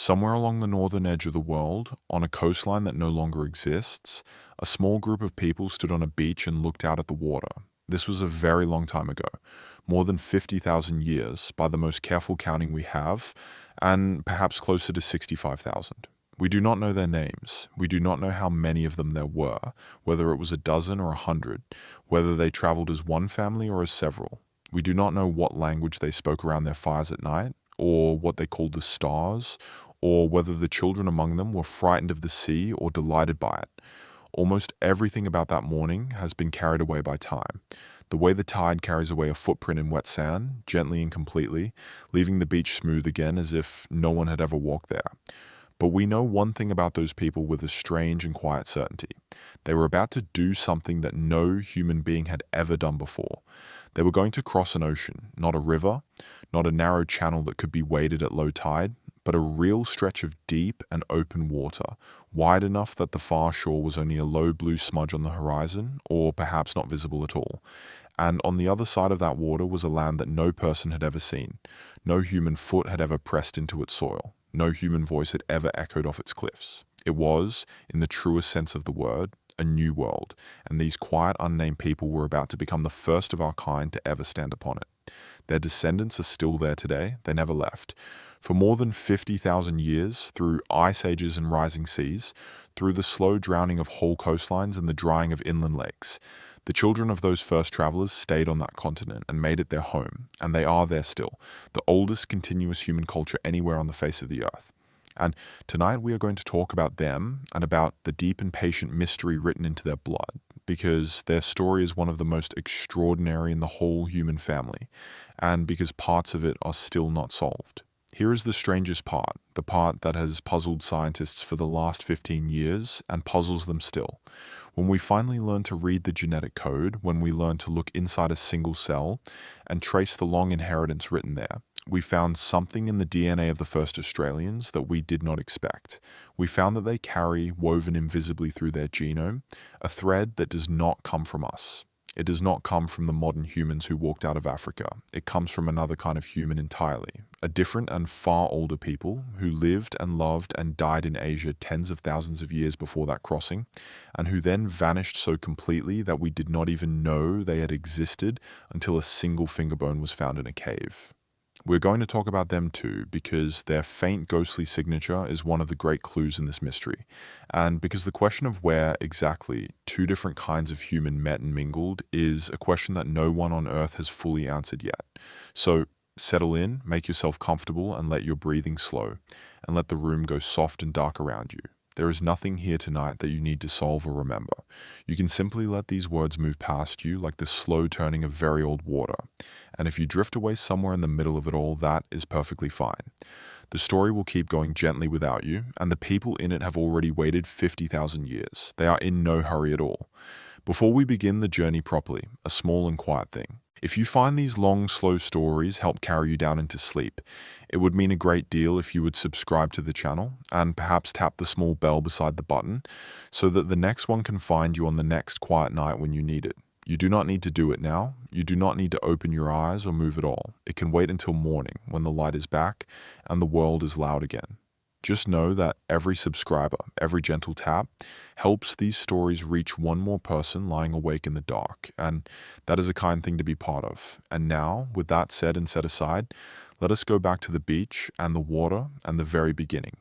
Somewhere along the northern edge of the world, on a coastline that no longer exists, a small group of people stood on a beach and looked out at the water. This was a very long time ago, more than 50,000 years by the most careful counting we have, and perhaps closer to 65,000. We do not know their names. We do not know how many of them there were, whether it was a dozen or 100, whether they traveled as one family or as several. We do not know what language they spoke around their fires at night, or what they called the stars, or whether the children among them were frightened of the sea or delighted by it. Almost everything about that morning has been carried away by time. The way the tide carries away a footprint in wet sand, gently and completely, leaving the beach smooth again as if no one had ever walked there. But we know one thing about those people with a strange and quiet certainty. They were about to do something that no human being had ever done before. They were going to cross an ocean, not a river, not a narrow channel that could be waded at low tide, but a real stretch of deep and open water, wide enough that the far shore was only a low blue smudge on the horizon, or perhaps not visible at all. And on the other side of that water was a land that no person had ever seen. No human foot had ever pressed into its soil. No human voice had ever echoed off its cliffs. It was, in the truest sense of the word, a new world, and these quiet, unnamed people were about to become the first of our kind to ever stand upon it. Their descendants are still there today. They never left. For more than 50,000 years, through ice ages and rising seas, through the slow drowning of whole coastlines and the drying of inland lakes, the children of those first travelers stayed on that continent and made it their home, and they are there still, the oldest continuous human culture anywhere on the face of the earth. And tonight we are going to talk about them and about the deep and patient mystery written into their blood, because their story is one of the most extraordinary in the whole human family, and because parts of it are still not solved. Here is the strangest part, the part that has puzzled scientists for the last 15 years and puzzles them still. When we finally learn to read the genetic code, when we learn to look inside a single cell and trace the long inheritance written there, we found something in the DNA of the first Australians that we did not expect. We found that they carry, woven invisibly through their genome, a thread that does not come from us. It does not come from the modern humans who walked out of Africa. It comes from another kind of human entirely, a different and far older people who lived and loved and died in Asia tens of thousands of years before that crossing, and who then vanished so completely that we did not even know they had existed until a single finger bone was found in a cave. We're going to talk about them too, because their faint ghostly signature is one of the great clues in this mystery, and because the question of where exactly two different kinds of human met and mingled is a question that no one on Earth has fully answered yet. So settle in, make yourself comfortable, and let your breathing slow, and let the room go soft and dark around you. There is nothing here tonight that you need to solve or remember. You can simply let these words move past you like the slow turning of very old water. And if you drift away somewhere in the middle of it all, that is perfectly fine. The story will keep going gently without you, and the people in it have already waited 50,000 years. They are in no hurry at all. Before we begin the journey properly, a small and quiet thing. If you find these long, slow stories help carry you down into sleep, it would mean a great deal if you would subscribe to the channel and perhaps tap the small bell beside the button so that the next one can find you on the next quiet night when you need it. You do not need to do it now. You do not need to open your eyes or move at all. It can wait until morning when the light is back and the world is loud again. Just know that every subscriber, every gentle tap, helps these stories reach one more person lying awake in the dark, and that is a kind thing to be part of. And now, with that said and set aside, let us go back to the beach and the water and the very beginning.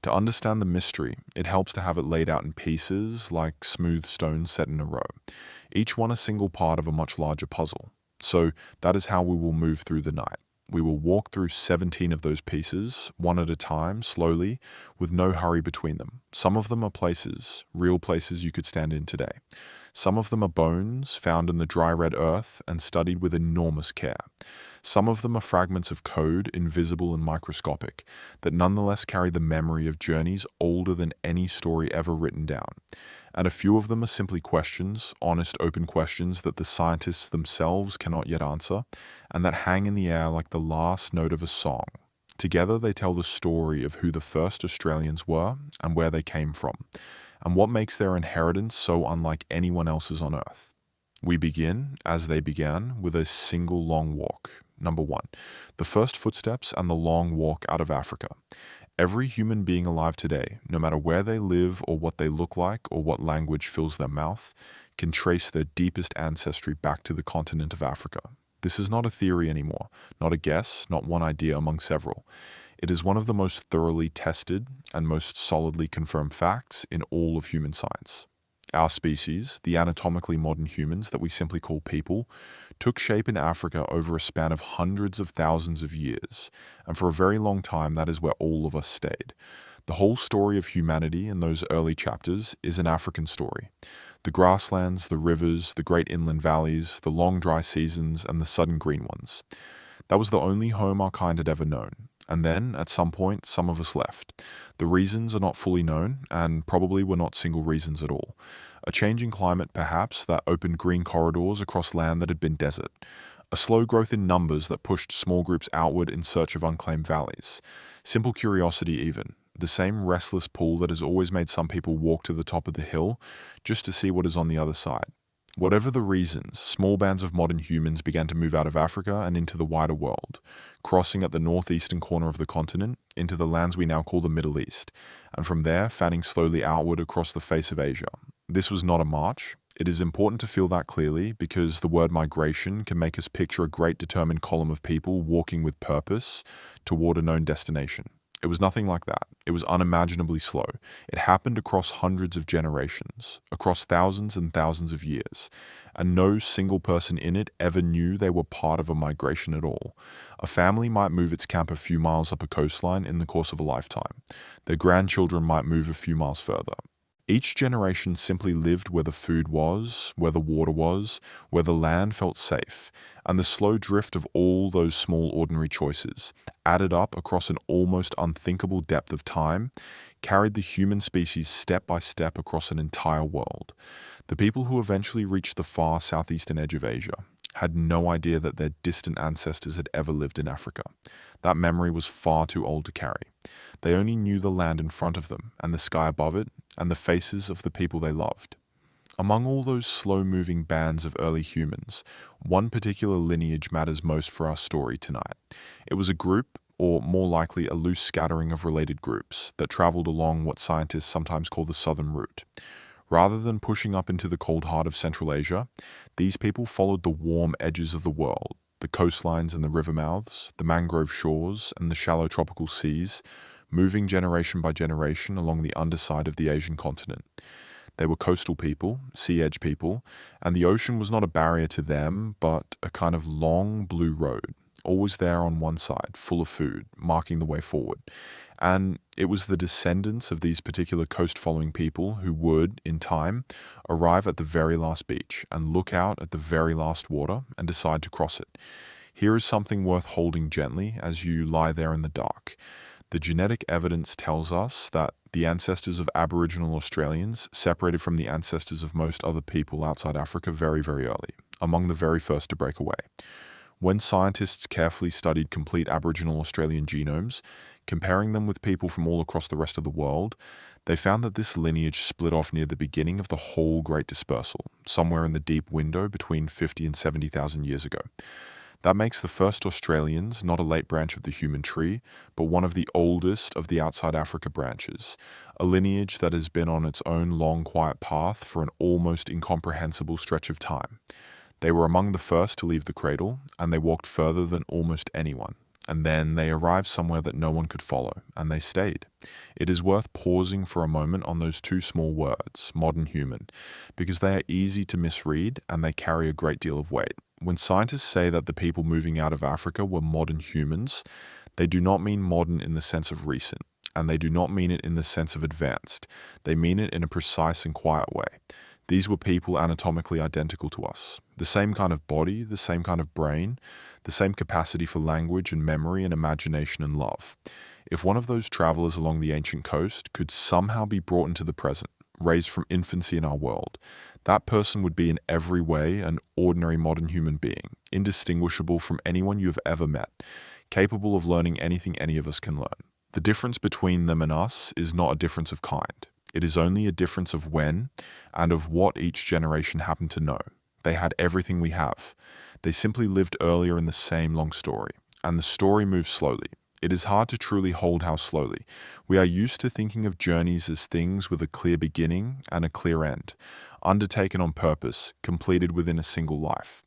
To understand the mystery, it helps to have it laid out in pieces like smooth stones set in a row, each one a single part of a much larger puzzle. So that is how we will move through the night. We will walk through 17 of those pieces, one at a time, slowly, with no hurry between them. Some of them are places, real places you could stand in today. Some of them are bones found in the dry red earth and studied with enormous care. Some of them are fragments of code, invisible and microscopic, that nonetheless carry the memory of journeys older than any story ever written down. And a few of them are simply questions, honest, open questions that the scientists themselves cannot yet answer, and that hang in the air like the last note of a song. Together they tell the story of who the first Australians were and where they came from, and what makes their inheritance so unlike anyone else's on Earth. We begin, as they began, with a single long walk. Number 1, the first footsteps and the long walk out of Africa. Every human being alive today, no matter where they live or what they look like or what language fills their mouth, can trace their deepest ancestry back to the continent of Africa. This is not a theory anymore, not a guess, not one idea among several. It is one of the most thoroughly tested and most solidly confirmed facts in all of human science. Our species, the anatomically modern humans that we simply call people, took shape in Africa over a span of hundreds of thousands of years, and for a very long time that is where all of us stayed. The whole story of humanity in those early chapters is an African story. The grasslands, the rivers, the great inland valleys, the long dry seasons, and the sudden green ones. That was the only home our kind had ever known. And then, at some point, some of us left. The reasons are not fully known, and probably were not single reasons at all. A changing climate, perhaps, that opened green corridors across land that had been desert. A slow growth in numbers that pushed small groups outward in search of unclaimed valleys. Simple curiosity even. The same restless pull that has always made some people walk to the top of the hill just to see what is on the other side. Whatever the reasons, small bands of modern humans began to move out of Africa and into the wider world, crossing at the northeastern corner of the continent into the lands we now call the Middle East, and from there fanning slowly outward across the face of Asia. This was not a march. It is important to feel that clearly because the word migration can make us picture a great determined column of people walking with purpose toward a known destination. It was nothing like that. It was unimaginably slow. It happened across hundreds of generations, across thousands and thousands of years, and no single person in it ever knew they were part of a migration at all. A family might move its camp a few miles up a coastline in the course of a lifetime. Their grandchildren might move a few miles further. Each generation simply lived where the food was, where the water was, where the land felt safe, and the slow drift of all those small ordinary choices, added up across an almost unthinkable depth of time, carried the human species step by step across an entire world. The people who eventually reached the far southeastern edge of Asia had no idea that their distant ancestors had ever lived in Africa. That memory was far too old to carry. They only knew the land in front of them and the sky above it and the faces of the people they loved. Among all those slow-moving bands of early humans, one particular lineage matters most for our story tonight. It was a group, or more likely a loose scattering of related groups, that traveled along what scientists sometimes call the Southern Route. Rather than pushing up into the cold heart of Central Asia, these people followed the warm edges of the world, the coastlines and the river mouths, the mangrove shores and the shallow tropical seas, moving generation by generation along the underside of the Asian continent. They were coastal people, sea edge people, and the ocean was not a barrier to them, but a kind of long blue road, always there on one side, full of food, marking the way forward. And it was the descendants of these particular coast-following people who would, in time, arrive at the very last beach and look out at the very last water and decide to cross it. Here is something worth holding gently as you lie there in the dark. The genetic evidence tells us that the ancestors of Aboriginal Australians separated from the ancestors of most other people outside Africa very, very early, among the very first to break away. When scientists carefully studied complete Aboriginal Australian genomes, comparing them with people from all across the rest of the world, they found that this lineage split off near the beginning of the whole Great Dispersal, somewhere in the deep window between 50 and 70,000 years ago. That makes the first Australians not a late branch of the human tree, but one of the oldest of the outside Africa branches, a lineage that has been on its own long, quiet path for an almost incomprehensible stretch of time. They were among the first to leave the cradle, and they walked further than almost anyone. And then they arrived somewhere that no one could follow, and they stayed. It is worth pausing for a moment on those two small words, modern human, because they are easy to misread and they carry a great deal of weight. When scientists say that the people moving out of Africa were modern humans, they do not mean modern in the sense of recent, and they do not mean it in the sense of advanced. They mean it in a precise and quiet way. These were people anatomically identical to us. The same kind of body, the same kind of brain, the same capacity for language and memory and imagination and love. If one of those travelers along the ancient coast could somehow be brought into the present, raised from infancy in our world, that person would be in every way an ordinary modern human being, indistinguishable from anyone you have ever met, capable of learning anything any of us can learn. The difference between them and us is not a difference of kind. It is only a difference of when and of what each generation happened to know. They had everything we have. They simply lived earlier in the same long story, and the story moves slowly. It is hard to truly hold how slowly. We are used to thinking of journeys as things with a clear beginning and a clear end, undertaken on purpose, completed within a single life.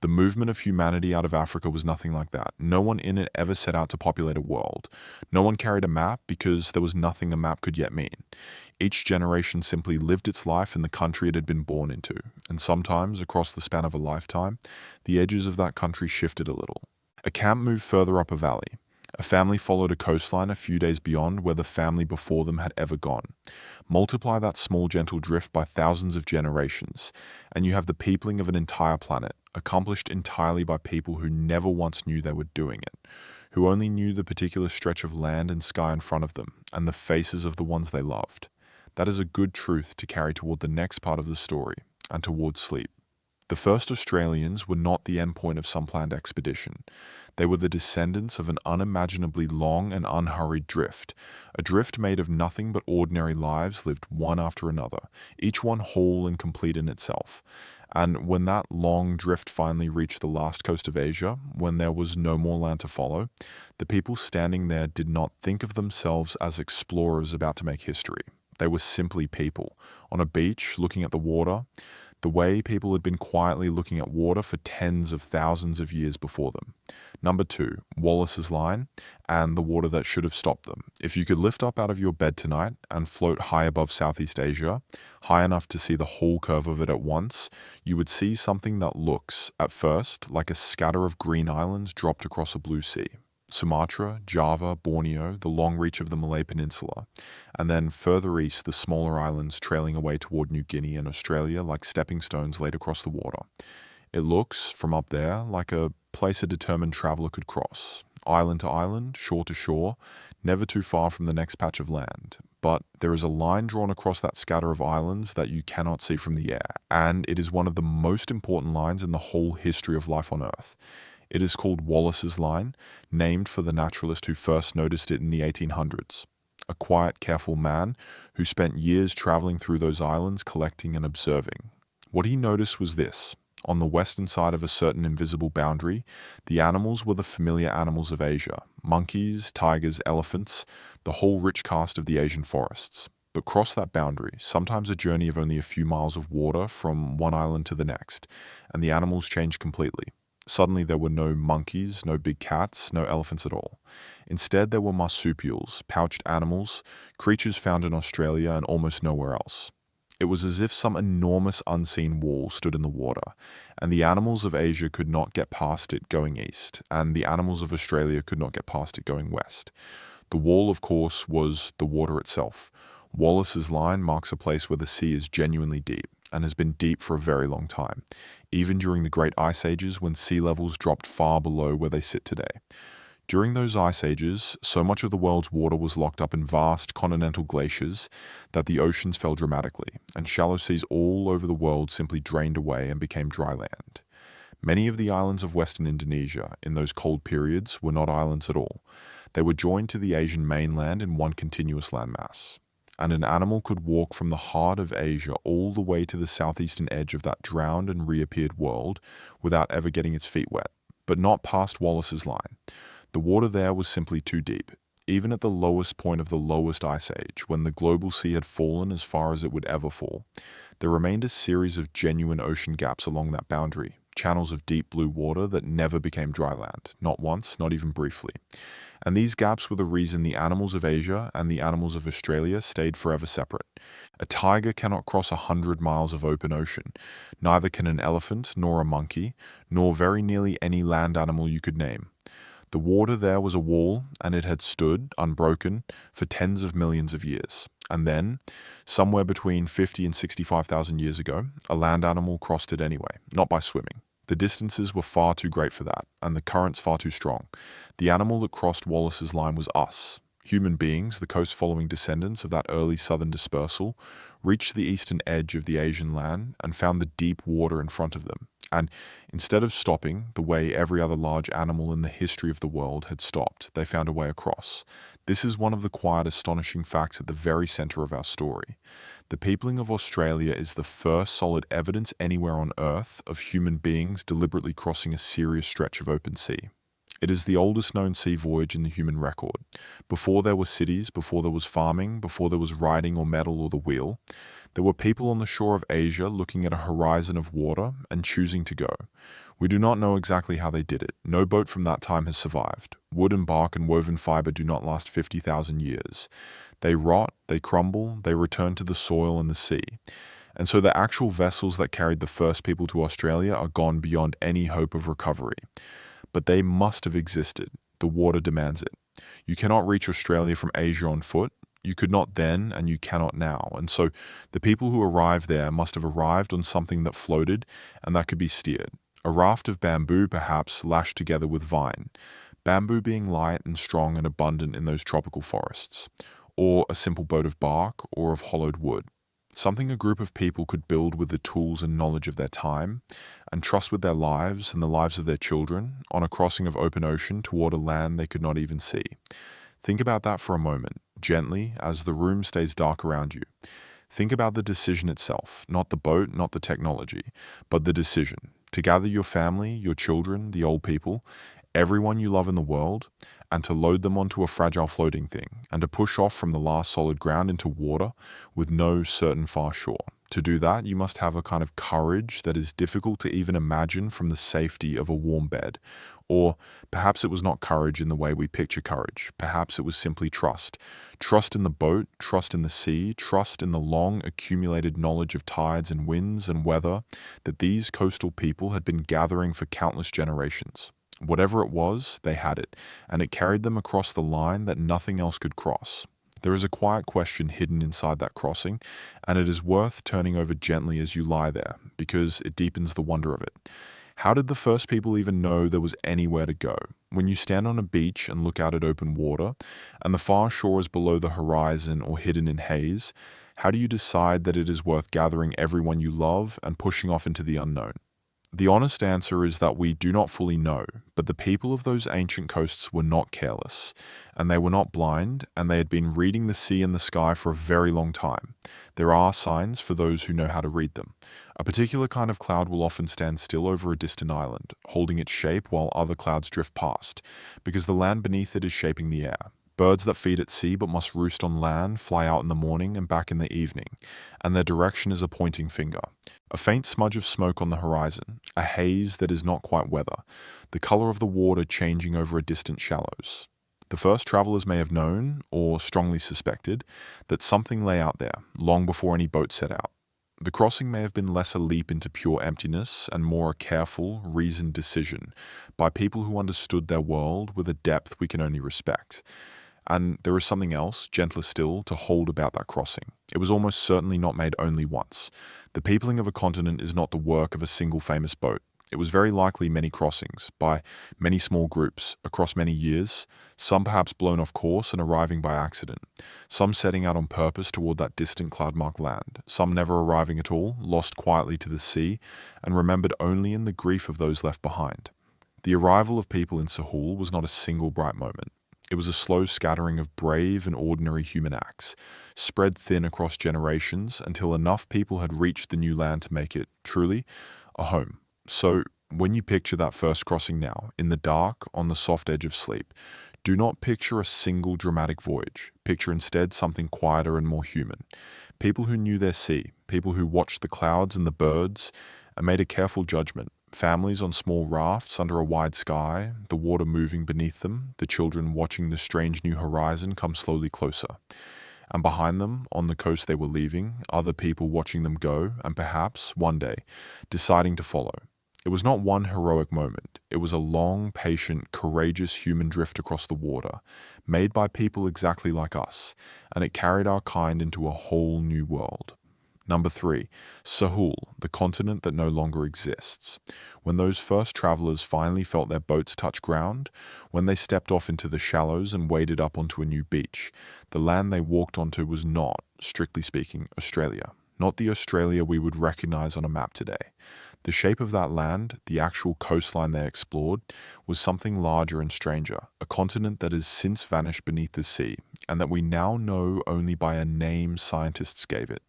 The movement of humanity out of Africa was nothing like that. No one in it ever set out to populate a world. No one carried a map because there was nothing a map could yet mean. Each generation simply lived its life in the country it had been born into, and sometimes, across the span of a lifetime, the edges of that country shifted a little. A camp moved further up a valley. A family followed a coastline a few days beyond where the family before them had ever gone. Multiply that small gentle drift by thousands of generations, and you have the peopling of an entire planet, accomplished entirely by people who never once knew they were doing it, who only knew the particular stretch of land and sky in front of them, and the faces of the ones they loved. That is a good truth to carry toward the next part of the story, and towards sleep. The first Australians were not the endpoint of some planned expedition. They were the descendants of an unimaginably long and unhurried drift, a drift made of nothing but ordinary lives lived one after another, each one whole and complete in itself. And when that long drift finally reached the last coast of Asia, when there was no more land to follow, the people standing there did not think of themselves as explorers about to make history. They were simply people, on a beach looking at the water, the way people had been quietly looking at water for tens of thousands of years before them. Number 2, Wallace's line, and the water that should have stopped them. If you could lift up out of your bed tonight and float high above Southeast Asia, high enough to see the whole curve of it at once, you would see something that looks, at first, like a scatter of green islands dropped across a blue sea. Sumatra, Java, Borneo, the long reach of the Malay Peninsula, and then further east the smaller islands trailing away toward New Guinea and Australia like stepping stones laid across the water. It looks, from up there, like a place a determined traveller could cross, island to island, shore to shore, never too far from the next patch of land. But there is a line drawn across that scatter of islands that you cannot see from the air, and it is one of the most important lines in the whole history of life on Earth. It is called Wallace's Line, named for the naturalist who first noticed it in the 1800s. A quiet, careful man who spent years traveling through those islands collecting and observing. What he noticed was this. On the western side of a certain invisible boundary, the animals were the familiar animals of Asia. Monkeys, tigers, elephants, the whole rich cast of the Asian forests. But cross that boundary, sometimes a journey of only a few miles of water from one island to the next, and the animals changed completely. Suddenly there were no monkeys, no big cats, no elephants at all. Instead there were marsupials, pouched animals, creatures found in Australia and almost nowhere else. It was as if some enormous unseen wall stood in the water, and the animals of Asia could not get past it going east, and the animals of Australia could not get past it going west. The wall, of course, was the water itself. Wallace's Line marks a place where the sea is genuinely deep, and has been deep for a very long time, even during the great ice ages when sea levels dropped far below where they sit today. During those ice ages, so much of the world's water was locked up in vast continental glaciers that the oceans fell dramatically, and shallow seas all over the world simply drained away and became dry land. Many of the islands of Western Indonesia in those cold periods were not islands at all. They were joined to the Asian mainland in one continuous landmass. And an animal could walk from the heart of Asia all the way to the southeastern edge of that drowned and reappeared world without ever getting its feet wet, but not past Wallace's Line. The water there was simply too deep. Even at the lowest point of the lowest ice age, when the global sea had fallen as far as it would ever fall, there remained a series of genuine ocean gaps along that boundary, channels of deep blue water that never became dry land, not once, not even briefly. And these gaps were the reason the animals of Asia and the animals of Australia stayed forever separate. A tiger cannot cross 100 miles of open ocean. Neither can an elephant, nor a monkey, nor very nearly any land animal you could name. The water there was a wall, and it had stood, unbroken, for tens of millions of years. And then, somewhere between 50 and 65,000 years ago, a land animal crossed it anyway, not by swimming. The distances were far too great for that, and the currents far too strong. The animal that crossed Wallace's Line was us. Human beings, the coast-following descendants of that early southern dispersal, reached the eastern edge of the Asian land and found the deep water in front of them. And instead of stopping the way every other large animal in the history of the world had stopped, they found a way across. This is one of the quiet, astonishing facts at the very center of our story. The peopling of Australia is the first solid evidence anywhere on Earth of human beings deliberately crossing a serious stretch of open sea. It is the oldest known sea voyage in the human record. Before there were cities, before there was farming, before there was writing or metal or the wheel, there were people on the shore of Asia looking at a horizon of water and choosing to go. We do not know exactly how they did it. No boat from that time has survived. Wood and bark and woven fiber do not last 50,000 years. They rot, they crumble, they return to the soil and the sea. And so the actual vessels that carried the first people to Australia are gone beyond any hope of recovery. But they must have existed. The water demands it. You cannot reach Australia from Asia on foot. You could not then, and you cannot now. And so the people who arrived there must have arrived on something that floated and that could be steered. A raft of bamboo, perhaps, lashed together with vine. Bamboo being light and strong and abundant in those tropical forests. Or a simple boat of bark or of hollowed wood. Something a group of people could build with the tools and knowledge of their time, and trust with their lives and the lives of their children on a crossing of open ocean toward a land they could not even see. Think about that for a moment, gently, as the room stays dark around you. Think about the decision itself, not the boat, not the technology, but the decision to gather your family, your children, the old people, everyone you love in the world, and to load them onto a fragile floating thing, and to push off from the last solid ground into water with no certain far shore. To do that, you must have a kind of courage that is difficult to even imagine from the safety of a warm bed. Or perhaps it was not courage in the way we picture courage. Perhaps it was simply trust. Trust in the boat, trust in the sea, trust in the long accumulated knowledge of tides and winds and weather that these coastal people had been gathering for countless generations. Whatever it was, they had it, and it carried them across the line that nothing else could cross. There is a quiet question hidden inside that crossing, and it is worth turning over gently as you lie there, because it deepens the wonder of it. How did the first people even know there was anywhere to go? When you stand on a beach and look out at open water, and the far shore is below the horizon or hidden in haze, how do you decide that it is worth gathering everyone you love and pushing off into the unknown? The honest answer is that we do not fully know, but the people of those ancient coasts were not careless, and they were not blind, and they had been reading the sea and the sky for a very long time. There are signs for those who know how to read them. A particular kind of cloud will often stand still over a distant island, holding its shape while other clouds drift past, because the land beneath it is shaping the air. Birds that feed at sea but must roost on land fly out in the morning and back in the evening, and their direction is a pointing finger. A faint smudge of smoke on the horizon, a haze that is not quite weather, the color of the water changing over a distant shallows. The first travelers may have known, or strongly suspected, that something lay out there, long before any boat set out. The crossing may have been less a leap into pure emptiness and more a careful, reasoned decision by people who understood their world with a depth we can only respect. And there is something else, gentler still, to hold about that crossing. It was almost certainly not made only once. The peopling of a continent is not the work of a single famous boat. It was very likely many crossings, by many small groups, across many years, some perhaps blown off course and arriving by accident, some setting out on purpose toward that distant cloud-marked land, some never arriving at all, lost quietly to the sea, and remembered only in the grief of those left behind. The arrival of people in Sahul was not a single bright moment. It was a slow scattering of brave and ordinary human acts, spread thin across generations until enough people had reached the new land to make it, truly, a home. So, when you picture that first crossing now, in the dark, on the soft edge of sleep, do not picture a single dramatic voyage. Picture instead something quieter and more human. People who knew their sea, people who watched the clouds and the birds and made a careful judgment. Families on small rafts under a wide sky, the water moving beneath them, the children watching the strange new horizon come slowly closer. And behind them, on the coast they were leaving, other people watching them go, and perhaps, one day, deciding to follow. It was not one heroic moment. It was a long, patient, courageous human drift across the water, made by people exactly like us, and it carried our kind into a whole new world. Number 3, Sahul, the continent that no longer exists. When those first travelers finally felt their boats touch ground, when they stepped off into the shallows and waded up onto a new beach, the land they walked onto was not, strictly speaking, Australia. Not the Australia we would recognize on a map today. The shape of that land, the actual coastline they explored, was something larger and stranger, a continent that has since vanished beneath the sea, and that we now know only by a name scientists gave it.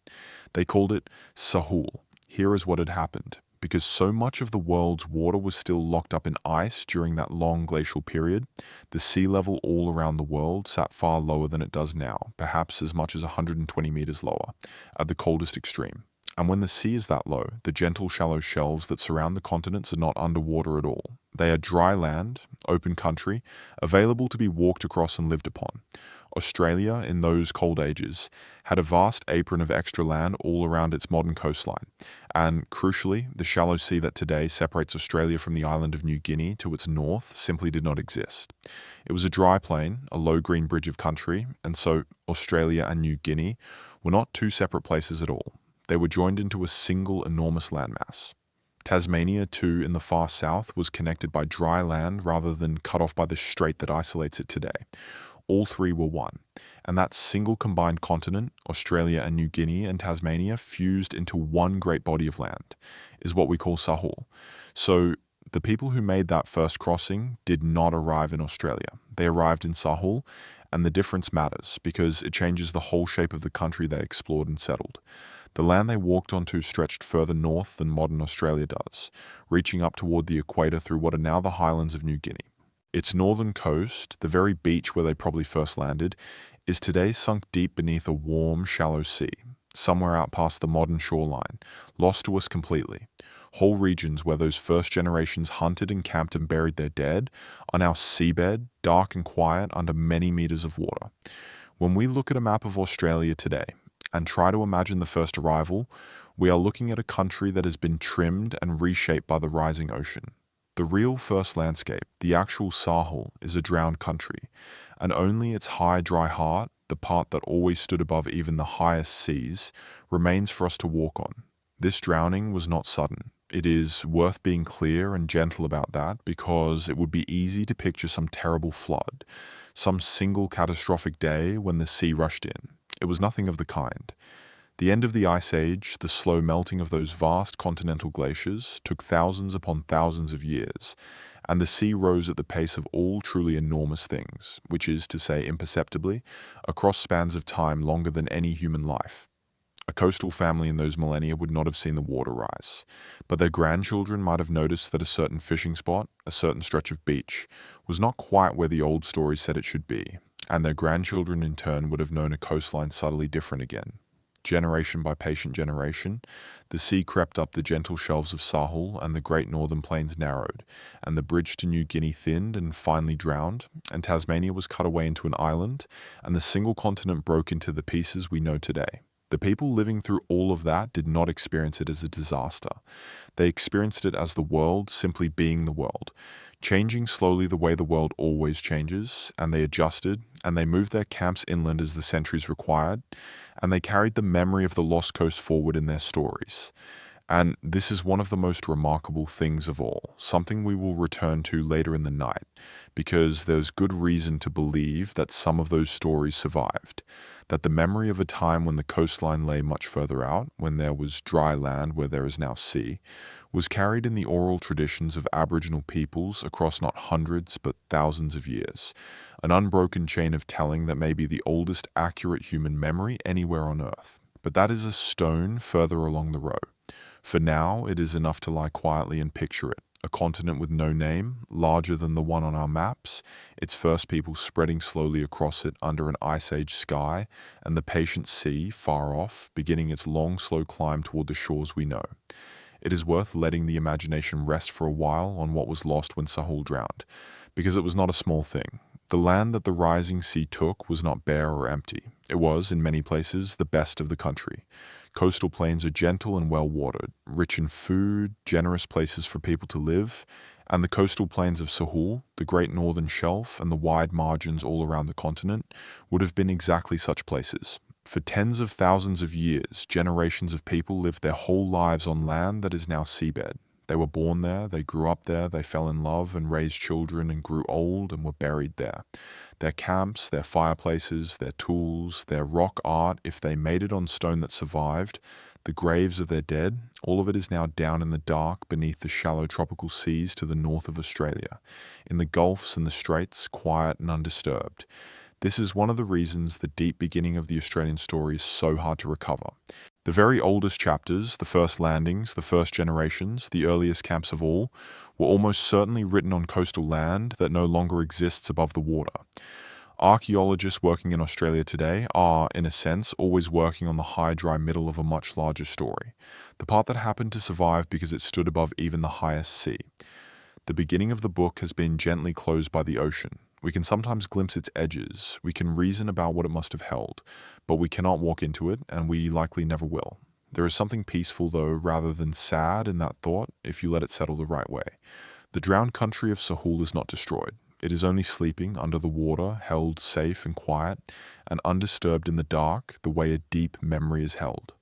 They called it Sahul. Here is what had happened. because so much of the world's water was still locked up in ice during that long glacial period. The sea level all around the world sat far lower than it does now, perhaps as much as 120 meters lower, at the coldest extreme. And when the sea is that low, the gentle shallow shelves that surround the continents are not underwater at all. They are dry land, open country, available to be walked across and lived upon. Australia, in those cold ages, had a vast apron of extra land all around its modern coastline. And crucially, the shallow sea that today separates Australia from the island of New Guinea to its north simply did not exist. It was a dry plain, a low green bridge of country, and so Australia and New Guinea were not two separate places at all. They were joined into a single enormous landmass. Tasmania, too, in the far south, was connected by dry land rather than cut off by the strait that isolates it today. All three were one, and that single combined continent, Australia and New Guinea and Tasmania, fused into one great body of land, is what we call Sahul. So the people who made that first crossing did not arrive in Australia. They arrived in Sahul, and the difference matters because it changes the whole shape of the country they explored and settled. The land they walked onto stretched further north than modern Australia does, reaching up toward the equator through what are now the highlands of New Guinea. Its northern coast, the very beach where they probably first landed, is today sunk deep beneath a warm, shallow sea, somewhere out past the modern shoreline, lost to us completely. Whole regions where those first generations hunted and camped and buried their dead are now seabed, dark and quiet under many meters of water. When we look at a map of Australia today and try to imagine the first arrival, we are looking at a country that has been trimmed and reshaped by the rising ocean. The real first landscape, the actual Sahul, is a drowned country, and only its high, dry heart, the part that always stood above even the highest seas, remains for us to walk on. This drowning was not sudden. It is worth being clear and gentle about that because it would be easy to picture some terrible flood, some single catastrophic day when the sea rushed in. It was nothing of the kind. The end of the Ice Age, the slow melting of those vast continental glaciers, took thousands upon thousands of years, and the sea rose at the pace of all truly enormous things, which is to say imperceptibly, across spans of time longer than any human life. A coastal family in those millennia would not have seen the water rise, but their grandchildren might have noticed that a certain fishing spot, a certain stretch of beach, was not quite where the old stories said it should be, and their grandchildren in turn would have known a coastline subtly different again. Generation by patient generation, the sea crept up the gentle shelves of Sahul and the great northern plains narrowed, and the bridge to New Guinea thinned and finally drowned, and Tasmania was cut away into an island, and the single continent broke into the pieces we know today. The people living through all of that did not experience it as a disaster. They experienced it as the world simply being the world, changing slowly the way the world always changes, and they adjusted, and they moved their camps inland as the centuries required, and they carried the memory of the lost coast forward in their stories. And this is one of the most remarkable things of all, something we will return to later in the night, because there's good reason to believe that some of those stories survived, that the memory of a time when the coastline lay much further out, when there was dry land where there is now sea, was carried in the oral traditions of Aboriginal peoples across not hundreds but thousands of years, an unbroken chain of telling that may be the oldest accurate human memory anywhere on Earth. But that is a stone further along the row. For now, it is enough to lie quietly and picture it, a continent with no name, larger than the one on our maps, its first people spreading slowly across it under an ice age sky, and the patient sea, far off, beginning its long, slow climb toward the shores we know. It is worth letting the imagination rest for a while on what was lost when Sahul drowned, because it was not a small thing. The land that the rising sea took was not bare or empty. It was, in many places, the best of the country. Coastal plains are gentle and well-watered, rich in food, generous places for people to live, and the coastal plains of Sahul, the great northern shelf, and the wide margins all around the continent would have been exactly such places. For tens of thousands of years, generations of people lived their whole lives on land that is now seabed. They were born there, they grew up there, they fell in love and raised children and grew old and were buried there. Their camps, their fireplaces, their tools, their rock art, if they made it on stone that survived, the graves of their dead, all of it is now down in the dark beneath the shallow tropical seas to the north of Australia, in the gulfs and the straits, quiet and undisturbed. This is one of the reasons the deep beginning of the Australian story is so hard to recover. The very oldest chapters, the first landings, the first generations, the earliest camps of all, were almost certainly written on coastal land that no longer exists above the water. Archaeologists working in Australia today are, in a sense, always working on the high, dry middle of a much larger story, the part that happened to survive because it stood above even the highest sea. The beginning of the book has been gently closed by the ocean. We can sometimes glimpse its edges, we can reason about what it must have held, but we cannot walk into it, and we likely never will. There is something peaceful, though, rather than sad in that thought, if you let it settle the right way. The drowned country of Sahul is not destroyed. It is only sleeping under the water, held safe and quiet, and undisturbed in the dark, the way a deep memory is held.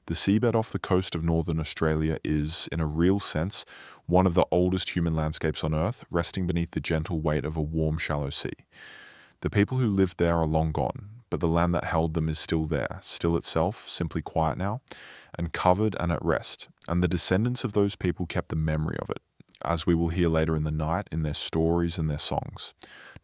The seabed off the coast of northern Australia is, in a real sense, one of the oldest human landscapes on Earth, resting beneath the gentle weight of a warm, shallow sea. The people who lived there are long gone, but the land that held them is still there, still itself, simply quiet now, and covered and at rest, and the descendants of those people kept the memory of it, as we will hear later in the night in their stories and their songs.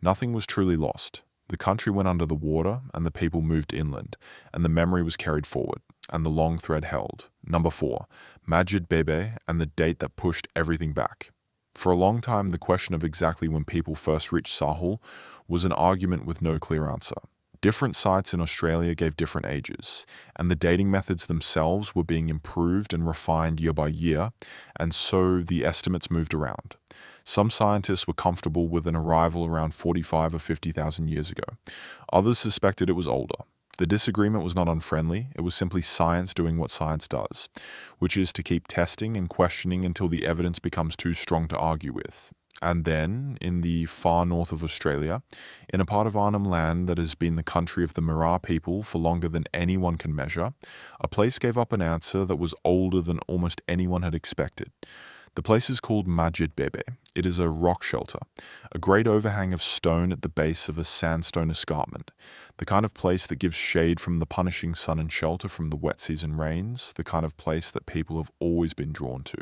Nothing was truly lost. The country went under the water, and the people moved inland, and the memory was carried forward, and the long thread held. Number 4, Majedbebe and the date that pushed everything back. For a long time, the question of exactly when people first reached Sahul was an argument with no clear answer. Different sites in Australia gave different ages, and the dating methods themselves were being improved and refined year by year, and so the estimates moved around. Some scientists were comfortable with an arrival around 45 or 50,000 years ago. Others suspected it was older. The disagreement was not unfriendly, it was simply science doing what science does, which is to keep testing and questioning until the evidence becomes too strong to argue with. And then, in the far north of Australia, in a part of Arnhem Land that has been the country of the Mirarr people for longer than anyone can measure, a place gave up an answer that was older than almost anyone had expected. The place is called Majedbebe. It is a rock shelter, a great overhang of stone at the base of a sandstone escarpment, the kind of place that gives shade from the punishing sun and shelter from the wet season rains, the kind of place that people have always been drawn to.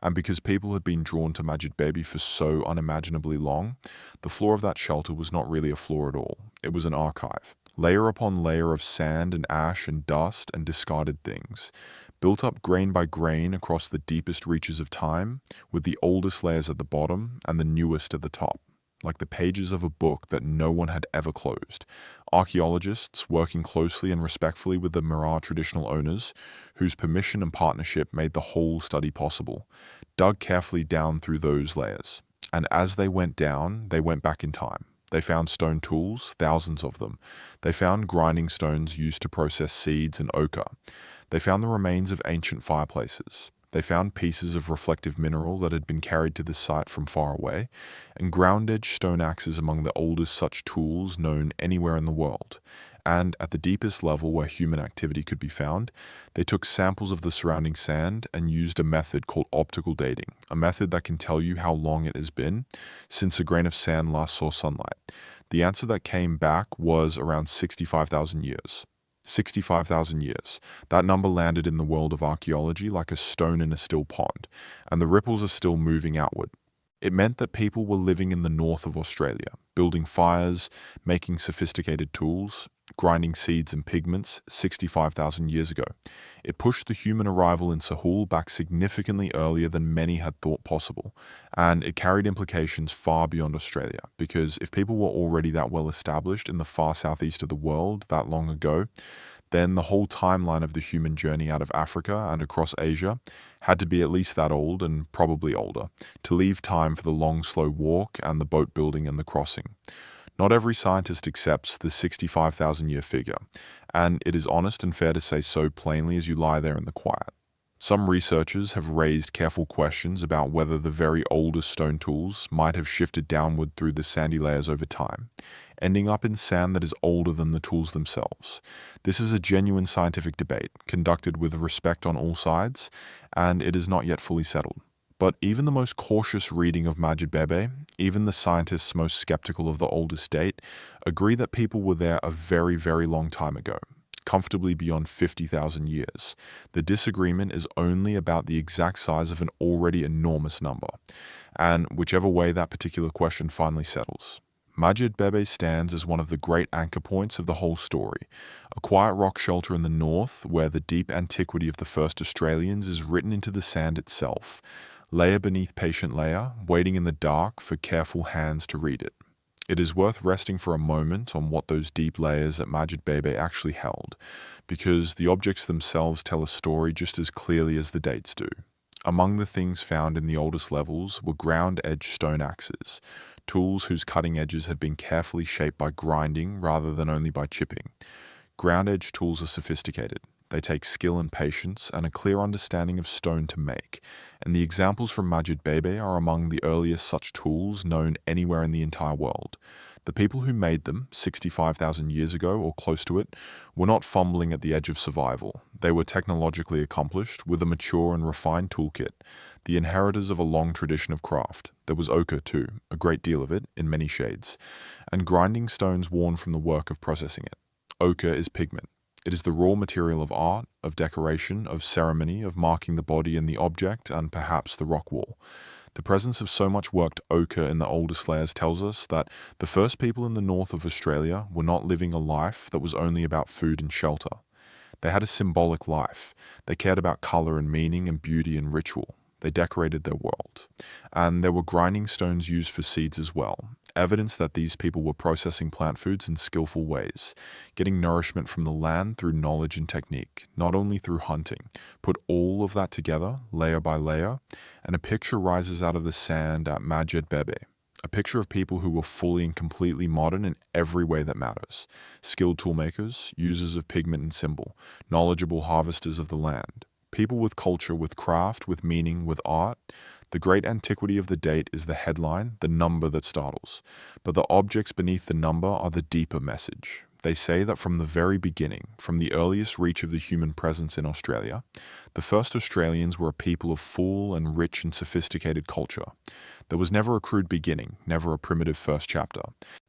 And because people had been drawn to Majedbebe for so unimaginably long, the floor of that shelter was not really a floor at all. It was an archive, layer upon layer of sand and ash and dust and discarded things, built up grain by grain across the deepest reaches of time, with the oldest layers at the bottom and the newest at the top, like the pages of a book that no one had ever closed. Archaeologists, working closely and respectfully with the Mirarr traditional owners, whose permission and partnership made the whole study possible, dug carefully down through those layers. And as they went down, they went back in time. They found stone tools, thousands of them. They found grinding stones used to process seeds and ochre. They found the remains of ancient fireplaces. They found pieces of reflective mineral that had been carried to the site from far away, and ground-edged stone axes among the oldest such tools known anywhere in the world. And at the deepest level where human activity could be found, they took samples of the surrounding sand and used a method called optical dating, a method that can tell you how long it has been since a grain of sand last saw sunlight. The answer that came back was around 65,000 years. 65,000 years. That number landed in the world of archaeology like a stone in a still pond, and the ripples are still moving outward. It meant that people were living in the north of Australia, building fires, making sophisticated tools, grinding seeds and pigments 65,000 years ago. It pushed the human arrival in Sahul back significantly earlier than many had thought possible, and it carried implications far beyond Australia, because if people were already that well established in the far southeast of the world that long ago, then the whole timeline of the human journey out of Africa and across Asia had to be at least that old and probably older, to leave time for the long, slow walk and the boat building and the crossing. Not every scientist accepts the 65,000-year figure, and it is honest and fair to say so plainly as you lie there in the quiet. Some researchers have raised careful questions about whether the very oldest stone tools might have shifted downward through the sandy layers over time, ending up in sand that is older than the tools themselves. This is a genuine scientific debate, conducted with respect on all sides, and it is not yet fully settled. But even the most cautious reading of Majedbebe, even the scientists most skeptical of the oldest date, agree that people were there a very, very long time ago, comfortably beyond 50,000 years. The disagreement is only about the exact size of an already enormous number, and whichever way that particular question finally settles. Majedbebe stands as one of the great anchor points of the whole story, A quiet rock shelter in the north where the deep antiquity of the first Australians is written into the sand itself, layer beneath patient layer, waiting in the dark for careful hands to read it. It is worth resting for a moment on what those deep layers at Majedbebe actually held, because the objects themselves tell a story just as clearly as the dates do. Among the things found in the oldest levels were ground-edged stone axes, tools whose cutting edges had been carefully shaped by grinding rather than only by chipping. Ground-edge tools are sophisticated. They take skill and patience and a clear understanding of stone to make, and the examples from Majedbebe are among the earliest such tools known anywhere in the entire world. The people who made them, 65,000 years ago or close to it, were not fumbling at the edge of survival. They were technologically accomplished, with a mature and refined toolkit, the inheritors of a long tradition of craft. There was ochre too, a great deal of it, in many shades, and grinding stones worn from the work of processing it. Ochre is pigment. It is the raw material of art, of decoration, of ceremony, of marking the body and the object, and perhaps the rock wall. The presence of so much worked ochre in the oldest layers tells us that the first people in the north of Australia were not living a life that was only about food and shelter. They had a symbolic life. They cared about color and meaning and beauty and ritual. They decorated their world. And there were grinding stones used for seeds as well, evidence that these people were processing plant foods in skillful ways, getting nourishment from the land through knowledge and technique, not only through hunting. Put all of that together, layer by layer, and a picture rises out of the sand at Majedbebe. A picture of people who were fully and completely modern in every way that matters. Skilled toolmakers, users of pigment and symbol, knowledgeable harvesters of the land. People with culture, with craft, with meaning, with art. The great antiquity of the date is the headline, the number that startles. But the objects beneath the number are the deeper message. They say that from the very beginning, from the earliest reach of the human presence in Australia, the first Australians were a people of full and rich and sophisticated culture. There was never a crude beginning, never a primitive first chapter.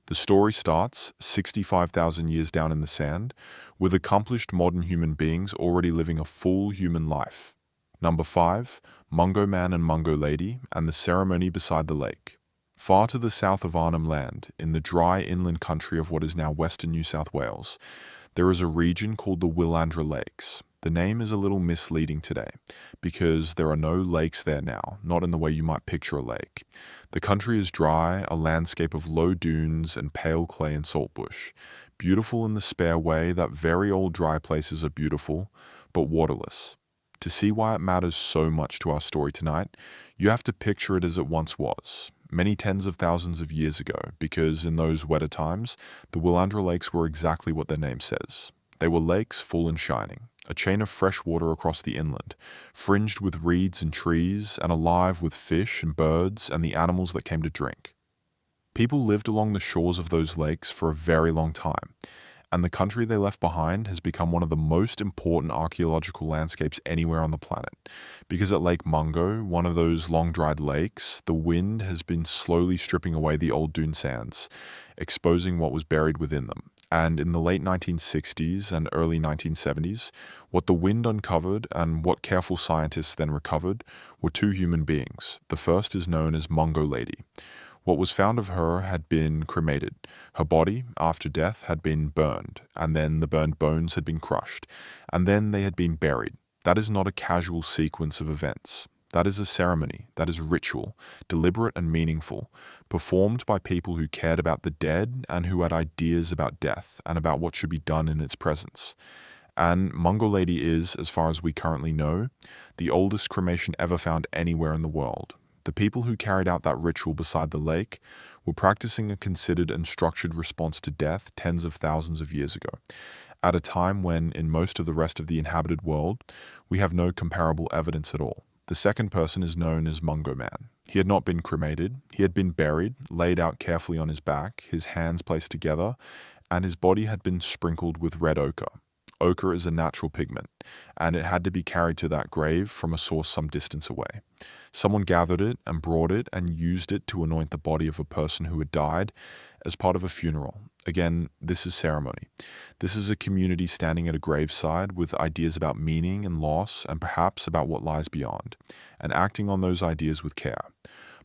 The story starts, 65,000 years down in the sand, with accomplished modern human beings already living a full human life. Number 5, Mungo Man and Mungo Lady, and the ceremony beside the lake. Far to the south of Arnhem Land, in the dry inland country of what is now Western New South Wales, there is a region called the Willandra Lakes. The name is a little misleading today, because there are no lakes there now, not in the way you might picture a lake. The country is dry, a landscape of low dunes and pale clay and saltbush, beautiful in the spare way that very old dry places are beautiful, but waterless. To see why it matters so much to our story tonight, you have to picture it as it once was, many tens of thousands of years ago, because in those wetter times, the Willandra Lakes were exactly what their name says. They were lakes full and shining, a chain of fresh water across the inland, fringed with reeds and trees, and alive with fish and birds and the animals that came to drink. People lived along the shores of those lakes for a very long time, and the country they left behind has become one of the most important archaeological landscapes anywhere on the planet. Because at Lake Mungo, one of those long-dried lakes, the wind has been slowly stripping away the old dune sands, exposing what was buried within them. And in the late 1960s and early 1970s, what the wind uncovered and what careful scientists then recovered were two human beings. The first is known as Mungo Lady. What was found of her had been cremated. Her body, after death, had been burned, and then the burned bones had been crushed, and then they had been buried. That is not a casual sequence of events. That is a ceremony, that is ritual, deliberate and meaningful, performed by people who cared about the dead and who had ideas about death and about what should be done in its presence. And Mungo Lady is, as far as we currently know, the oldest cremation ever found anywhere in the world. The people who carried out that ritual beside the lake were practicing a considered and structured response to death tens of thousands of years ago, at a time when, in most of the rest of the inhabited world, we have no comparable evidence at all. The second person is known as Mungo Man. He had not been cremated, he had been buried, laid out carefully on his back, his hands placed together, and his body had been sprinkled with red ochre. Ochre is a natural pigment, and it had to be carried to that grave from a source some distance away. Someone gathered it and brought it and used it to anoint the body of a person who had died as part of a funeral. Again, this is ceremony. This is a community standing at a graveside with ideas about meaning and loss and perhaps about what lies beyond, and acting on those ideas with care.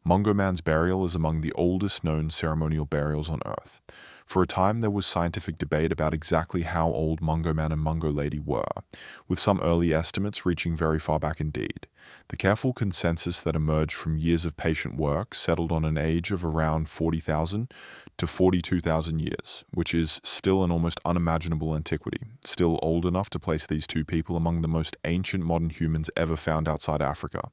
Mungo Man's burial is among the oldest known ceremonial burials on Earth. For a time, there was scientific debate about exactly how old Mungo Man and Mungo Lady were, with some early estimates reaching very far back indeed. The careful consensus that emerged from years of patient work settled on an age of around 40,000 to 42,000 years, which is still an almost unimaginable antiquity, still old enough to place these two people among the most ancient modern humans ever found outside Africa,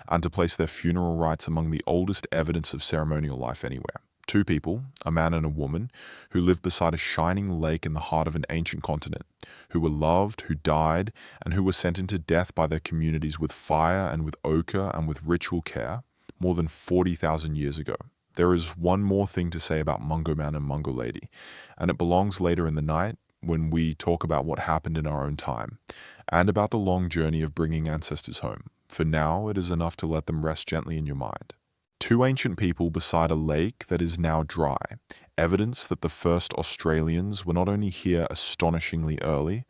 and to place their funeral rites among the oldest evidence of ceremonial life anywhere. Two people, a man and a woman, who lived beside a shining lake in the heart of an ancient continent, who were loved, who died, and who were sent into death by their communities with fire and with ochre and with ritual care, more than 40,000 years ago. There is one more thing to say about Mungo Man and Mungo Lady, and it belongs later in the night when we talk about what happened in our own time, and about the long journey of bringing ancestors home. For now, it is enough to let them rest gently in your mind. Two ancient people beside a lake that is now dry, evidence that the first Australians were not only here astonishingly early,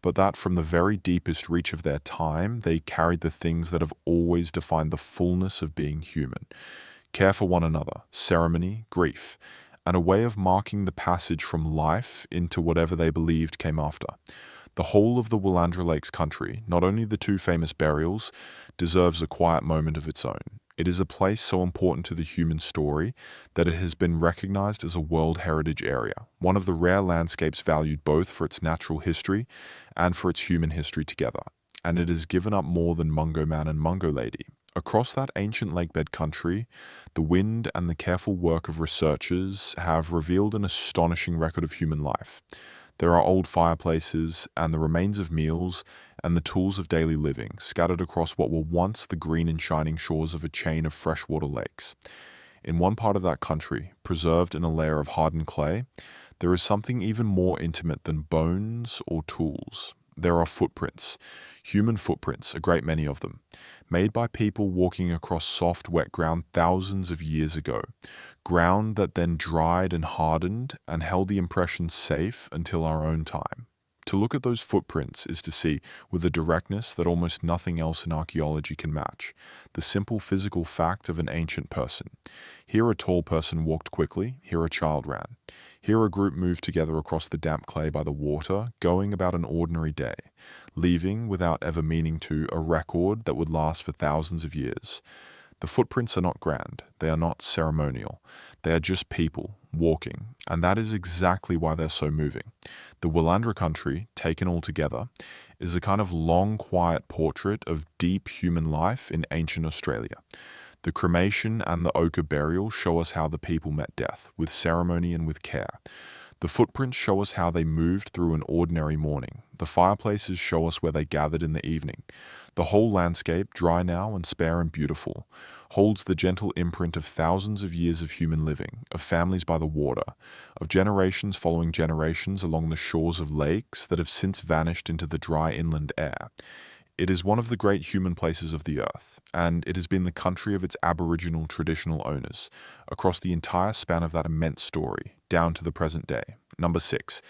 but that from the very deepest reach of their time, they carried the things that have always defined the fullness of being human: care for one another, ceremony, grief, and a way of marking the passage from life into whatever they believed came after. The whole of the Willandra Lakes country, not only the two famous burials, deserves a quiet moment of its own. It is a place so important to the human story that it has been recognized as a World Heritage Area, one of the rare landscapes valued both for its natural history and for its human history together. And it has given up more than Mungo Man and Mungo Lady. Across that ancient lakebed country, the wind and the careful work of researchers have revealed an astonishing record of human life. There are old fireplaces and the remains of meals and the tools of daily living scattered across what were once the green and shining shores of a chain of freshwater lakes. In one part of that country, preserved in a layer of hardened clay, there is something even more intimate than bones or tools. There are footprints, human footprints, a great many of them, made by people walking across soft, wet ground thousands of years ago, ground that then dried and hardened and held the impression safe until our own time. To look at those footprints is to see, with a directness that almost nothing else in archaeology can match, the simple physical fact of an ancient person. Here a tall person walked quickly, here a child ran. Here a group moved together across the damp clay by the water, going about an ordinary day, leaving, without ever meaning to, a record that would last for thousands of years. The footprints are not grand, they are not ceremonial, they are just people, walking, and that is exactly why they're so moving. The Willandra country, taken all together, is a kind of long, quiet portrait of deep human life in ancient Australia. The cremation and the ochre burial show us how the people met death, with ceremony and with care. The footprints show us how they moved through an ordinary morning. The fireplaces show us where they gathered in the evening. The whole landscape, dry now and spare and beautiful, holds the gentle imprint of thousands of years of human living, of families by the water, of generations following generations along the shores of lakes that have since vanished into the dry inland air. It is one of the great human places of the earth, and it has been the country of its Aboriginal traditional owners, across the entire span of that immense story, down to the present day. Number 6,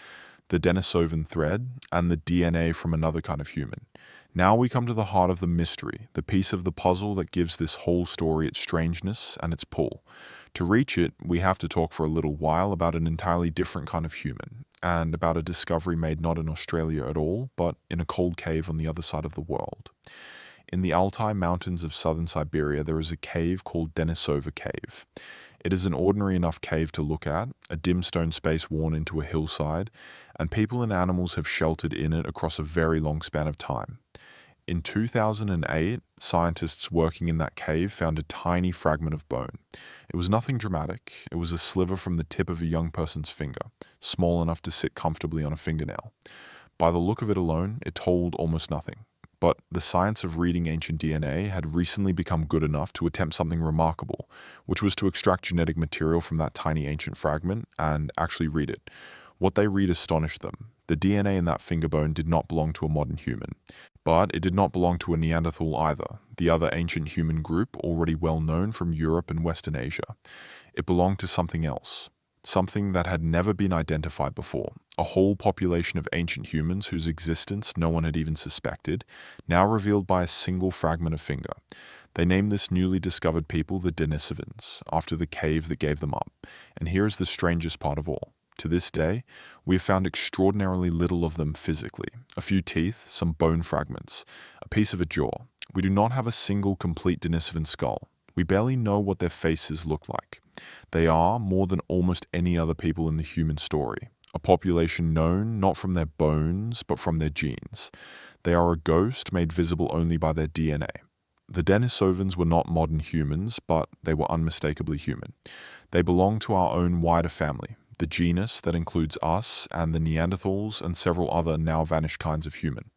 the Denisovan thread, and the DNA from another kind of human. Now we come to the heart of the mystery, the piece of the puzzle that gives this whole story its strangeness and its pull. To reach it, we have to talk for a little while about an entirely different kind of human, and about a discovery made not in Australia at all, but in a cold cave on the other side of the world. In the Altai Mountains of southern Siberia, there is a cave called Denisova Cave. It is an ordinary enough cave to look at, a dim stone space worn into a hillside, and people and animals have sheltered in it across a very long span of time. In 2008, scientists working in that cave found a tiny fragment of bone. It was nothing dramatic. It was a sliver from the tip of a young person's finger, small enough to sit comfortably on a fingernail. By the look of it alone, it told almost nothing. But the science of reading ancient DNA had recently become good enough to attempt something remarkable, which was to extract genetic material from that tiny ancient fragment and actually read it. What they read astonished them. The DNA in that finger bone did not belong to a modern human. But it did not belong to a Neanderthal either, the other ancient human group already well known from Europe and Western Asia. It belonged to something else, something that had never been identified before, a whole population of ancient humans whose existence no one had even suspected, now revealed by a single fragment of finger. They named this newly discovered people the Denisovans, after the cave that gave them up. And here is the strangest part of all. To this day, we have found extraordinarily little of them physically. A few teeth, some bone fragments, a piece of a jaw. We do not have a single complete Denisovan skull. We barely know what their faces look like. They are, more than almost any other people in the human story, a population known not from their bones, but from their genes. They are a ghost made visible only by their DNA. The Denisovans were not modern humans, but they were unmistakably human. They belong to our own wider family, the genus that includes us and the Neanderthals and several other now vanished kinds of human.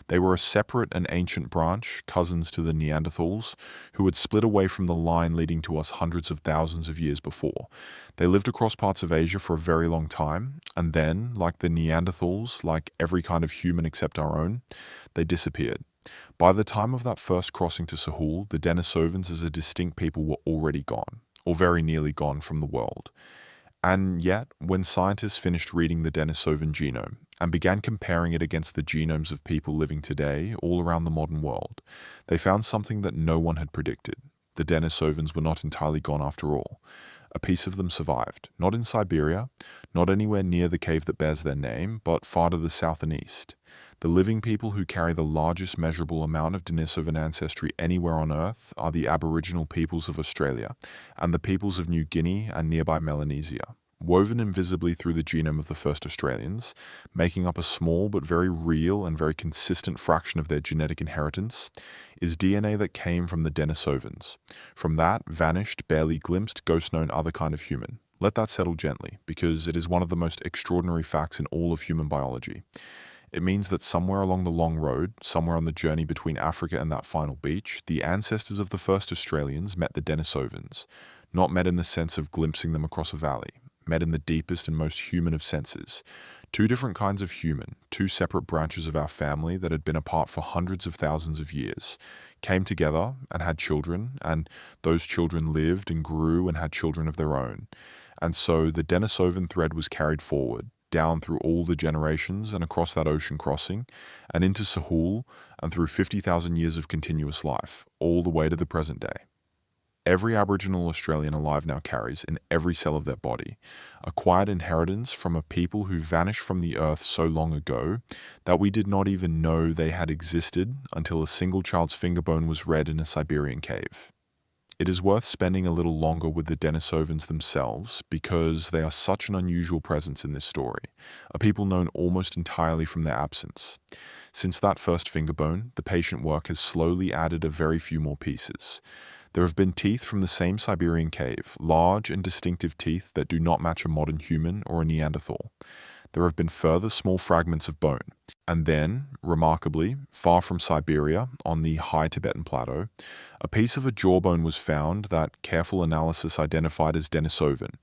They were a separate and ancient branch, cousins to the Neanderthals, who had split away from the line leading to us hundreds of thousands of years before. They lived across parts of Asia for a very long time, and then, like the Neanderthals, like every kind of human except our own, they disappeared. By the time of that first crossing to Sahul, the Denisovans as a distinct people were already gone, or very nearly gone from the world. And yet, when scientists finished reading the Denisovan genome and began comparing it against the genomes of people living today all around the modern world, they found something that no one had predicted. The Denisovans were not entirely gone after all. A piece of them survived, not in Siberia, not anywhere near the cave that bears their name, but far to the south and east. The living people who carry the largest measurable amount of Denisovan ancestry anywhere on Earth are the Aboriginal peoples of Australia and the peoples of New Guinea and nearby Melanesia. Woven invisibly through the genome of the first Australians, making up a small but very real and very consistent fraction of their genetic inheritance, is DNA that came from the Denisovans. From that vanished, barely glimpsed, ghost-known other kind of human. Let that settle gently, because it is one of the most extraordinary facts in all of human biology. It means that somewhere along the long road, somewhere on the journey between Africa and that final beach, the ancestors of the first Australians met the Denisovans, not met in the sense of glimpsing them across a valley, met in the deepest and most human of senses. Two different kinds of human, two separate branches of our family that had been apart for hundreds of thousands of years, came together and had children, and those children lived and grew and had children of their own. And so the Denisovan thread was carried forward, down through all the generations and across that ocean crossing, and into Sahul, and through 50,000 years of continuous life, all the way to the present day. Every Aboriginal Australian alive now carries, in every cell of their body, a quiet inheritance from a people who vanished from the earth so long ago that we did not even know they had existed until a single child's finger bone was read in a Siberian cave. It is worth spending a little longer with the Denisovans themselves because they are such an unusual presence in this story, a people known almost entirely from their absence. Since that first finger bone, the patient work has slowly added a very few more pieces. There have been teeth from the same Siberian cave, large and distinctive teeth that do not match a modern human or a Neanderthal. There have been further small fragments of bone. And then, remarkably, far from Siberia, on the high Tibetan plateau, a piece of a jawbone was found that careful analysis identified as Denisovan,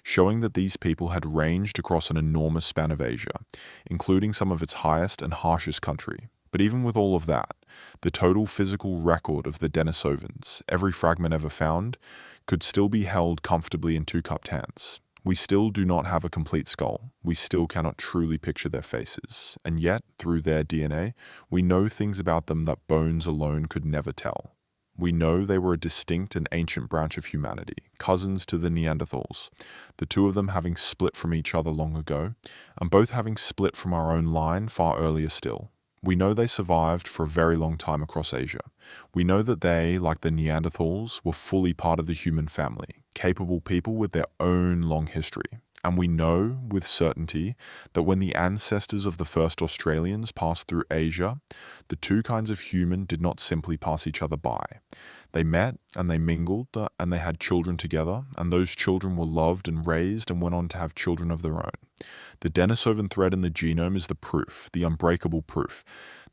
showing that these people had ranged across an enormous span of Asia, including some of its highest and harshest country. But even with all of that, the total physical record of the Denisovans, every fragment ever found, could still be held comfortably in two cupped hands. We still do not have a complete skull. We still cannot truly picture their faces. And yet, through their DNA, we know things about them that bones alone could never tell. We know they were a distinct and ancient branch of humanity, cousins to the Neanderthals, the two of them having split from each other long ago, and both having split from our own line far earlier still. We know they survived for a very long time across Asia. We know that they, like the Neanderthals, were fully part of the human family, capable people with their own long history. And we know, with certainty, that when the ancestors of the first Australians passed through Asia, the two kinds of human did not simply pass each other by. They met, and they mingled, and they had children together, and those children were loved and raised and went on to have children of their own. The Denisovan thread in the genome is the proof, the unbreakable proof,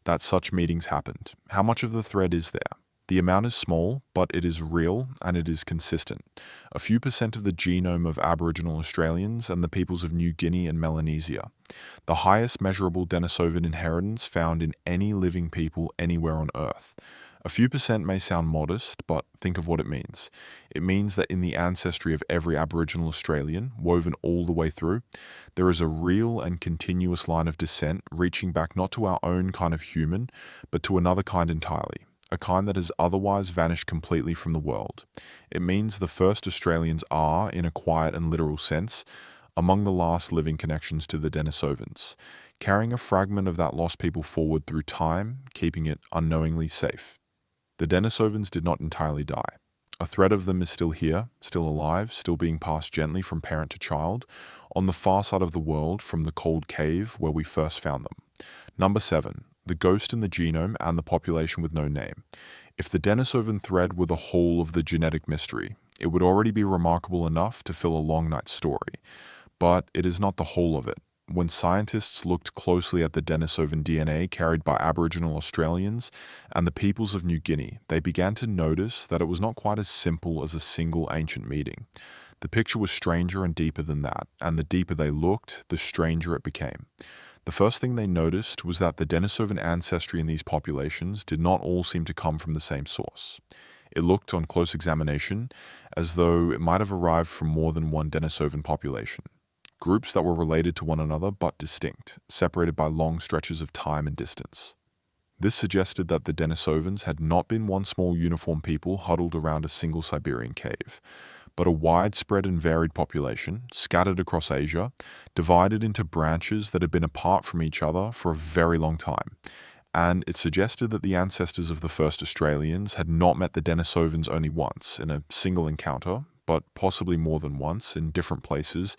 that such meetings happened. How much of the thread is there? The amount is small, but it is real and it is consistent. A few percent of the genome of Aboriginal Australians and the peoples of New Guinea and Melanesia. The highest measurable Denisovan inheritance found in any living people anywhere on Earth. A few percent may sound modest, but think of what it means. It means that in the ancestry of every Aboriginal Australian, woven all the way through, there is a real and continuous line of descent reaching back not to our own kind of human, but to another kind entirely. A kind that has otherwise vanished completely from the world. It means the first Australians are, in a quiet and literal sense, among the last living connections to the Denisovans, carrying a fragment of that lost people forward through time, keeping it unknowingly safe. The Denisovans did not entirely die. A thread of them is still here, still alive, still being passed gently from parent to child, on the far side of the world from the cold cave where we first found them. Number 7. The ghost in the genome and the population with no name. If the Denisovan thread were the whole of the genetic mystery, it would already be remarkable enough to fill a long night story. But it is not the whole of it. When scientists looked closely at the Denisovan DNA carried by Aboriginal Australians and the peoples of New Guinea, they began to notice that it was not quite as simple as a single ancient meeting. The picture was stranger and deeper than that, and the deeper they looked, the stranger it became. The first thing they noticed was that the Denisovan ancestry in these populations did not all seem to come from the same source. It looked, on close examination, as though it might have arrived from more than one Denisovan population. Groups that were related to one another but distinct, separated by long stretches of time and distance. This suggested that the Denisovans had not been one small uniform people huddled around a single Siberian cave, but a widespread and varied population, scattered across Asia, divided into branches that had been apart from each other for a very long time. And it suggested that the ancestors of the first Australians had not met the Denisovans only once, in a single encounter, but possibly more than once, in different places,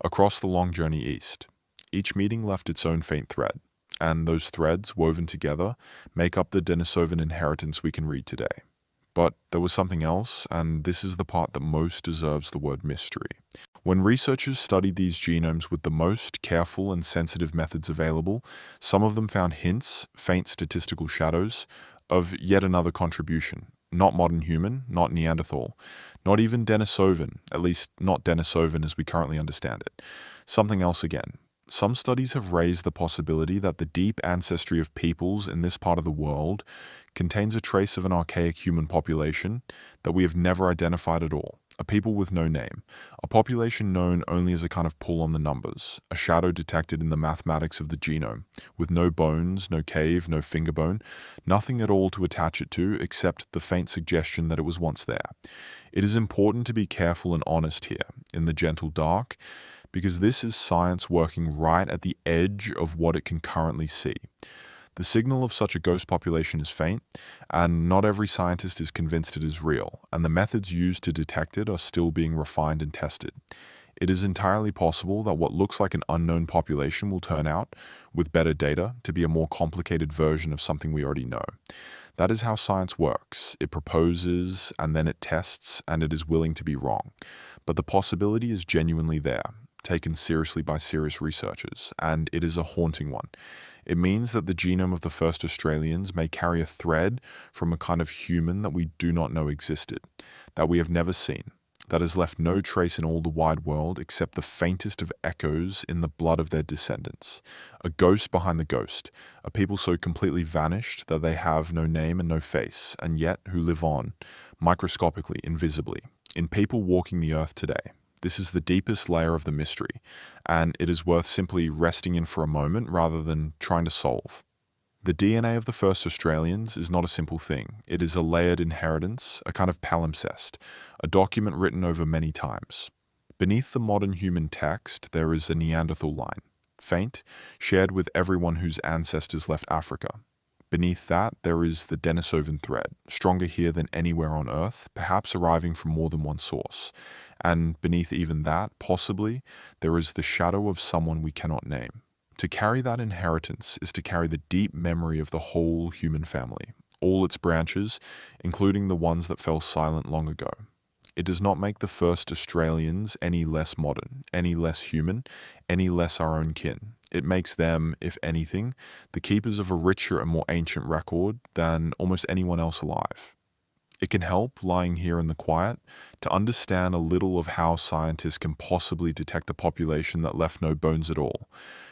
across the long journey east. Each meeting left its own faint thread, and those threads, woven together, make up the Denisovan inheritance we can read today. But there was something else, and this is the part that most deserves the word mystery. When researchers studied these genomes with the most careful and sensitive methods available, some of them found hints, faint statistical shadows, of yet another contribution. Not modern human, not Neanderthal, not even Denisovan, at least not Denisovan as we currently understand it. Something else again. Some studies have raised the possibility that the deep ancestry of peoples in this part of the world contains a trace of an archaic human population that we have never identified at all, a people with no name, a population known only as a kind of pull on the numbers, a shadow detected in the mathematics of the genome, with no bones, no cave, no finger bone, nothing at all to attach it to except the faint suggestion that it was once there. It is important to be careful and honest here, in the gentle dark, because this is science working right at the edge of what it can currently see. The signal of such a ghost population is faint, and not every scientist is convinced it is real, and the methods used to detect it are still being refined and tested. It is entirely possible that what looks like an unknown population will turn out, with better data, to be a more complicated version of something we already know. That is how science works. It proposes, and then it tests, and it is willing to be wrong. But the possibility is genuinely there, taken seriously by serious researchers, and it is a haunting one. It means that the genome of the first Australians may carry a thread from a kind of human that we do not know existed, that we have never seen, that has left no trace in all the wide world except the faintest of echoes in the blood of their descendants. A ghost behind the ghost, a people so completely vanished that they have no name and no face, and yet who live on, microscopically, invisibly, in people walking the earth today. This is the deepest layer of the mystery, and it is worth simply resting in for a moment rather than trying to solve. The DNA of the first Australians is not a simple thing. It is a layered inheritance, a kind of palimpsest, a document written over many times. Beneath the modern human text, there is a Neanderthal line, faint, shared with everyone whose ancestors left Africa. Beneath that, there is the Denisovan thread, stronger here than anywhere on Earth, perhaps arriving from more than one source. And beneath even that, possibly, there is the shadow of someone we cannot name. To carry that inheritance is to carry the deep memory of the whole human family, all its branches, including the ones that fell silent long ago. It does not make the first Australians any less modern, any less human, any less our own kin. It makes them, if anything, the keepers of a richer and more ancient record than almost anyone else alive. It can help, lying here in the quiet, to understand a little of how scientists can possibly detect a population that left no bones at all.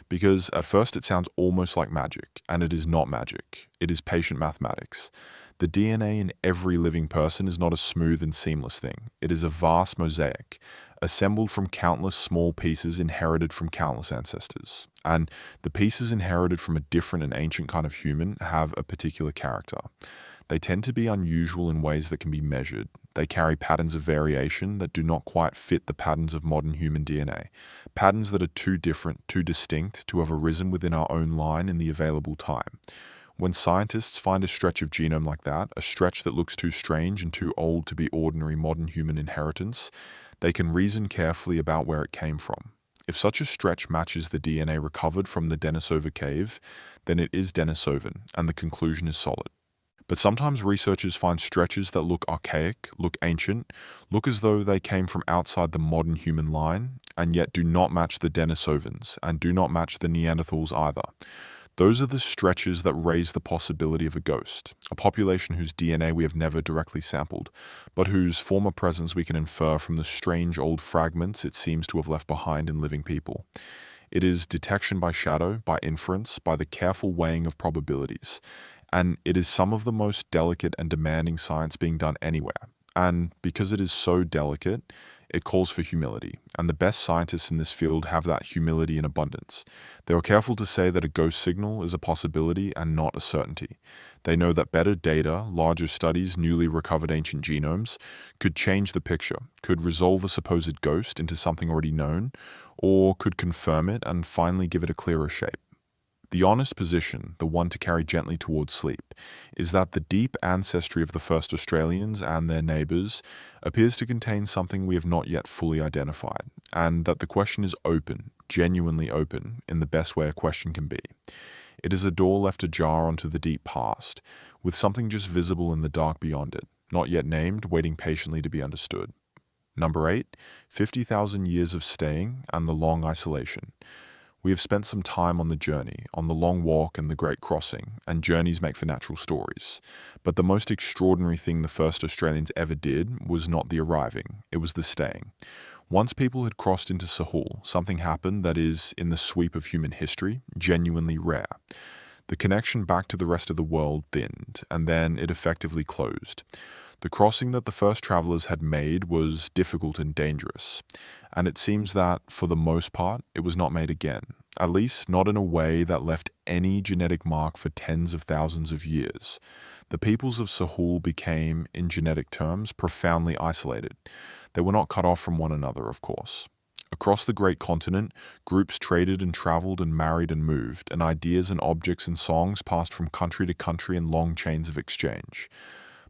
Because at first it sounds almost like magic, and it is not magic. It is patient mathematics. The DNA in every living person is not a smooth and seamless thing. It is a vast mosaic, assembled from countless small pieces inherited from countless ancestors. And the pieces inherited from a different and ancient kind of human have a particular character. They tend to be unusual in ways that can be measured. They carry patterns of variation that do not quite fit the patterns of modern human DNA. Patterns that are too different, too distinct to have arisen within our own line in the available time. When scientists find a stretch of genome like that, a stretch that looks too strange and too old to be ordinary modern human inheritance, they can reason carefully about where it came from. If such a stretch matches the DNA recovered from the Denisova cave, then it is Denisovan, and the conclusion is solid. But sometimes researchers find stretches that look archaic, look ancient, look as though they came from outside the modern human line, and yet do not match the Denisovans, and do not match the Neanderthals either. Those are the stretches that raise the possibility of a ghost, a population whose DNA we have never directly sampled, but whose former presence we can infer from the strange old fragments it seems to have left behind in living people. It is detection by shadow, by inference, by the careful weighing of probabilities. And it is some of the most delicate and demanding science being done anywhere. And because it is so delicate, it calls for humility. And the best scientists in this field have that humility in abundance. They are careful to say that a ghost signal is a possibility and not a certainty. They know that better data, larger studies, newly recovered ancient genomes, could change the picture, could resolve a supposed ghost into something already known, or could confirm it and finally give it a clearer shape. The honest position, the one to carry gently towards sleep, is that the deep ancestry of the first Australians and their neighbours appears to contain something we have not yet fully identified, and that the question is open, genuinely open, in the best way a question can be. It is a door left ajar onto the deep past, with something just visible in the dark beyond it, not yet named, waiting patiently to be understood. Number 8, 50,000 years of staying and the long isolation. We have spent some time on the journey, on the long walk and the great crossing, and journeys make for natural stories. But the most extraordinary thing the first Australians ever did was not the arriving, it was the staying. Once people had crossed into Sahul, something happened that is, in the sweep of human history, genuinely rare. The connection back to the rest of the world thinned, and then it effectively closed. The crossing that the first travellers had made was difficult and dangerous, and it seems that, for the most part, it was not made again, at least not in a way that left any genetic mark for tens of thousands of years. The peoples of Sahul became, in genetic terms, profoundly isolated. They were not cut off from one another, of course. Across the great continent, groups traded and travelled and married and moved, and ideas and objects and songs passed from country to country in long chains of exchange.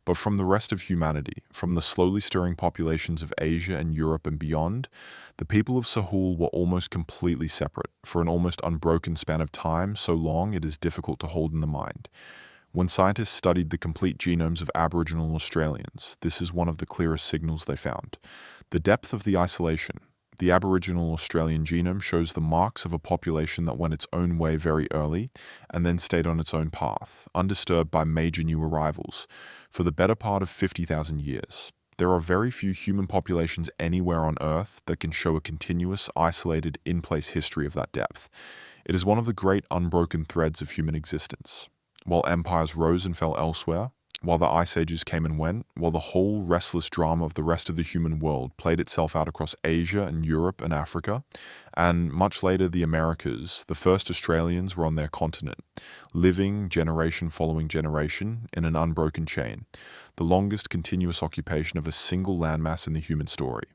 But from the rest of humanity, from the slowly stirring populations of Asia and Europe and beyond, the people of Sahul were almost completely separate, for an almost unbroken span of time so long it is difficult to hold in the mind. When scientists studied the complete genomes of Aboriginal Australians, this is one of the clearest signals they found. The depth of the isolation. The Aboriginal Australian genome shows the marks of a population that went its own way very early and then stayed on its own path, undisturbed by major new arrivals, for the better part of 50,000 years. There are very few human populations anywhere on Earth that can show a continuous, isolated, in-place history of that depth. It is one of the great unbroken threads of human existence. While empires rose and fell elsewhere, while the ice ages came and went, while the whole restless drama of the rest of the human world played itself out across Asia and Europe and Africa, and much later the Americas, the first Australians were on their continent, living generation following generation in an unbroken chain, the longest continuous occupation of a single landmass in the human story.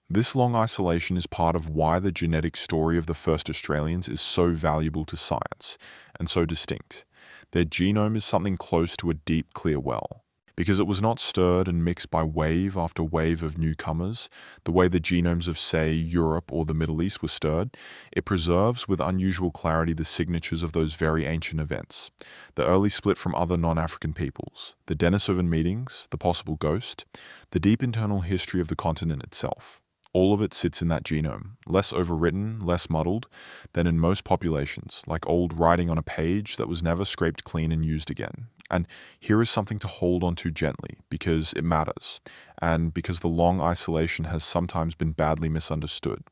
This long isolation is part of why the genetic story of the first Australians is so valuable to science, and so distinct. Their genome is something close to a deep, clear well. Because it was not stirred and mixed by wave after wave of newcomers, the way the genomes of, say, Europe or the Middle East were stirred, it preserves with unusual clarity the signatures of those very ancient events. The early split from other non-African peoples, the Denisovan meetings, the possible ghost, the deep internal history of the continent itself. All of it sits in that genome, less overwritten, less muddled, than in most populations, like old writing on a page that was never scraped clean and used again. And here is something to hold on to gently, because it matters, and because the long isolation has sometimes been badly misunderstood.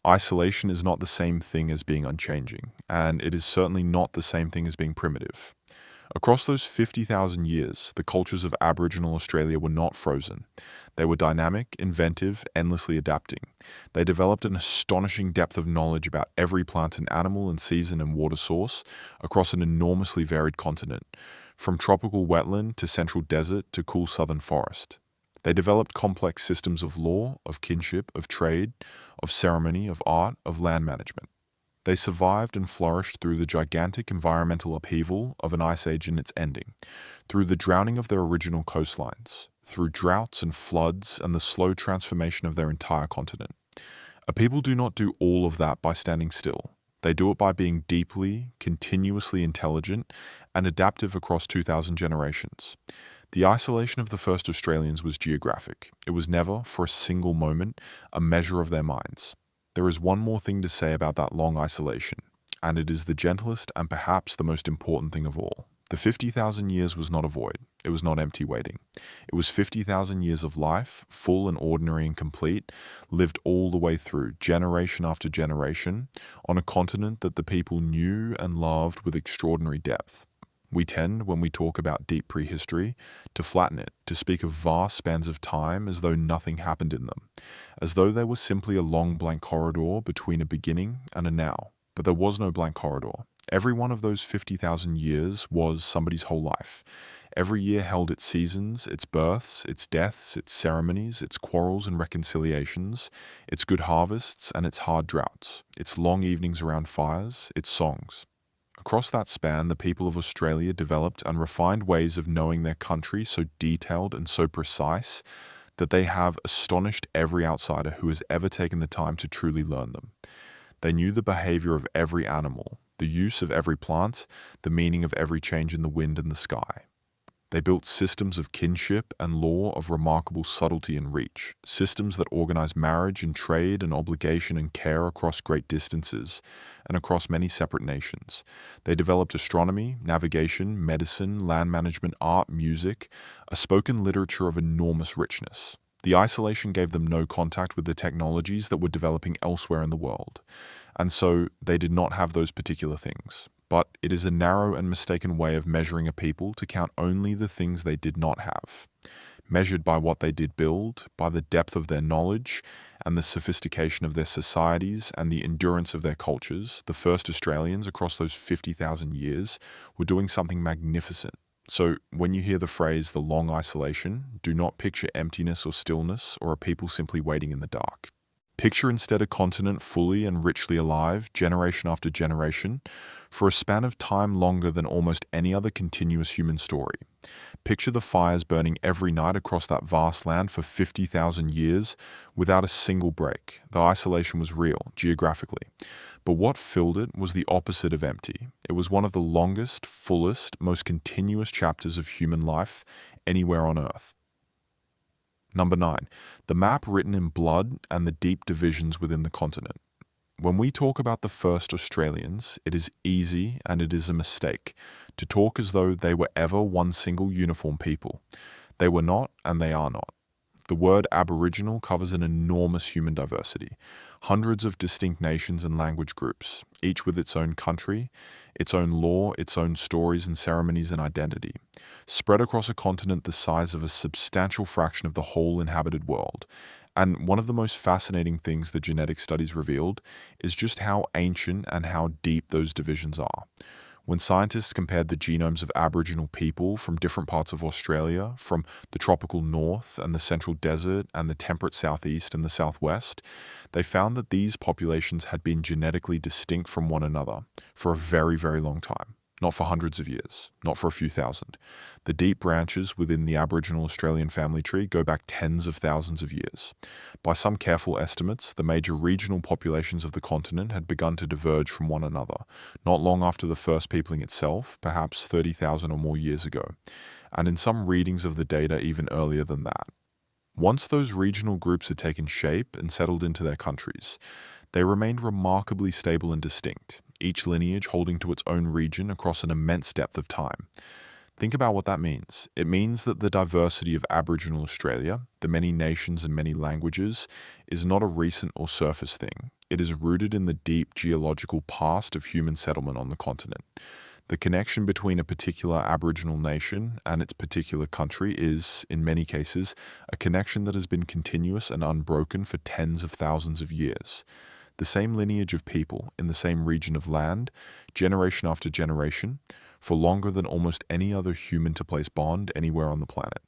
Isolation is not the same thing as being unchanging, and it is certainly not the same thing as being primitive. Across those 50,000 years, the cultures of Aboriginal Australia were not frozen. They were dynamic, inventive, endlessly adapting. They developed an astonishing depth of knowledge about every plant and animal and season and water source across an enormously varied continent, from tropical wetland to central desert to cool southern forest. They developed complex systems of law, of kinship, of trade, of ceremony, of art, of land management. They survived and flourished through the gigantic environmental upheaval of an ice age and its ending, through the drowning of their original coastlines, through droughts and floods and the slow transformation of their entire continent. A people do not do all of that by standing still. They do it by being deeply, continuously intelligent and adaptive across 2,000 generations. The isolation of the first Australians was geographic. It was never, for a single moment, a measure of their minds. There is one more thing to say about that long isolation, and it is the gentlest and perhaps the most important thing of all. The 50,000 years was not a void. It was not empty waiting. It was 50,000 years of life, full and ordinary and complete, lived all the way through, generation after generation, on a continent that the people knew and loved with extraordinary depth. We tend, when we talk about deep prehistory, to flatten it, to speak of vast spans of time as though nothing happened in them, as though they were simply a long blank corridor between a beginning and a now. But there was no blank corridor. Every one of those 50,000 years was somebody's whole life. Every year held its seasons, its births, its deaths, its ceremonies, its quarrels and reconciliations, its good harvests and its hard droughts, its long evenings around fires, its songs. Across that span, the people of Australia developed and refined ways of knowing their country so detailed and so precise that they have astonished every outsider who has ever taken the time to truly learn them. They knew the behavior of every animal, the use of every plant, the meaning of every change in the wind and the sky. They built systems of kinship and law of remarkable subtlety and reach, systems that organized marriage and trade and obligation and care across great distances and across many separate nations. They developed astronomy, navigation, medicine, land management, art, music, a spoken literature of enormous richness. The isolation gave them no contact with the technologies that were developing elsewhere in the world, and so they did not have those particular things. But it is a narrow and mistaken way of measuring a people to count only the things they did not have, measured by what they did build, by the depth of their knowledge and the sophistication of their societies and the endurance of their cultures. The first Australians across those 50,000 years were doing something magnificent. So when you hear the phrase the long isolation, do not picture emptiness or stillness or a people simply waiting in the dark. Picture instead a continent fully and richly alive, generation after generation, for a span of time longer than almost any other continuous human story. Picture the fires burning every night across that vast land for 50,000 years without a single break. The isolation was real, geographically. But what filled it was the opposite of empty. It was one of the longest, fullest, most continuous chapters of human life anywhere on Earth. Number 9. The map written in blood and the deep divisions within the continent. When we talk about the first Australians, it is easy, and it is a mistake, to talk as though they were ever one single uniform people. They were not, and they are not. The word Aboriginal covers an enormous human diversity, hundreds of distinct nations and language groups, each with its own country, its own law, its own stories and ceremonies and identity, spread across a continent the size of a substantial fraction of the whole inhabited world. And one of the most fascinating things the genetic studies revealed is just how ancient and how deep those divisions are. When scientists compared the genomes of Aboriginal people from different parts of Australia, from the tropical north and the central desert and the temperate southeast and the southwest, they found that these populations had been genetically distinct from one another for a very, very long time. Not for hundreds of years, not for a few thousand. The deep branches within the Aboriginal Australian family tree go back tens of thousands of years. By some careful estimates, the major regional populations of the continent had begun to diverge from one another, not long after the first peopling itself, perhaps 30,000 or more years ago, and in some readings of the data even earlier than that. Once those regional groups had taken shape and settled into their countries, they remained remarkably stable and distinct, each lineage holding to its own region across an immense depth of time. Think about what that means. It means that the diversity of Aboriginal Australia, the many nations and many languages, is not a recent or surface thing. It is rooted in the deep geological past of human settlement on the continent. The connection between a particular Aboriginal nation and its particular country is, in many cases, a connection that has been continuous and unbroken for tens of thousands of years. The same lineage of people in the same region of land, generation after generation, for longer than almost any other human-to-place bond anywhere on the planet.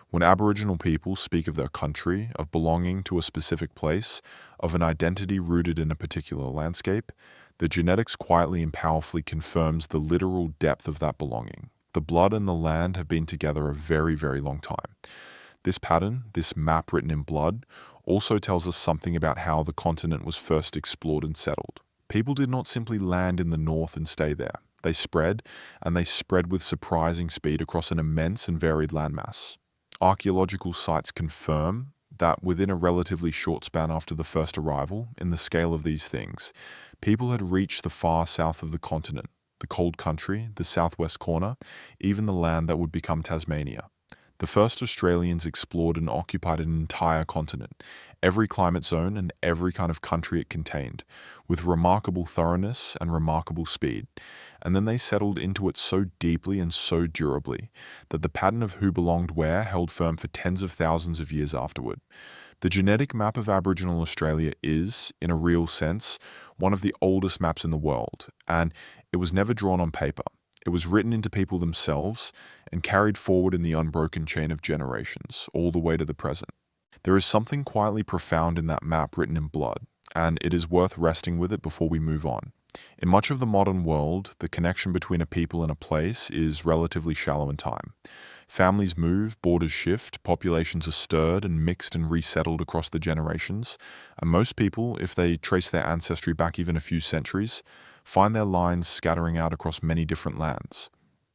When Aboriginal people speak of their country, of belonging to a specific place, of an identity rooted in a particular landscape, the genetics quietly and powerfully confirms the literal depth of that belonging. The blood and the land have been together a very, very long time. This pattern, this map written in blood, also tells us something about how the continent was first explored and settled. People did not simply land in the north and stay there. They spread, and they spread with surprising speed across an immense and varied landmass. Archaeological sites confirm that within a relatively short span after the first arrival, in the scale of these things, people had reached the far south of the continent, the cold country, the southwest corner, even the land that would become Tasmania. The first Australians explored and occupied an entire continent, every climate zone and every kind of country it contained, with remarkable thoroughness and remarkable speed. And then they settled into it so deeply and so durably that the pattern of who belonged where held firm for tens of thousands of years afterward. The genetic map of Aboriginal Australia is, in a real sense, one of the oldest maps in the world, and it was never drawn on paper. It was written into people themselves and carried forward in the unbroken chain of generations, all the way to the present. There is something quietly profound in that map written in blood, and it is worth resting with it before we move on. In much of the modern world, the connection between a people and a place is relatively shallow in time. Families move, borders shift, populations are stirred and mixed and resettled across the generations, and most people, if they trace their ancestry back even a few centuries, find their lines scattering out across many different lands.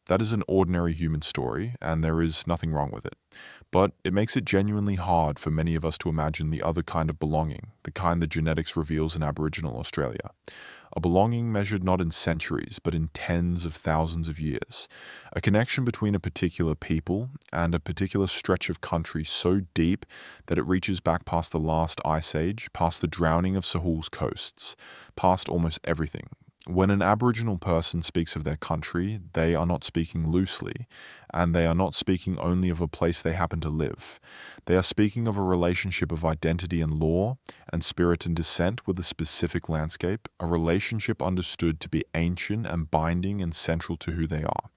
That is an ordinary human story, and there is nothing wrong with it. But it makes it genuinely hard for many of us to imagine the other kind of belonging, the kind the genetics reveals in Aboriginal Australia. A belonging measured not in centuries, but in tens of thousands of years. A connection between a particular people and a particular stretch of country so deep that it reaches back past the last ice age, past the drowning of Sahul's coasts, past almost everything. When an Aboriginal person speaks of their country, they are not speaking loosely, and they are not speaking only of a place they happen to live. They are speaking of a relationship of identity and law, and spirit and descent with a specific landscape, a relationship understood to be ancient and binding and central to who they are.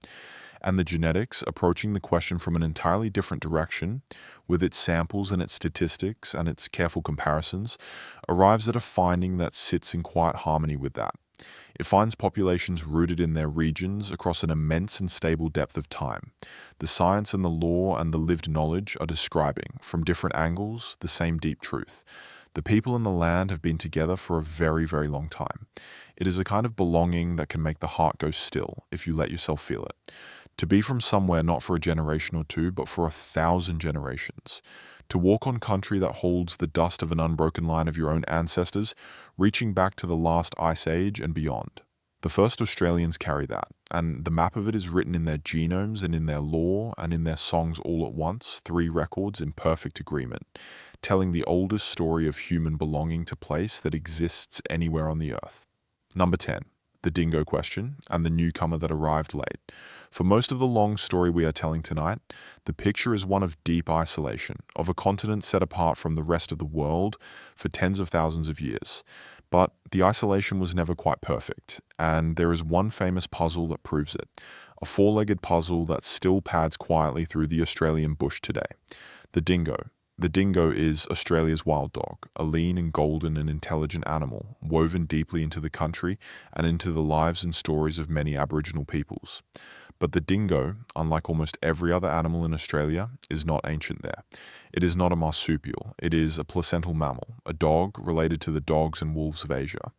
And the genetics, approaching the question from an entirely different direction, with its samples and its statistics and its careful comparisons, arrives at a finding that sits in quiet harmony with that. It finds populations rooted in their regions across an immense and stable depth of time. The science and the law and the lived knowledge are describing, from different angles, the same deep truth. The people and the land have been together for a very, very long time. It is a kind of belonging that can make the heart go still if you let yourself feel it. To be from somewhere not for a generation or two, but for 1,000 generations. To walk on country that holds the dust of an unbroken line of your own ancestors, reaching back to the last ice age and beyond. The first Australians carry that, and the map of it is written in their genomes and in their lore and in their songs all at once, 3 records in perfect agreement, telling the oldest story of human belonging to place that exists anywhere on the earth. Number 10. The dingo question, and the newcomer that arrived late. For most of the long story we are telling tonight, the picture is one of deep isolation, of a continent set apart from the rest of the world for tens of thousands of years. But the isolation was never quite perfect, and there is one famous puzzle that proves it, a 4-legged puzzle that still pads quietly through the Australian bush today. The dingo. The dingo is Australia's wild dog, a lean and golden and intelligent animal, woven deeply into the country and into the lives and stories of many Aboriginal peoples. But the dingo, unlike almost every other animal in Australia, is not ancient there. It is not a marsupial. It is a placental mammal, a dog related to the dogs and wolves of Asia.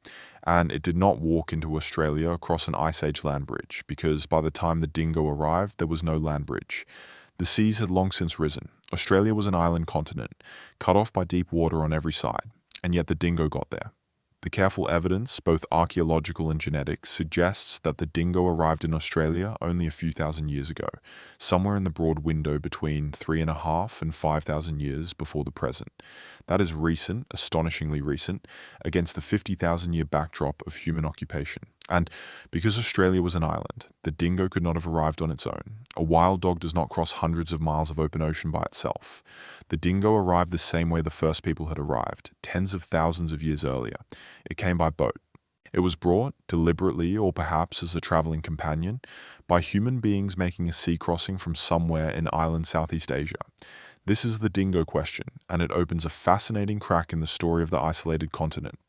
And it did not walk into Australia across an Ice Age land bridge, because by the time the dingo arrived, there was no land bridge. The seas had long since risen. Australia was an island continent, cut off by deep water on every side, and yet the dingo got there. The careful evidence, both archaeological and genetic, suggests that the dingo arrived in Australia only a few thousand years ago, somewhere in the broad window between 3.5 and 5,000 years before the present. That is recent, astonishingly recent, against the 50,000-year backdrop of human occupation. And because Australia was an island, the dingo could not have arrived on its own. A wild dog does not cross hundreds of miles of open ocean by itself. The dingo arrived the same way the first people had arrived, tens of thousands of years earlier. It came by boat. It was brought, deliberately or perhaps as a traveling companion, by human beings making a sea crossing from somewhere in island Southeast Asia. This is the dingo question, and it opens a fascinating crack in the story of the isolated continent.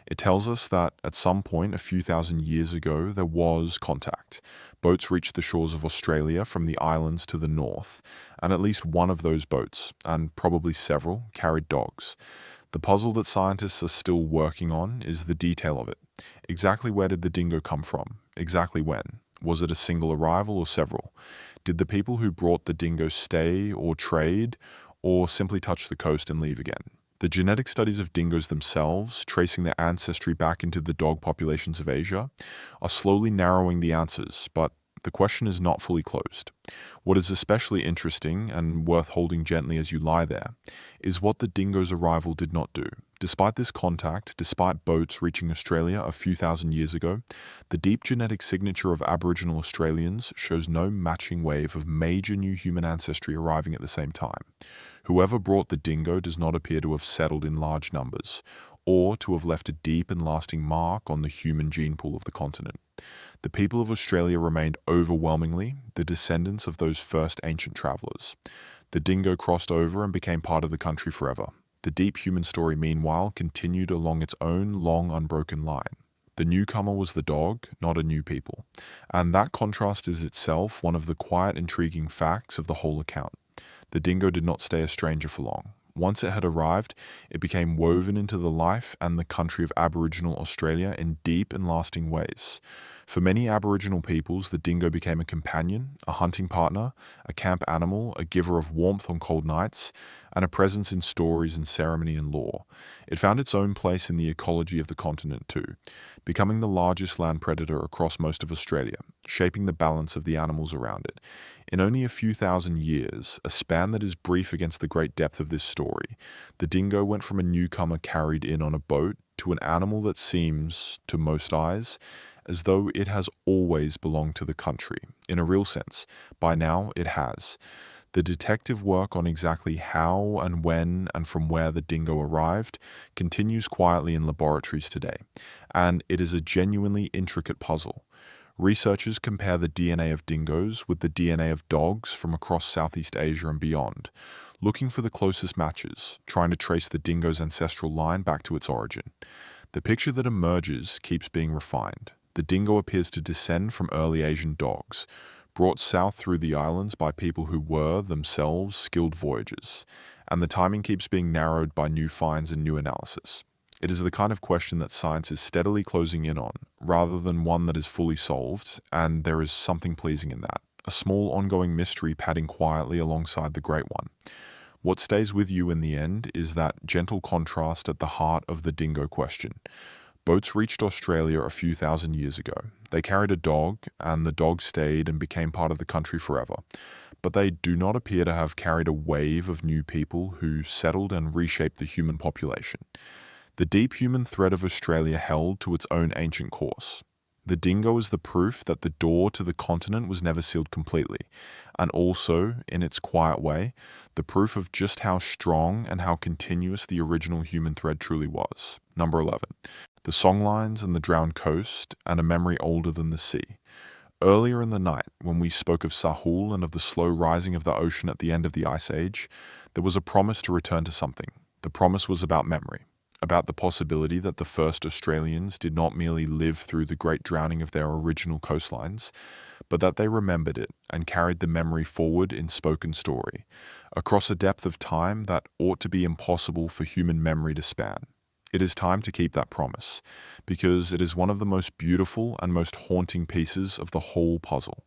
It tells us that at some point a few thousand years ago there was contact. Boats reached the shores of Australia from the islands to the north, and at least one of those boats, and probably several, carried dogs. The puzzle that scientists are still working on is the detail of it. Exactly where did the dingo come from? Exactly when? Was it a single arrival or several? Did the people who brought the dingo stay or trade, or simply touch the coast and leave again? The genetic studies of dingoes themselves, tracing their ancestry back into the dog populations of Asia, are slowly narrowing the answers, but the question is not fully closed. What is especially interesting, and worth holding gently as you lie there, is what the dingo's arrival did not do. Despite this contact, despite boats reaching Australia a few thousand years ago, the deep genetic signature of Aboriginal Australians shows no matching wave of major new human ancestry arriving at the same time. Whoever brought the dingo does not appear to have settled in large numbers, or to have left a deep and lasting mark on the human gene pool of the continent. The people of Australia remained overwhelmingly the descendants of those first ancient travellers. The dingo crossed over and became part of the country forever. The deep human story, meanwhile, continued along its own long, unbroken line. The newcomer was the dog, not a new people. And that contrast is itself one of the quiet, intriguing facts of the whole account. The dingo did not stay a stranger for long. Once it had arrived, it became woven into the life and the country of Aboriginal Australia in deep and lasting ways. For many Aboriginal peoples, the dingo became a companion, a hunting partner, a camp animal, a giver of warmth on cold nights, and a presence in stories and ceremony and lore. It found its own place in the ecology of the continent too, becoming the largest land predator across most of Australia, shaping the balance of the animals around it. In only a few thousand years, a span that is brief against the great depth of this story, the dingo went from a newcomer carried in on a boat to an animal that seems, to most eyes, as though it has always belonged to the country. In a real sense, by now it has. The detective work on exactly how and when and from where the dingo arrived continues quietly in laboratories today, and it is a genuinely intricate puzzle. Researchers compare the DNA of dingoes with the DNA of dogs from across Southeast Asia and beyond, looking for the closest matches, trying to trace the dingo's ancestral line back to its origin. The picture that emerges keeps being refined. The dingo appears to descend from early Asian dogs, brought south through the islands by people who were, themselves, skilled voyagers, and the timing keeps being narrowed by new finds and new analysis. It is the kind of question that science is steadily closing in on, rather than one that is fully solved, and there is something pleasing in that, a small ongoing mystery padding quietly alongside the great one. What stays with you in the end is that gentle contrast at the heart of the dingo question. Boats reached Australia a few thousand years ago. They carried a dog, and the dog stayed and became part of the country forever. But they do not appear to have carried a wave of new people who settled and reshaped the human population. The deep human thread of Australia held to its own ancient course. The dingo is the proof that the door to the continent was never sealed completely, and also, in its quiet way, the proof of just how strong and how continuous the original human thread truly was. Number 11. The songlines and the drowned coast, and a memory older than the sea. Earlier in the night, when we spoke of Sahul and of the slow rising of the ocean at the end of the Ice Age, there was a promise to return to something. The promise was about memory, about the possibility that the first Australians did not merely live through the great drowning of their original coastlines, but that they remembered it and carried the memory forward in spoken story, across a depth of time that ought to be impossible for human memory to span. It is time to keep that promise, because it is one of the most beautiful and most haunting pieces of the whole puzzle.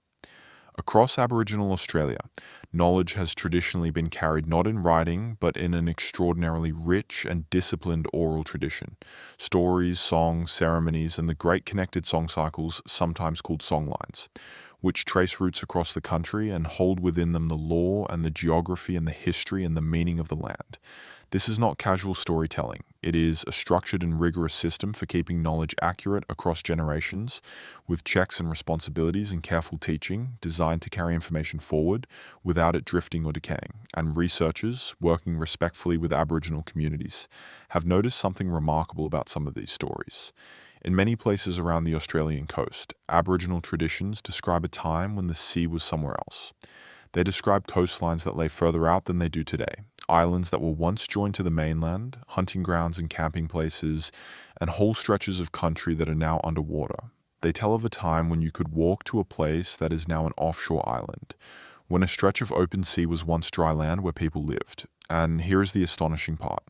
Across Aboriginal Australia, knowledge has traditionally been carried not in writing, but in an extraordinarily rich and disciplined oral tradition. Stories, songs, ceremonies, and the great connected song cycles, sometimes called songlines, which trace roots across the country and hold within them the lore and the geography and the history and the meaning of the land. This is not casual storytelling. It is a structured and rigorous system for keeping knowledge accurate across generations, with checks and responsibilities and careful teaching designed to carry information forward without it drifting or decaying. And researchers, working respectfully with Aboriginal communities, have noticed something remarkable about some of these stories. In many places around the Australian coast, Aboriginal traditions describe a time when the sea was somewhere else. They describe coastlines that lay further out than they do today, islands that were once joined to the mainland, hunting grounds and camping places, and whole stretches of country that are now underwater. They tell of a time when you could walk to a place that is now an offshore island, when a stretch of open sea was once dry land where people lived. And here is the astonishing part.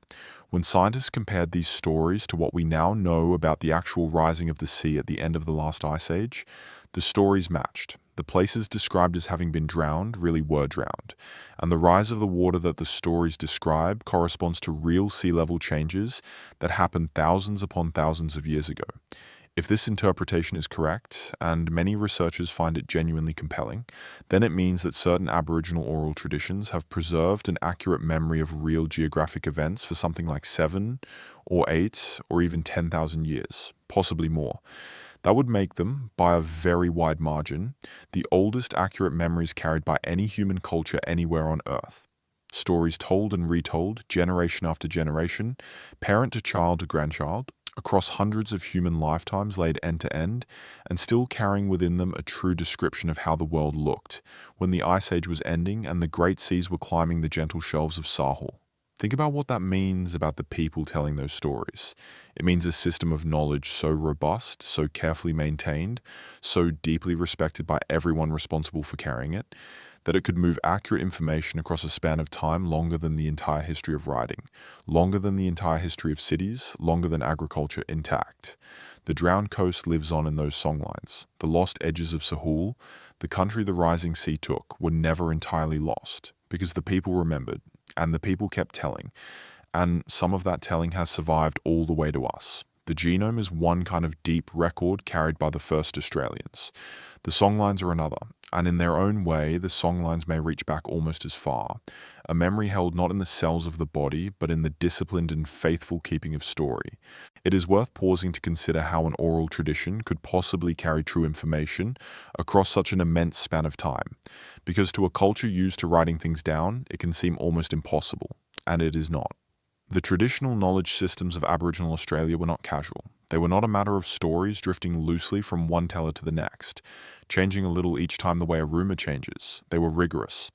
When scientists compared these stories to what we now know about the actual rising of the sea at the end of the last ice age, the stories matched. The places described as having been drowned really were drowned, and the rise of the water that the stories describe corresponds to real sea level changes that happened thousands upon thousands of years ago. If this interpretation is correct, and many researchers find it genuinely compelling, then it means that certain Aboriginal oral traditions have preserved an accurate memory of real geographic events for something like 7 or 8 or even 10,000 years, possibly more. That would make them, by a very wide margin, the oldest accurate memories carried by any human culture anywhere on Earth. Stories told and retold, generation after generation, parent to child to grandchild, across hundreds of human lifetimes laid end to end, and still carrying within them a true description of how the world looked when the Ice Age was ending and the great seas were climbing the gentle shelves of Sahul. Think about what that means about the people telling those stories. It means a system of knowledge so robust, so carefully maintained, so deeply respected by everyone responsible for carrying it, that it could move accurate information across a span of time longer than the entire history of writing, longer than the entire history of cities, longer than agriculture intact. The drowned coast lives on in those songlines. The lost edges of Sahul, the country the rising sea took, were never entirely lost, because the people remembered, and the people kept telling, and some of that telling has survived all the way to us. The genome is one kind of deep record carried by the first Australians. The songlines are another, and in their own way, the songlines may reach back almost as far, a memory held not in the cells of the body, but in the disciplined and faithful keeping of story. It is worth pausing to consider how an oral tradition could possibly carry true information across such an immense span of time, because to a culture used to writing things down, it can seem almost impossible, and it is not. The traditional knowledge systems of Aboriginal Australia were not casual. They were not a matter of stories drifting loosely from one teller to the next, changing a little each time the way a rumour changes. They were rigorous.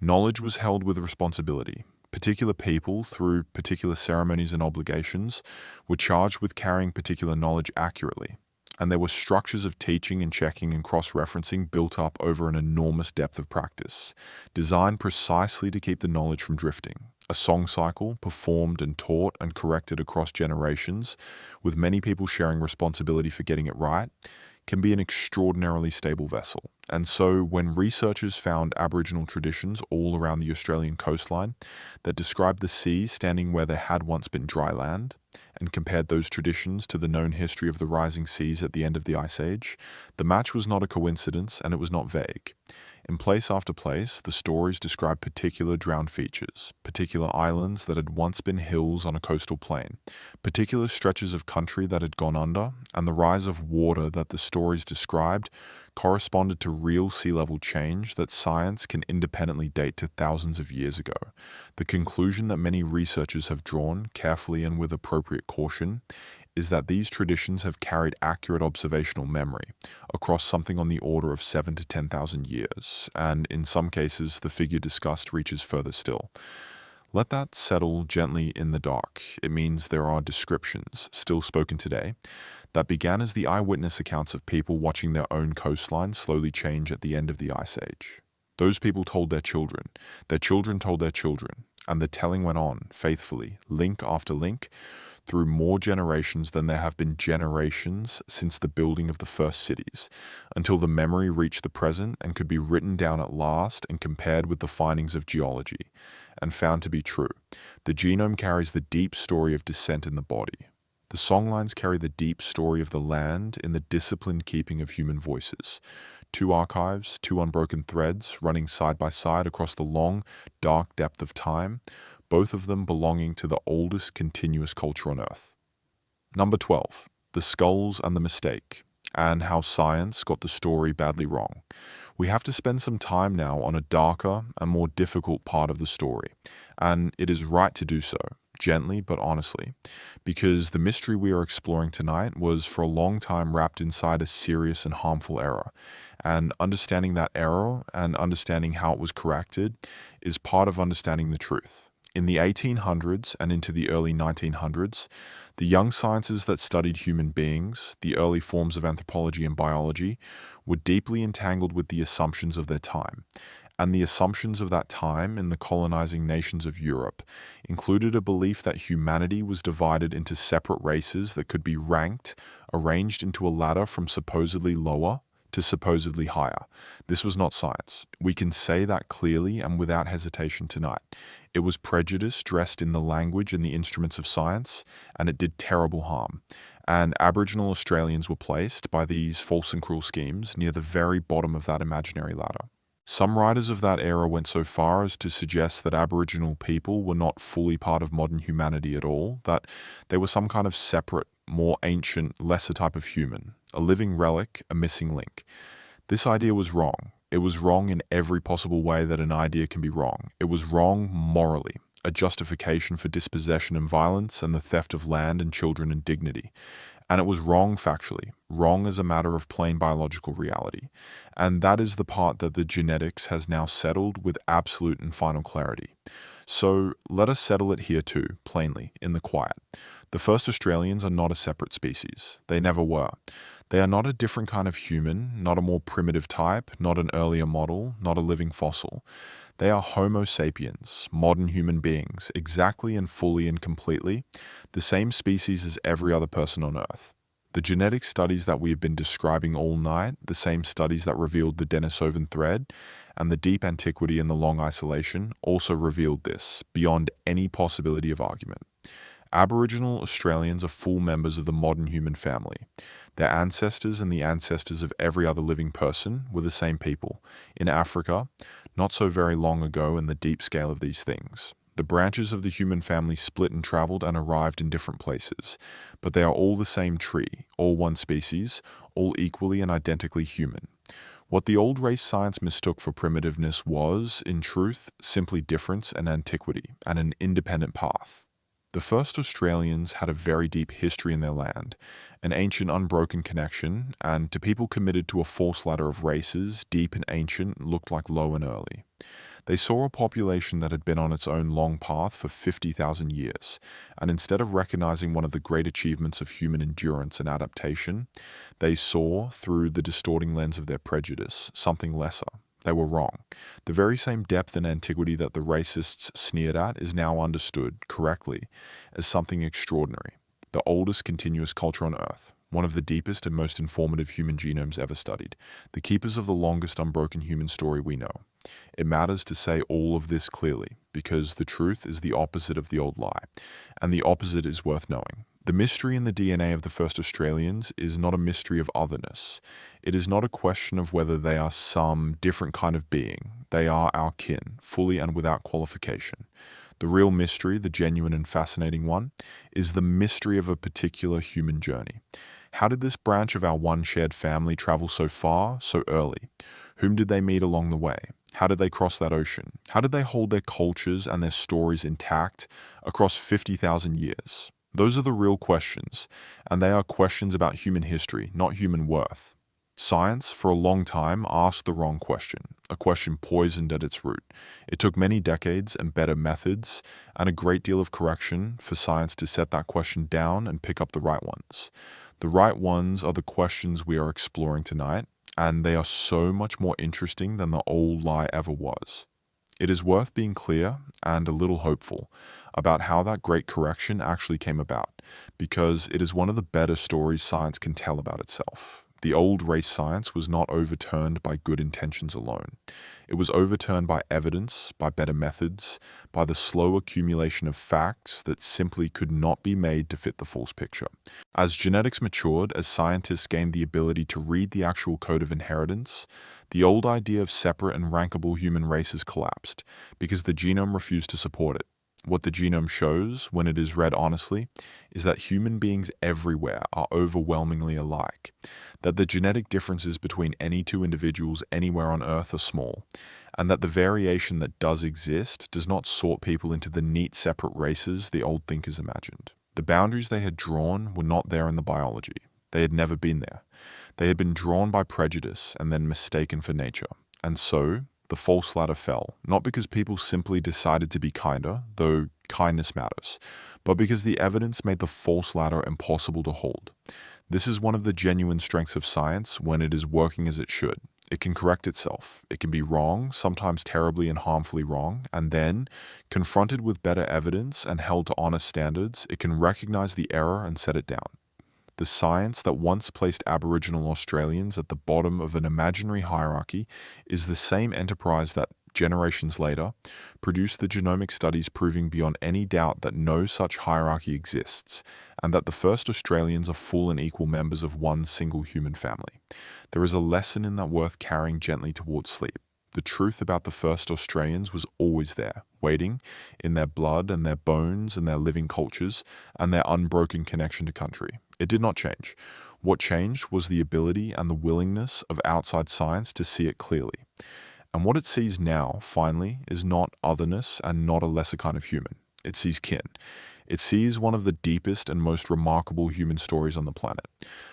Knowledge was held with responsibility. Particular people, through particular ceremonies and obligations, were charged with carrying particular knowledge accurately. And there were structures of teaching and checking and cross-referencing built up over an enormous depth of practice, designed precisely to keep the knowledge from drifting. A song cycle, performed and taught and corrected across generations, with many people sharing responsibility for getting it right, can be an extraordinarily stable vessel. And so when researchers found Aboriginal traditions all around the Australian coastline that described the sea standing where there had once been dry land, and compared those traditions to the known history of the rising seas at the end of the Ice Age, the match was not a coincidence and it was not vague. In place after place, the stories describe particular drowned features, particular islands that had once been hills on a coastal plain, particular stretches of country that had gone under, and the rise of water that the stories described corresponded to real sea level change that science can independently date to thousands of years ago. The conclusion that many researchers have drawn, carefully and with appropriate caution, is that these traditions have carried accurate observational memory across something on the order of 7 to 10,000 years, and in some cases the figure discussed reaches further still. Let that settle gently in the dark. It means there are descriptions, still spoken today, that began as the eyewitness accounts of people watching their own coastline slowly change at the end of the Ice Age. Those people told their children told their children, and the telling went on, faithfully, link after link, through more generations than there have been generations since the building of the first cities, until the memory reached the present and could be written down at last and compared with the findings of geology, and found to be true. The genome carries the deep story of descent in the body. The songlines carry the deep story of the land in the disciplined keeping of human voices. Two archives, two unbroken threads running side by side across the long, dark depth of time, both of them belonging to the oldest continuous culture on Earth. Number 12. The skulls and the mistake, and how science got the story badly wrong. We have to spend some time now on a darker and more difficult part of the story, and it is right to do so, gently but honestly, because the mystery we are exploring tonight was for a long time wrapped inside a serious and harmful error, and understanding that error and understanding how it was corrected is part of understanding the truth. In the 1800s and into the early 1900s, the young sciences that studied human beings, the early forms of anthropology and biology, were deeply entangled with the assumptions of their time. And the assumptions of that time in the colonizing nations of Europe included a belief that humanity was divided into separate races that could be ranked, arranged into a ladder from supposedly lower to supposedly higher. This was not science. We can say that clearly and without hesitation tonight. It was prejudice dressed in the language and the instruments of science, and it did terrible harm. And Aboriginal Australians were placed, by these false and cruel schemes, near the very bottom of that imaginary ladder. Some writers of that era went so far as to suggest that Aboriginal people were not fully part of modern humanity at all, that they were some kind of separate, more ancient, lesser type of human, a living relic, a missing link. This idea was wrong. It was wrong in every possible way that an idea can be wrong. It was wrong morally, a justification for dispossession and violence and the theft of land and children and dignity. And it was wrong factually, wrong as a matter of plain biological reality. And that is the part that the genetics has now settled with absolute and final clarity. So let us settle it here too, plainly, in the quiet. The first Australians are not a separate species. They never were. They are not a different kind of human, not a more primitive type, not an earlier model, not a living fossil. They are Homo sapiens, modern human beings, exactly and fully and completely the same species as every other person on Earth. The genetic studies that we have been describing all night, the same studies that revealed the Denisovan thread, and the deep antiquity and the long isolation also revealed this, beyond any possibility of argument. Aboriginal Australians are full members of the modern human family. Their ancestors and the ancestors of every other living person were the same people, in Africa, not so very long ago in the deep scale of these things. The branches of the human family split and traveled and arrived in different places, but they are all the same tree, all one species, all equally and identically human. What the old race science mistook for primitiveness was, in truth, simply difference and antiquity, and an independent path. The first Australians had a very deep history in their land, an ancient unbroken connection, and to people committed to a false ladder of races, deep and ancient, looked like low and early. They saw a population that had been on its own long path for 50,000 years, and instead of recognizing one of the great achievements of human endurance and adaptation, they saw, through the distorting lens of their prejudice, something lesser. They were wrong. The very same depth and antiquity that the racists sneered at is now understood, correctly, as something extraordinary. The oldest continuous culture on Earth, one of the deepest and most informative human genomes ever studied, the keepers of the longest unbroken human story we know. It matters to say all of this clearly, because the truth is the opposite of the old lie, and the opposite is worth knowing. The mystery in the DNA of the first Australians is not a mystery of otherness. It is not a question of whether they are some different kind of being. They are our kin, fully and without qualification. The real mystery, the genuine and fascinating one, is the mystery of a particular human journey. How did this branch of our one shared family travel so far, so early? Whom did they meet along the way? How did they cross that ocean? How did they hold their cultures and their stories intact across 50,000 years? Those are the real questions, and they are questions about human history, not human worth. Science, for a long time, asked the wrong question, a question poisoned at its root. It took many decades and better methods, and a great deal of correction for science to set that question down and pick up the right ones. The right ones are the questions we are exploring tonight, and they are so much more interesting than the old lie ever was. It is worth being clear and a little hopeful about how that great correction actually came about, because it is one of the better stories science can tell about itself. The old race science was not overturned by good intentions alone. It was overturned by evidence, by better methods, by the slow accumulation of facts that simply could not be made to fit the false picture. As genetics matured, as scientists gained the ability to read the actual code of inheritance, the old idea of separate and rankable human races collapsed because the genome refused to support it. What the genome shows, when it is read honestly, is that human beings everywhere are overwhelmingly alike, that the genetic differences between any two individuals anywhere on Earth are small, and that the variation that does exist does not sort people into the neat separate races the old thinkers imagined. The boundaries they had drawn were not there in the biology. They had never been there. They had been drawn by prejudice and then mistaken for nature. And so, the false ladder fell, not because people simply decided to be kinder, though kindness matters, but because the evidence made the false ladder impossible to hold. This is one of the genuine strengths of science when it is working as it should. It can correct itself. It can be wrong, sometimes terribly and harmfully wrong, and then, confronted with better evidence and held to honest standards, it can recognize the error and set it down. The science that once placed Aboriginal Australians at the bottom of an imaginary hierarchy is the same enterprise that, generations later, produced the genomic studies proving beyond any doubt that no such hierarchy exists, and that the first Australians are full and equal members of one single human family. There is a lesson in that worth carrying gently towards sleep. The truth about the first Australians was always there, waiting, in their blood and their bones and their living cultures and their unbroken connection to country. It did not change. What changed was the ability and the willingness of outside science to see it clearly. And what it sees now, finally, is not otherness and not a lesser kind of human. It sees kin. It sees one of the deepest and most remarkable human stories on the planet.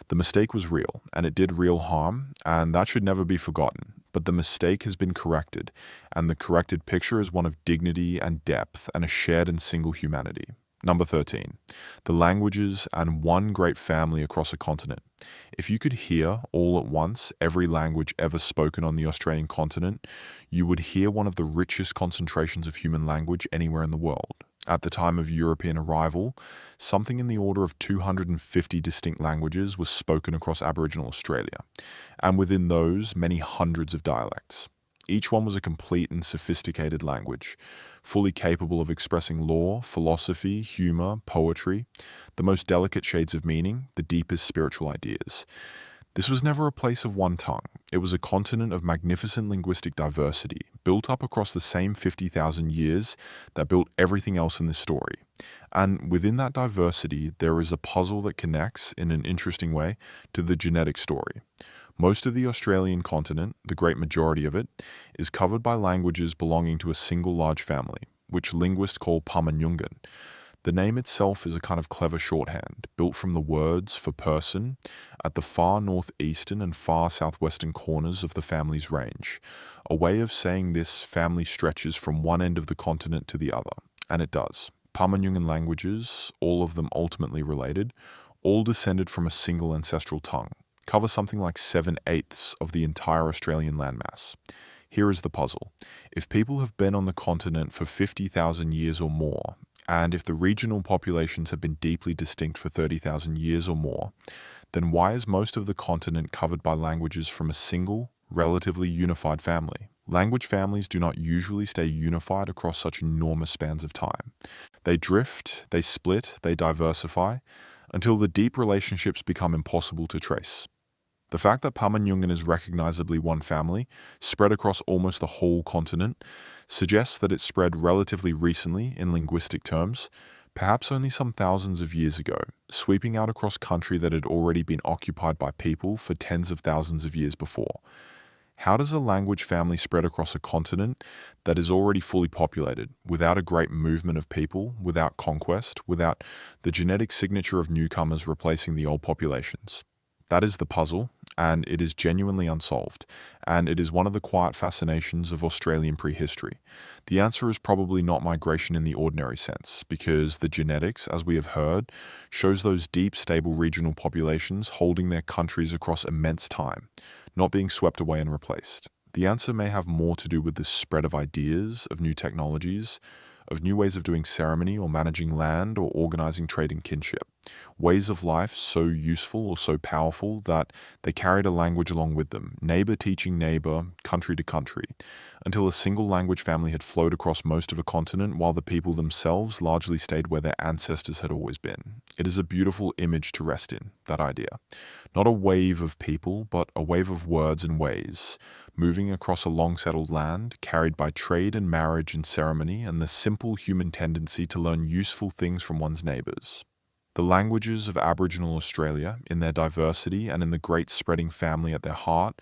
The mistake was real, and it did real harm, and that should never be forgotten. But the mistake has been corrected, and the corrected picture is one of dignity and depth and a shared and single humanity. Number 13, the languages and one great family across a continent. If you could hear all at once every language ever spoken on the Australian continent, you would hear one of the richest concentrations of human language anywhere in the world. At the time of European arrival, something in the order of 250 distinct languages was spoken across Aboriginal Australia, and within those, many hundreds of dialects. Each one was a complete and sophisticated language, fully capable of expressing law, philosophy, humor, poetry, the most delicate shades of meaning, the deepest spiritual ideas. This was never a place of one tongue. It was a continent of magnificent linguistic diversity, built up across the same 50,000 years that built everything else in this story. And within that diversity, there is a puzzle that connects, in an interesting way, to the genetic story. Most of the Australian continent, the great majority of it, is covered by languages belonging to a single large family, which linguists call Pama-Nyungan. The name itself is a kind of clever shorthand, built from the words for person at the far northeastern and far southwestern corners of the family's range, a way of saying this family stretches from one end of the continent to the other, and it does. Pama-Nyungan languages, all of them ultimately related, all descended from a single ancestral tongue, cover something like 7/8 of the entire Australian landmass. Here is the puzzle. If people have been on the continent for 50,000 years or more, and if the regional populations have been deeply distinct for 30,000 years or more, then why is most of the continent covered by languages from a single, relatively unified family? Language families do not usually stay unified across such enormous spans of time. They drift, they split, they diversify, until the deep relationships become impossible to trace. The fact that Pama-Nyungan is recognizably one family, spread across almost the whole continent, suggests that it spread relatively recently in linguistic terms, perhaps only some thousands of years ago, sweeping out across country that had already been occupied by people for tens of thousands of years before. How does a language family spread across a continent that is already fully populated, without a great movement of people, without conquest, without the genetic signature of newcomers replacing the old populations? That is the puzzle, and it is genuinely unsolved, and it is one of the quiet fascinations of Australian prehistory. The answer is probably not migration in the ordinary sense, because the genetics, as we have heard, shows those deep, stable regional populations holding their countries across immense time, not being swept away and replaced. The answer may have more to do with the spread of ideas, of new technologies, of new ways of doing ceremony or managing land or organizing trade and kinship. Ways of life so useful or so powerful that they carried a language along with them, neighbor teaching neighbor, country to country, until a single language family had flowed across most of a continent while the people themselves largely stayed where their ancestors had always been. It is a beautiful image to rest in, that idea. Not a wave of people, but a wave of words and ways, moving across a long-settled land, carried by trade and marriage and ceremony and the simple human tendency to learn useful things from one's neighbours. The languages of Aboriginal Australia, in their diversity and in the great spreading family at their heart,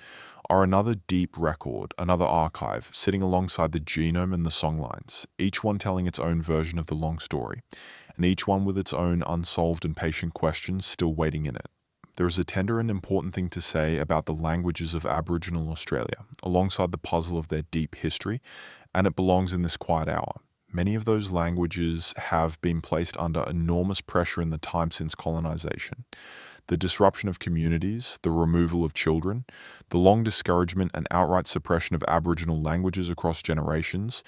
are another deep record, another archive, sitting alongside the genome and the songlines, each one telling its own version of the long story, and each one with its own unsolved and patient questions still waiting in it. There is a tender and important thing to say about the languages of Aboriginal Australia, alongside the puzzle of their deep history, and it belongs in this quiet hour. Many of those languages have been placed under enormous pressure in the time since colonisation. The disruption of communities, the removal of children, the long discouragement and outright suppression of Aboriginal languages across generations,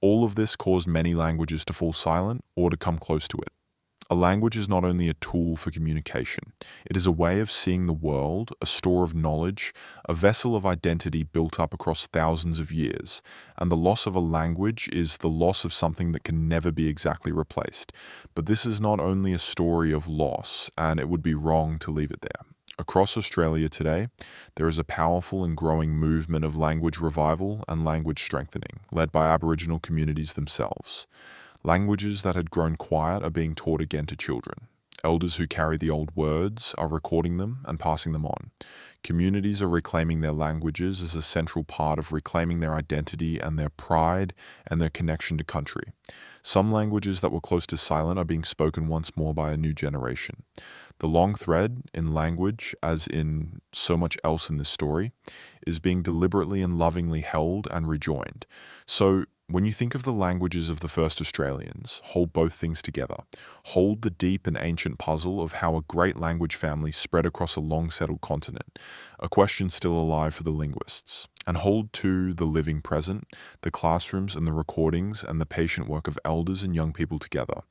all of this caused many languages to fall silent or to come close to it. A language is not only a tool for communication, it is a way of seeing the world, a store of knowledge, a vessel of identity built up across thousands of years, and the loss of a language is the loss of something that can never be exactly replaced. But this is not only a story of loss, and it would be wrong to leave it there. Across Australia today, there is a powerful and growing movement of language revival and language strengthening, led by Aboriginal communities themselves. Languages that had grown quiet are being taught again to children. Elders who carry the old words are recording them and passing them on. Communities are reclaiming their languages as a central part of reclaiming their identity and their pride and their connection to country. Some languages that were close to silent are being spoken once more by a new generation. The long thread in language, as in so much else in this story, is being deliberately and lovingly held and rejoined. So, when you think of the languages of the first Australians, hold both things together. Hold the deep and ancient puzzle of how a great language family spread across a long-settled continent, a question still alive for the linguists. And hold too the living present, the classrooms and the recordings and the patient work of elders and young people together,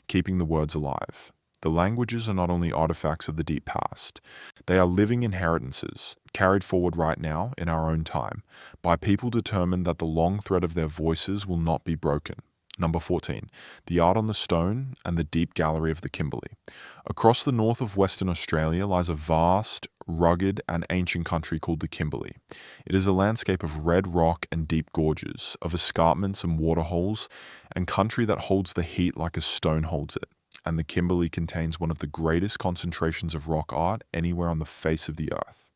keeping the words alive. The languages are not only artifacts of the deep past, they are living inheritances, carried forward right now in our own time, by people determined that the long thread of their voices will not be broken. Number 14, the art on the stone and the deep gallery of the Kimberley. Across the north of Western Australia lies a vast, rugged and ancient country called the Kimberley. It is a landscape of red rock and deep gorges, of escarpments and waterholes, and country that holds the heat like a stone holds it. And the Kimberley contains one of the greatest concentrations of rock art anywhere on the face of the earth.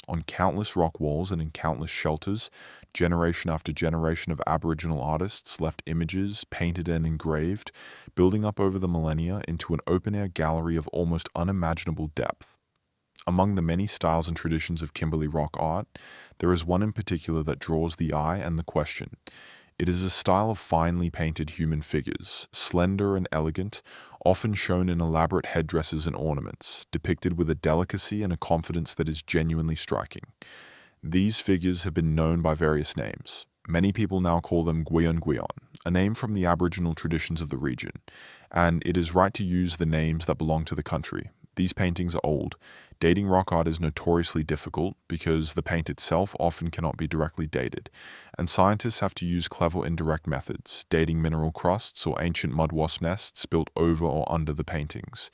On countless rock walls and in countless shelters, generation after generation of Aboriginal artists left images, painted and engraved, building up over the millennia into an open-air gallery of almost unimaginable depth. Among the many styles and traditions of Kimberley rock art, there is one in particular that draws the eye and the question. It is a style of finely painted human figures, slender and elegant, often shown in elaborate headdresses and ornaments, depicted with a delicacy and a confidence that is genuinely striking. These figures have been known by various names. Many people now call them Gwion Gwion, a name from the Aboriginal traditions of the region, and it is right to use the names that belong to the country. These paintings are old. Dating rock art is notoriously difficult because the paint itself often cannot be directly dated, and scientists have to use clever indirect methods, dating mineral crusts or ancient mud wasp nests built over or under the paintings.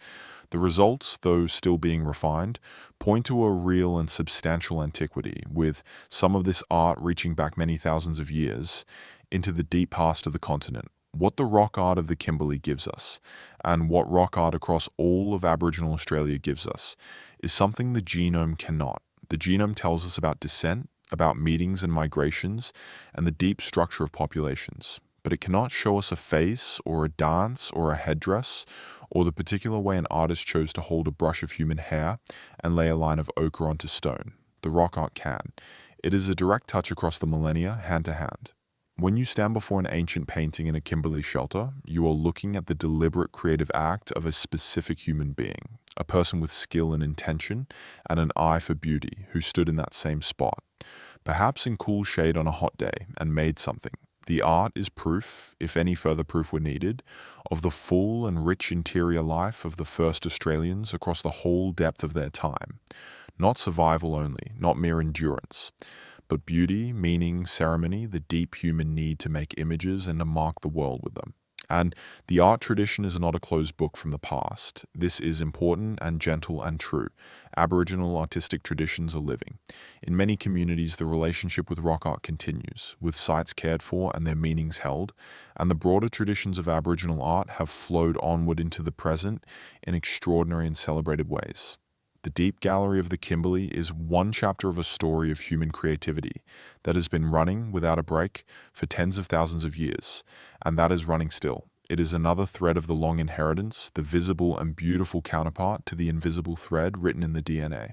The results, though still being refined, point to a real and substantial antiquity, with some of this art reaching back many thousands of years into the deep past of the continent. What the rock art of the Kimberley gives us, and what rock art across all of Aboriginal Australia gives us, is something the genome cannot. The genome tells us about descent, about meetings and migrations, and the deep structure of populations. But it cannot show us a face, or a dance, or a headdress, or the particular way an artist chose to hold a brush of human hair and lay a line of ochre onto stone. The rock art can. It is a direct touch across the millennia, hand to hand. When you stand before an ancient painting in a Kimberley shelter, you are looking at the deliberate creative act of a specific human being, a person with skill and intention and an eye for beauty who stood in that same spot. perhaps in cool shade on a hot day, and made something. The art is proof, if any further proof were needed, of the full and rich interior life of the first Australians across the whole depth of their time. Not survival only, not mere endurance, but beauty, meaning, ceremony, the deep human need to make images and to mark the world with them. And the art tradition is not a closed book from the past. This is important and gentle and true. Aboriginal artistic traditions are living. In many communities, the relationship with rock art continues, with sites cared for and their meanings held, and the broader traditions of Aboriginal art have flowed onward into the present in extraordinary and celebrated ways. The Deep Gallery of the Kimberley is one chapter of a story of human creativity that has been running without a break for tens of thousands of years, and that is running still. It is another thread of the long inheritance, the visible and beautiful counterpart to the invisible thread written in the DNA.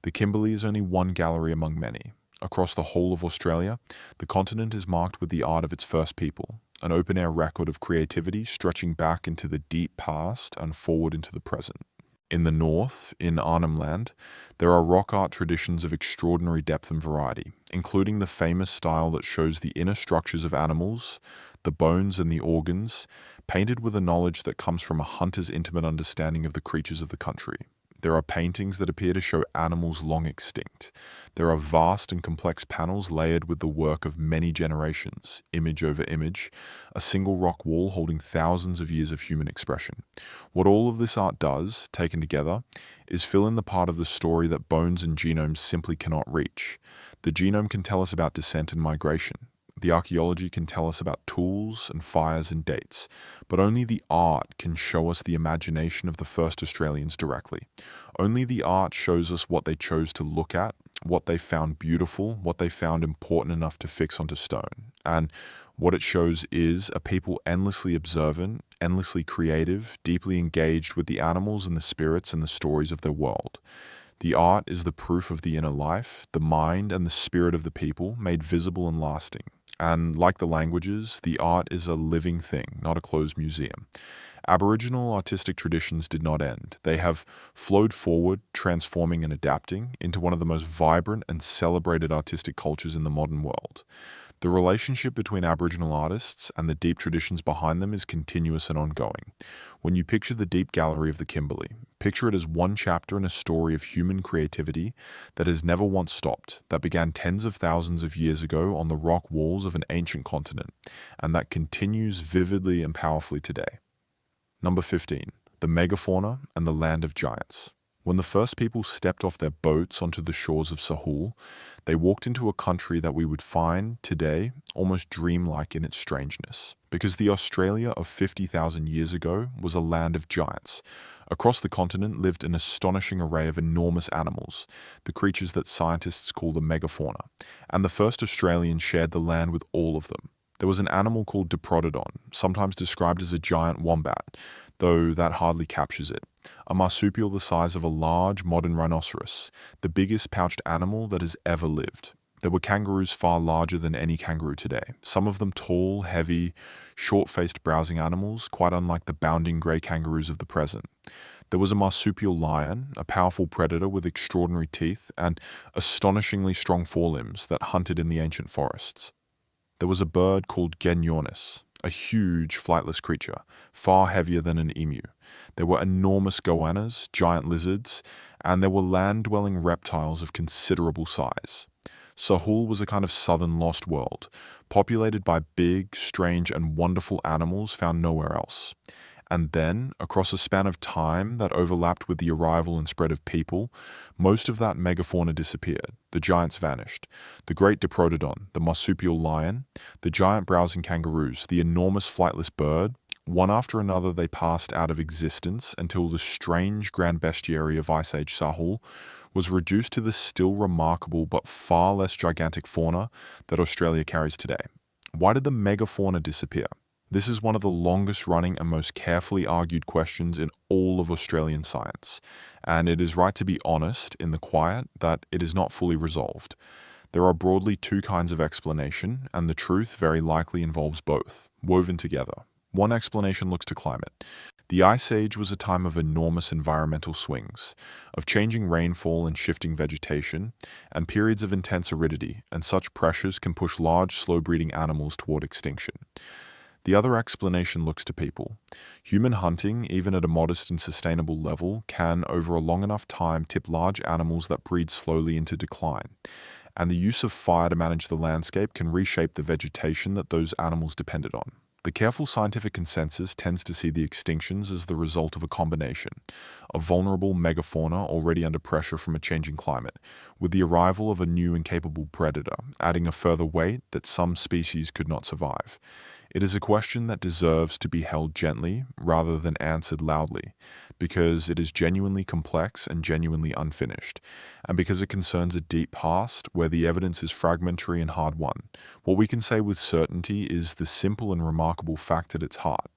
The Kimberley is only one gallery among many. Across the whole of Australia, the continent is marked with the art of its first people, an open-air record of creativity stretching back into the deep past and forward into the present. In the north, in Arnhem Land, there are rock art traditions of extraordinary depth and variety, including the famous style that shows the inner structures of animals, the bones and the organs, painted with a knowledge that comes from a hunter's intimate understanding of the creatures of the country. There are paintings that appear to show animals long extinct. There are vast and complex panels layered with the work of many generations, image over image, a single rock wall holding thousands of years of human expression. What all of this art does, taken together, is fill in the part of the story that bones and genomes simply cannot reach. The genome can tell us about descent and migration. The archaeology can tell us about tools and fires and dates, but only the art can show us the imagination of the first Australians directly. Only the art shows us what they chose to look at, what they found beautiful, what they found important enough to fix onto stone. And what it shows is a people endlessly observant, endlessly creative, deeply engaged with the animals and the spirits and the stories of their world. The art is the proof of the inner life, the mind and the spirit of the people made visible and lasting. And like the languages, the art is a living thing, not a closed museum. Aboriginal artistic traditions did not end. They have flowed forward, transforming and adapting into one of the most vibrant and celebrated artistic cultures in the modern world. The relationship between Aboriginal artists and the deep traditions behind them is continuous and ongoing. When you picture the Deep Gallery of the Kimberley, picture it as one chapter in a story of human creativity that has never once stopped, that began tens of thousands of years ago on the rock walls of an ancient continent, and that continues vividly and powerfully today. Number 15. The megafauna and the land of giants. When the first people stepped off their boats onto the shores of Sahul, they walked into a country that we would find today almost dreamlike in its strangeness, because the Australia of 50,000 years ago was a land of giants. Across the continent lived an astonishing array of enormous animals, the creatures that scientists call the megafauna, and the first Australians shared the land with all of them. There was an animal called Diprotodon, sometimes described as a giant wombat, though that hardly captures it. A marsupial the size of a large modern rhinoceros, the biggest pouched animal that has ever lived. There were kangaroos far larger than any kangaroo today, some of them tall, heavy, short-faced browsing animals, quite unlike the bounding grey kangaroos of the present. There was a marsupial lion, a powerful predator with extraordinary teeth and astonishingly strong forelimbs that hunted in the ancient forests. There was a bird called Genyornis, a huge flightless creature, far heavier than an emu. There were enormous goannas, giant lizards, and there were land-dwelling reptiles of considerable size. Sahul was a kind of southern lost world, populated by big, strange, and wonderful animals found nowhere else. And then, across a span of time that overlapped with the arrival and spread of people, most of that megafauna disappeared. The giants vanished. The great Diprotodon, the marsupial lion, the giant browsing kangaroos, the enormous flightless bird, one after another they passed out of existence until the strange grand bestiary of Ice Age Sahul was reduced to the still remarkable but far less gigantic fauna that Australia carries today. Why did the megafauna disappear? This is one of the longest running and most carefully argued questions in all of Australian science, and it is right to be honest in the quiet that it is not fully resolved. There are broadly two kinds of explanation, and the truth very likely involves both, woven together. One explanation looks to climate. The Ice Age was a time of enormous environmental swings, of changing rainfall and shifting vegetation, and periods of intense aridity, and such pressures can push large, slow-breeding animals toward extinction. The other explanation looks to people. Human hunting, even at a modest and sustainable level, can, over a long enough time, tip large animals that breed slowly into decline. And the use of fire to manage the landscape can reshape the vegetation that those animals depended on. The careful scientific consensus tends to see the extinctions as the result of a combination of vulnerable megafauna already under pressure from a changing climate, with the arrival of a new and capable predator, adding a further weight that some species could not survive. It is a question that deserves to be held gently rather than answered loudly, because it is genuinely complex and genuinely unfinished, and because it concerns a deep past where the evidence is fragmentary and hard-won. What we can say with certainty is the simple and remarkable fact at its heart.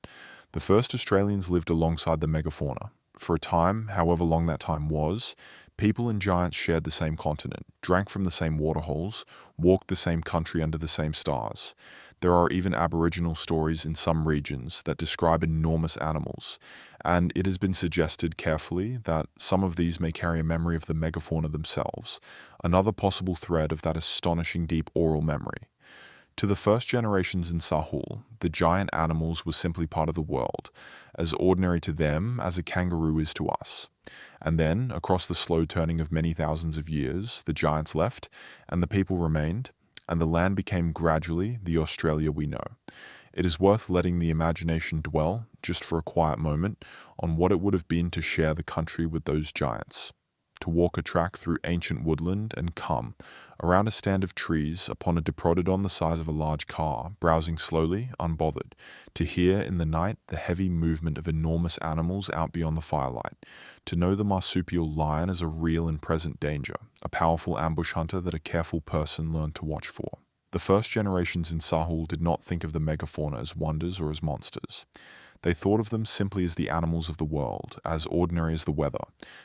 The first Australians lived alongside the megafauna. For a time, however long that time was, people and giants shared the same continent, drank from the same waterholes, walked the same country under the same stars. There are even Aboriginal stories in some regions that describe enormous animals, and it has been suggested carefully that some of these may carry a memory of the megafauna themselves, another possible thread of that astonishing deep oral memory. To the first generations in Sahul, the giant animals were simply part of the world, as ordinary to them as a kangaroo is to us. And then, across the slow turning of many thousands of years, the giants left, and the people remained, and the land became gradually the Australia we know. It is worth letting the imagination dwell, just for a quiet moment, on what it would have been to share the country with those giants. To walk a track through ancient woodland and come, around a stand of trees, upon a diprotodon the size of a large car, browsing slowly, unbothered. To hear in the night the heavy movement of enormous animals out beyond the firelight. To know the marsupial lion as a real and present danger, a powerful ambush hunter that a careful person learned to watch for. The first generations in Sahul did not think of the megafauna as wonders or as monsters. They thought of them simply as the animals of the world, as ordinary as the weather,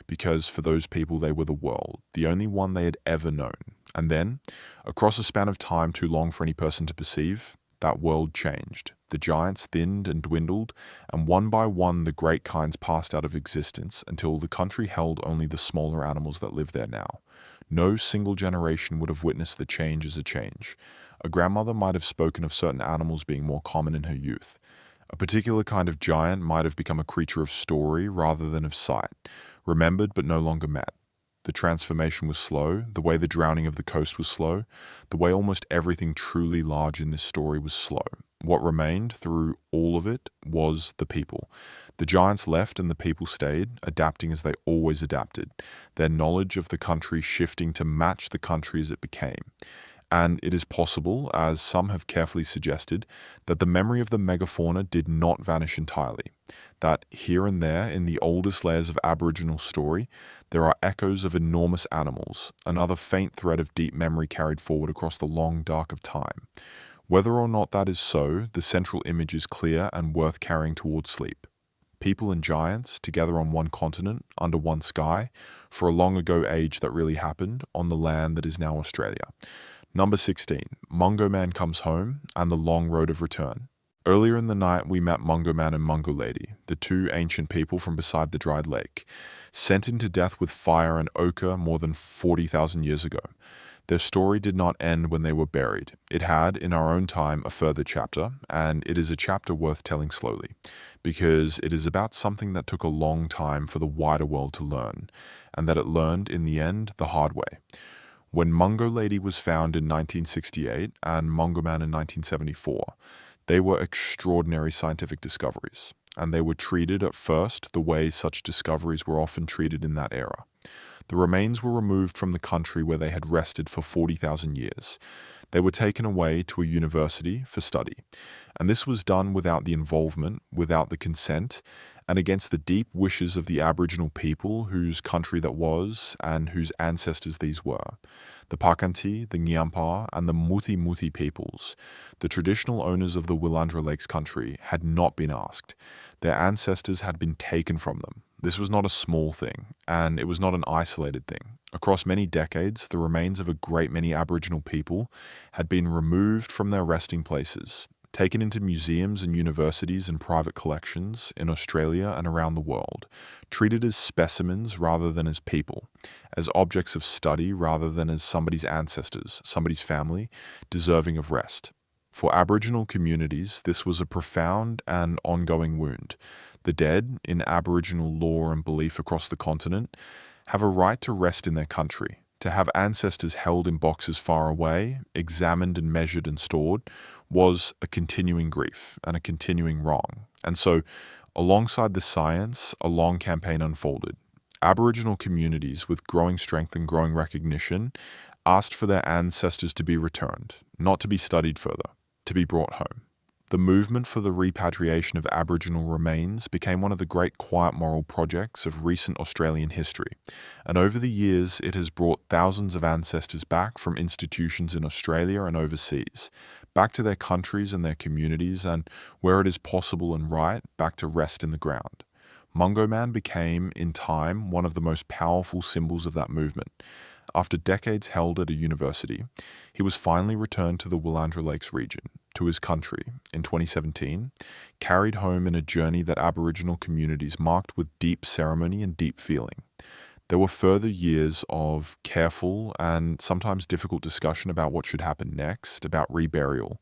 because for those people they were the world, the only one they had ever known. And then, across a span of time too long for any person to perceive, that world changed. The giants thinned and dwindled, and one by one the great kinds passed out of existence until the country held only the smaller animals that live there now. No single generation would have witnessed the change as a change. A grandmother might have spoken of certain animals being more common in her youth. A particular kind of giant might have become a creature of story rather than of sight, remembered but no longer met. The transformation was slow, the way the drowning of the coast was slow, the way almost everything truly large in this story was slow. What remained through all of it was the people. The giants left and the people stayed, adapting as they always adapted, their knowledge of the country shifting to match the country as it became. And it is possible, as some have carefully suggested, that the memory of the megafauna did not vanish entirely, that here and there in the oldest layers of Aboriginal story, there are echoes of enormous animals, another faint thread of deep memory carried forward across the long dark of time. Whether or not that is so, the central image is clear and worth carrying towards sleep. People and giants, together on one continent, under one sky, for a long ago age that really happened, on the land that is now Australia. Number 16, Mungo Man comes home, and the long road of return. Earlier in the night we met Mungo Man and Mungo Lady, the two ancient people from beside the dried lake, sent into death with fire and ochre more than 40,000 years ago. Their story did not end when they were buried. It had, in our own time, a further chapter, and it is a chapter worth telling slowly, because it is about something that took a long time for the wider world to learn, and that it learned, in the end, the hard way. When Mungo Lady was found in 1968 and Mungo Man in 1974, they were extraordinary scientific discoveries, and they were treated at first the way such discoveries were often treated in that era. The remains were removed from the country where they had rested for 40,000 years. They were taken away to a university for study, and this was done without the involvement, without the consent, and against the deep wishes of the Aboriginal people whose country that was and whose ancestors these were. The Pakanti, the Ngiampaa, and the Muti Muti peoples, the traditional owners of the Willandra Lakes country, had not been asked. Their ancestors had been taken from them. This was not a small thing, and it was not an isolated thing. Across many decades, the remains of a great many Aboriginal people had been removed from their resting places, taken into museums and universities and private collections in Australia and around the world, treated as specimens rather than as people, as objects of study rather than as somebody's ancestors, somebody's family, deserving of rest. For Aboriginal communities, this was a profound and ongoing wound. The dead, in Aboriginal law and belief across the continent, have a right to rest in their country. To have ancestors held in boxes far away, examined and measured and stored, was a continuing grief and a continuing wrong. And so, alongside the science, a long campaign unfolded. Aboriginal communities, with growing strength and growing recognition, asked for their ancestors to be returned, not to be studied further, to be brought home. The movement for the repatriation of Aboriginal remains became one of the great quiet moral projects of recent Australian history, and over the years it has brought thousands of ancestors back from institutions in Australia and overseas, back to their countries and their communities, and where it is possible and right, back to rest in the ground. Mungo Man became, in time, one of the most powerful symbols of that movement. After decades held at a university, he was finally returned to the Willandra Lakes region, to his country, in 2017, carried home in a journey that Aboriginal communities marked with deep ceremony and deep feeling. There were further years of careful and sometimes difficult discussion about what should happen next, about reburial,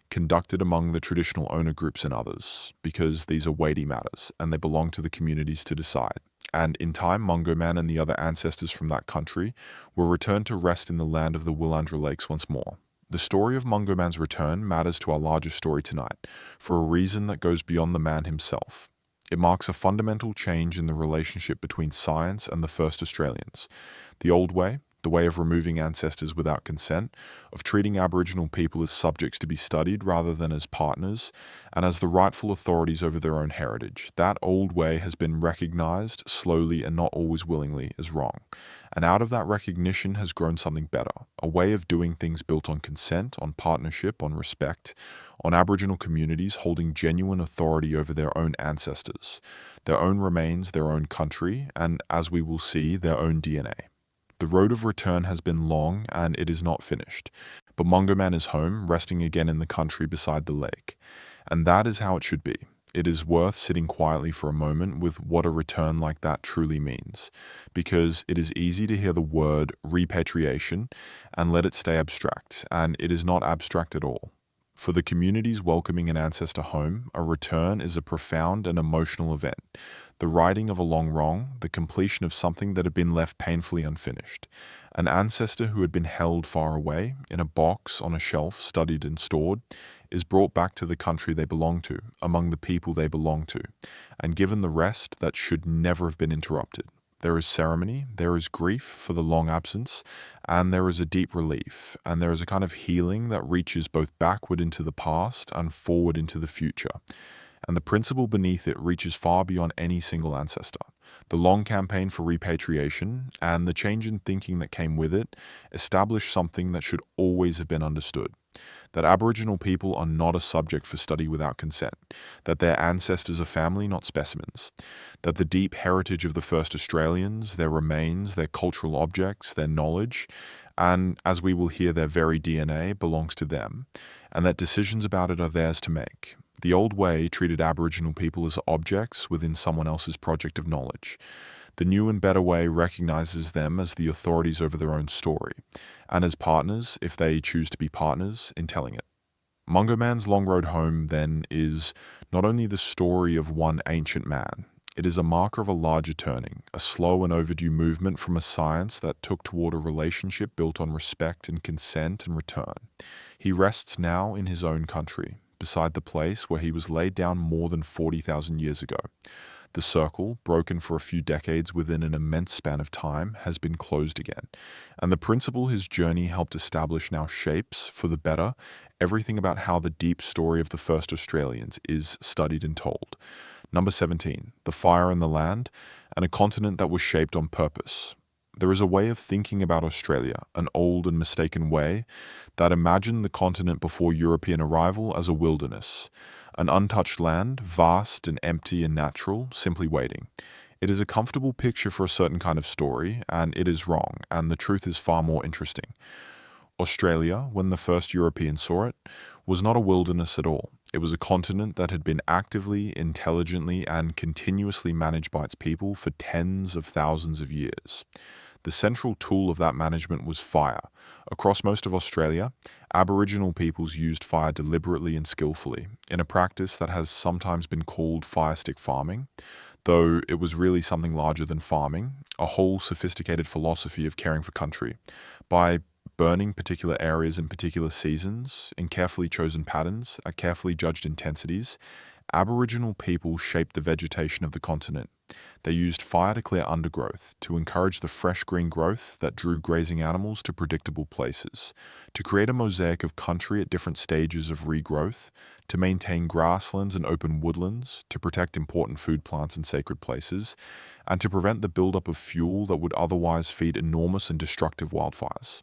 conducted among the traditional owner groups and others, because these are weighty matters and they belong to the communities to decide. And in time, Mungo Man and the other ancestors from that country were returned to rest in the land of the Willandra Lakes once more. The story of Mungo Man's return matters to our larger story tonight, for a reason that goes beyond the man himself. It marks a fundamental change in the relationship between science and the first Australians. The old way, the way of removing ancestors without consent, of treating Aboriginal people as subjects to be studied rather than as partners, and as the rightful authorities over their own heritage. That old way has been recognised, slowly and not always willingly, as wrong. And out of that recognition has grown something better, a way of doing things built on consent, on partnership, on respect, on Aboriginal communities holding genuine authority over their own ancestors, their own remains, their own country, and, as we will see, their own DNA. The road of return has been long and it is not finished, but Mungo Man is home, resting again in the country beside the lake. And that is how it should be. It is worth sitting quietly for a moment with what a return like that truly means, because it is easy to hear the word repatriation and let it stay abstract, and it is not abstract at all. For the communities welcoming an ancestor home, a return is a profound and emotional event, the righting of a long wrong, the completion of something that had been left painfully unfinished. An ancestor who had been held far away, in a box, on a shelf, studied and stored, is brought back to the country they belong to, among the people they belong to, and given the rest that should never have been interrupted. There is ceremony, there is grief for the long absence, and there is a deep relief, and there is a kind of healing that reaches both backward into the past and forward into the future. And the principle beneath it reaches far beyond any single ancestor. The long campaign for repatriation and the change in thinking that came with it established something that should always have been understood. That Aboriginal people are not a subject for study without consent, that their ancestors are family, not specimens, that the deep heritage of the first Australians, their remains, their cultural objects, their knowledge, and, as we will hear, their very DNA belongs to them, and that decisions about it are theirs to make. The old way treated Aboriginal people as objects within someone else's project of knowledge. The new and better way recognizes them as the authorities over their own story, and as partners, if they choose to be partners, in telling it. Mungo Man's long road home, then, is not only the story of one ancient man, it is a marker of a larger turning, a slow and overdue movement from a science that took toward a relationship built on respect and consent and return. He rests now in his own country, beside the place where he was laid down more than 40,000 years ago. The circle, broken for a few decades within an immense span of time, has been closed again, and the principle his journey helped establish now shapes, for the better, everything about how the deep story of the first Australians is studied and told. Number 17, the fire in the land, and a continent that was shaped on purpose. There is a way of thinking about Australia, an old and mistaken way, that imagined the continent before European arrival as a wilderness, an untouched land, vast and empty and natural, simply waiting. It is a comfortable picture for a certain kind of story, and it is wrong, and the truth is far more interesting. Australia, when the first Europeans saw it, was not a wilderness at all. It was a continent that had been actively, intelligently, and continuously managed by its people for tens of thousands of years. The central tool of that management was fire. Across most of Australia, Aboriginal peoples used fire deliberately and skillfully, in a practice that has sometimes been called fire stick farming, though it was really something larger than farming, a whole sophisticated philosophy of caring for country. By burning particular areas in particular seasons, in carefully chosen patterns, at carefully judged intensities, Aboriginal people shaped the vegetation of the continent. They used fire to clear undergrowth, to encourage the fresh green growth that drew grazing animals to predictable places, to create a mosaic of country at different stages of regrowth, to maintain grasslands and open woodlands, to protect important food plants and sacred places, and to prevent the buildup of fuel that would otherwise feed enormous and destructive wildfires.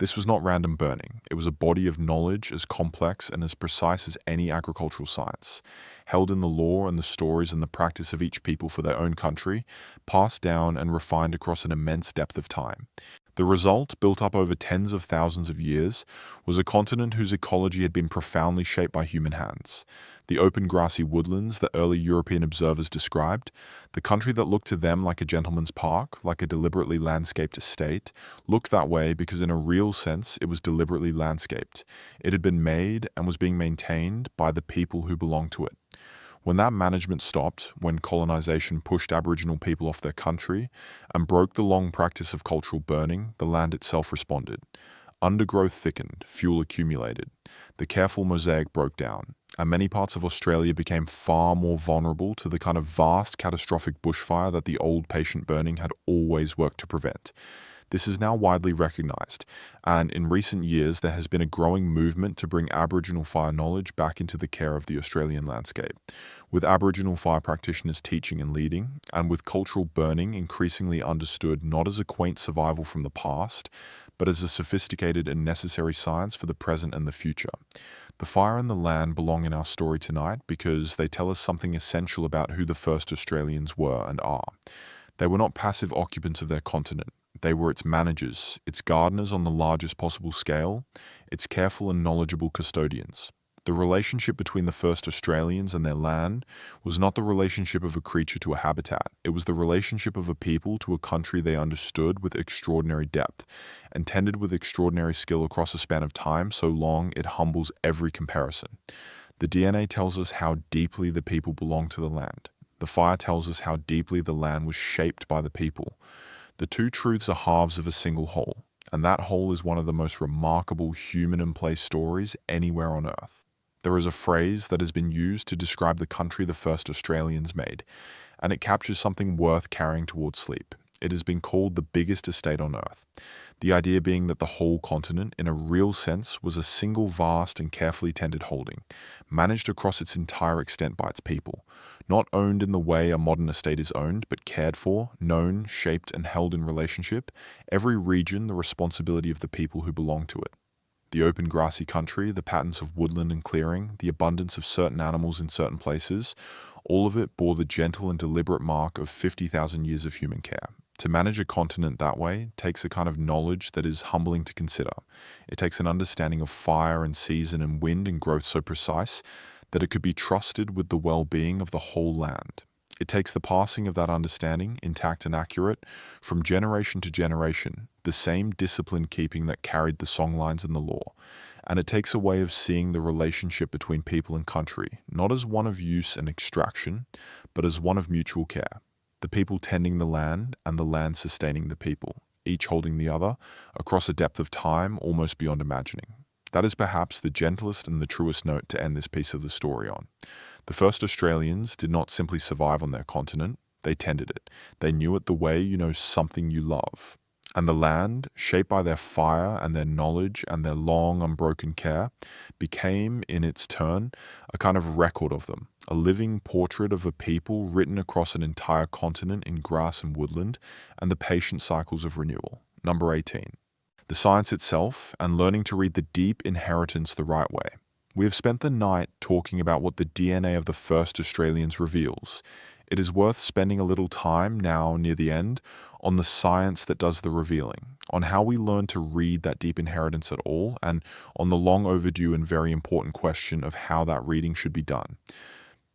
This was not random burning. It was a body of knowledge as complex and as precise as any agricultural science, held in the lore and the stories and the practice of each people for their own country, passed down and refined across an immense depth of time. The result, built up over tens of thousands of years, was a continent whose ecology had been profoundly shaped by human hands. The open grassy woodlands that early European observers described, the country that looked to them like a gentleman's park, like a deliberately landscaped estate, looked that way because in a real sense it was deliberately landscaped. It had been made and was being maintained by the people who belonged to it. When that management stopped, when colonization pushed Aboriginal people off their country and broke the long practice of cultural burning, the land itself responded. Undergrowth thickened, fuel accumulated, the careful mosaic broke down, and many parts of Australia became far more vulnerable to the kind of vast catastrophic bushfire that the old patient burning had always worked to prevent. This is now widely recognized, and in recent years there has been a growing movement to bring Aboriginal fire knowledge back into the care of the Australian landscape, with Aboriginal fire practitioners teaching and leading, and with cultural burning increasingly understood not as a quaint survival from the past, but as a sophisticated and necessary science for the present and the future. The fire and the land belong in our story tonight because they tell us something essential about who the first Australians were and are. They were not passive occupants of their continent. They were its managers, its gardeners on the largest possible scale, its careful and knowledgeable custodians. The relationship between the first Australians and their land was not the relationship of a creature to a habitat. It was the relationship of a people to a country they understood with extraordinary depth, and tended with extraordinary skill across a span of time so long it humbles every comparison. The DNA tells us how deeply the people belong to the land. The fire tells us how deeply the land was shaped by the people. The two truths are halves of a single whole, and that whole is one of the most remarkable human and place stories anywhere on Earth. There is a phrase that has been used to describe the country the first Australians made, and it captures something worth carrying towards sleep. It has been called the biggest estate on Earth. The idea being that the whole continent, in a real sense, was a single vast and carefully tended holding, managed across its entire extent by its people, not owned in the way a modern estate is owned, but cared for, known, shaped, and held in relationship, every region the responsibility of the people who belong to it. The open grassy country, the patterns of woodland and clearing, the abundance of certain animals in certain places, all of it bore the gentle and deliberate mark of 50,000 years of human care. To manage a continent that way takes a kind of knowledge that is humbling to consider. It takes an understanding of fire and season and wind and growth so precise that it could be trusted with the well-being of the whole land. It takes the passing of that understanding, intact and accurate, from generation to generation, the same discipline keeping that carried the songlines and the law. And it takes a way of seeing the relationship between people and country, not as one of use and extraction, but as one of mutual care. The people tending the land and the land sustaining the people, each holding the other, across a depth of time almost beyond imagining. That is perhaps the gentlest and the truest note to end this piece of the story on. The first Australians did not simply survive on their continent, they tended it. They knew it the way you know something you love. And the land, shaped by their fire and their knowledge and their long unbroken care, became, in its turn, a kind of record of them, a living portrait of a people written across an entire continent in grass and woodland, and the patient cycles of renewal. Number 18. The science itself, and learning to read the deep inheritance the right way. We have spent the night talking about what the DNA of the first Australians reveals. It is worth spending a little time now near the end on the science that does the revealing, on how we learn to read that deep inheritance at all, and on the long overdue and very important question of how that reading should be done.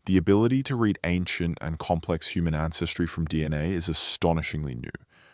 The ability to read ancient and complex human ancestry from DNA is astonishingly new.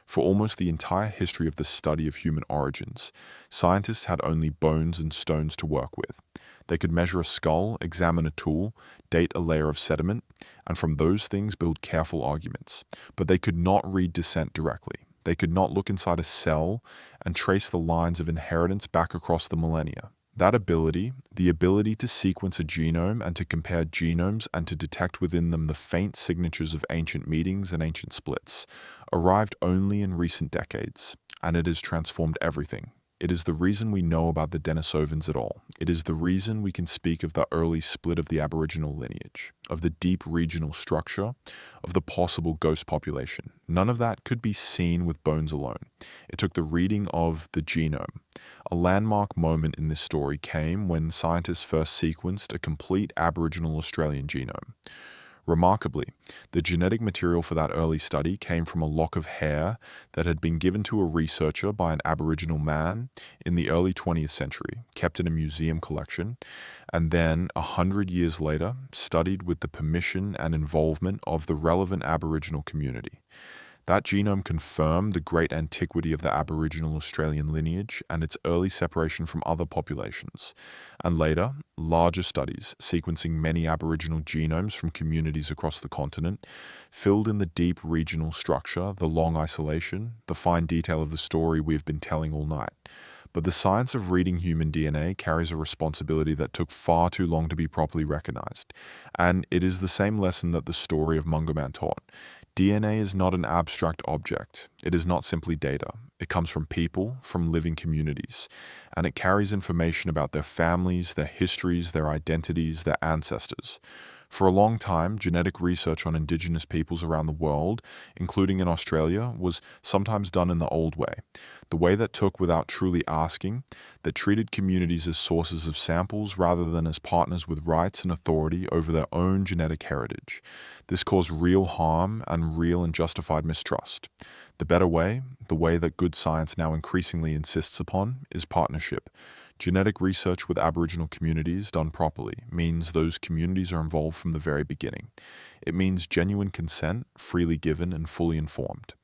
For almost the entire history of the study of human origins, scientists had only bones and stones to work with. They could measure a skull, examine a tool, date a layer of sediment, and from those things build careful arguments. But they could not read descent directly. They could not look inside a cell and trace the lines of inheritance back across the millennia. That ability, the ability to sequence a genome and to compare genomes and to detect within them the faint signatures of ancient meetings and ancient splits, arrived only in recent decades, and it has transformed everything. It is the reason we know about the Denisovans at all. It is the reason we can speak of the early split of the Aboriginal lineage, of the deep regional structure, of the possible ghost population. None of that could be seen with bones alone. It took the reading of the genome. A landmark moment in this story came when scientists first sequenced a complete Aboriginal Australian genome. Remarkably, the genetic material for that early study came from a lock of hair that had been given to a researcher by an Aboriginal man in the early 20th century, kept in a museum collection, and then, 100 years later, studied with the permission and involvement of the relevant Aboriginal community. That genome confirmed the great antiquity of the Aboriginal Australian lineage and its early separation from other populations, and later, larger studies sequencing many Aboriginal genomes from communities across the continent filled in the deep regional structure, the long isolation, the fine detail of the story we've been telling all night. But the science of reading human DNA carries a responsibility that took far too long to be properly recognized, and it is the same lesson that the story of Mungo Man taught. DNA is not an abstract object. It is not simply data. It comes from people, from living communities, and it carries information about their families, their histories, their identities, their ancestors. For a long time, genetic research on Indigenous peoples around the world, including in Australia, was sometimes done in the old way, the way that took without truly asking, that treated communities as sources of samples rather than as partners with rights and authority over their own genetic heritage. This caused real harm and real and justified mistrust. The better way, the way that good science now increasingly insists upon, is partnership. Genetic research with Aboriginal communities done properly means those communities are involved from the very beginning. It means genuine consent, freely given and fully informed.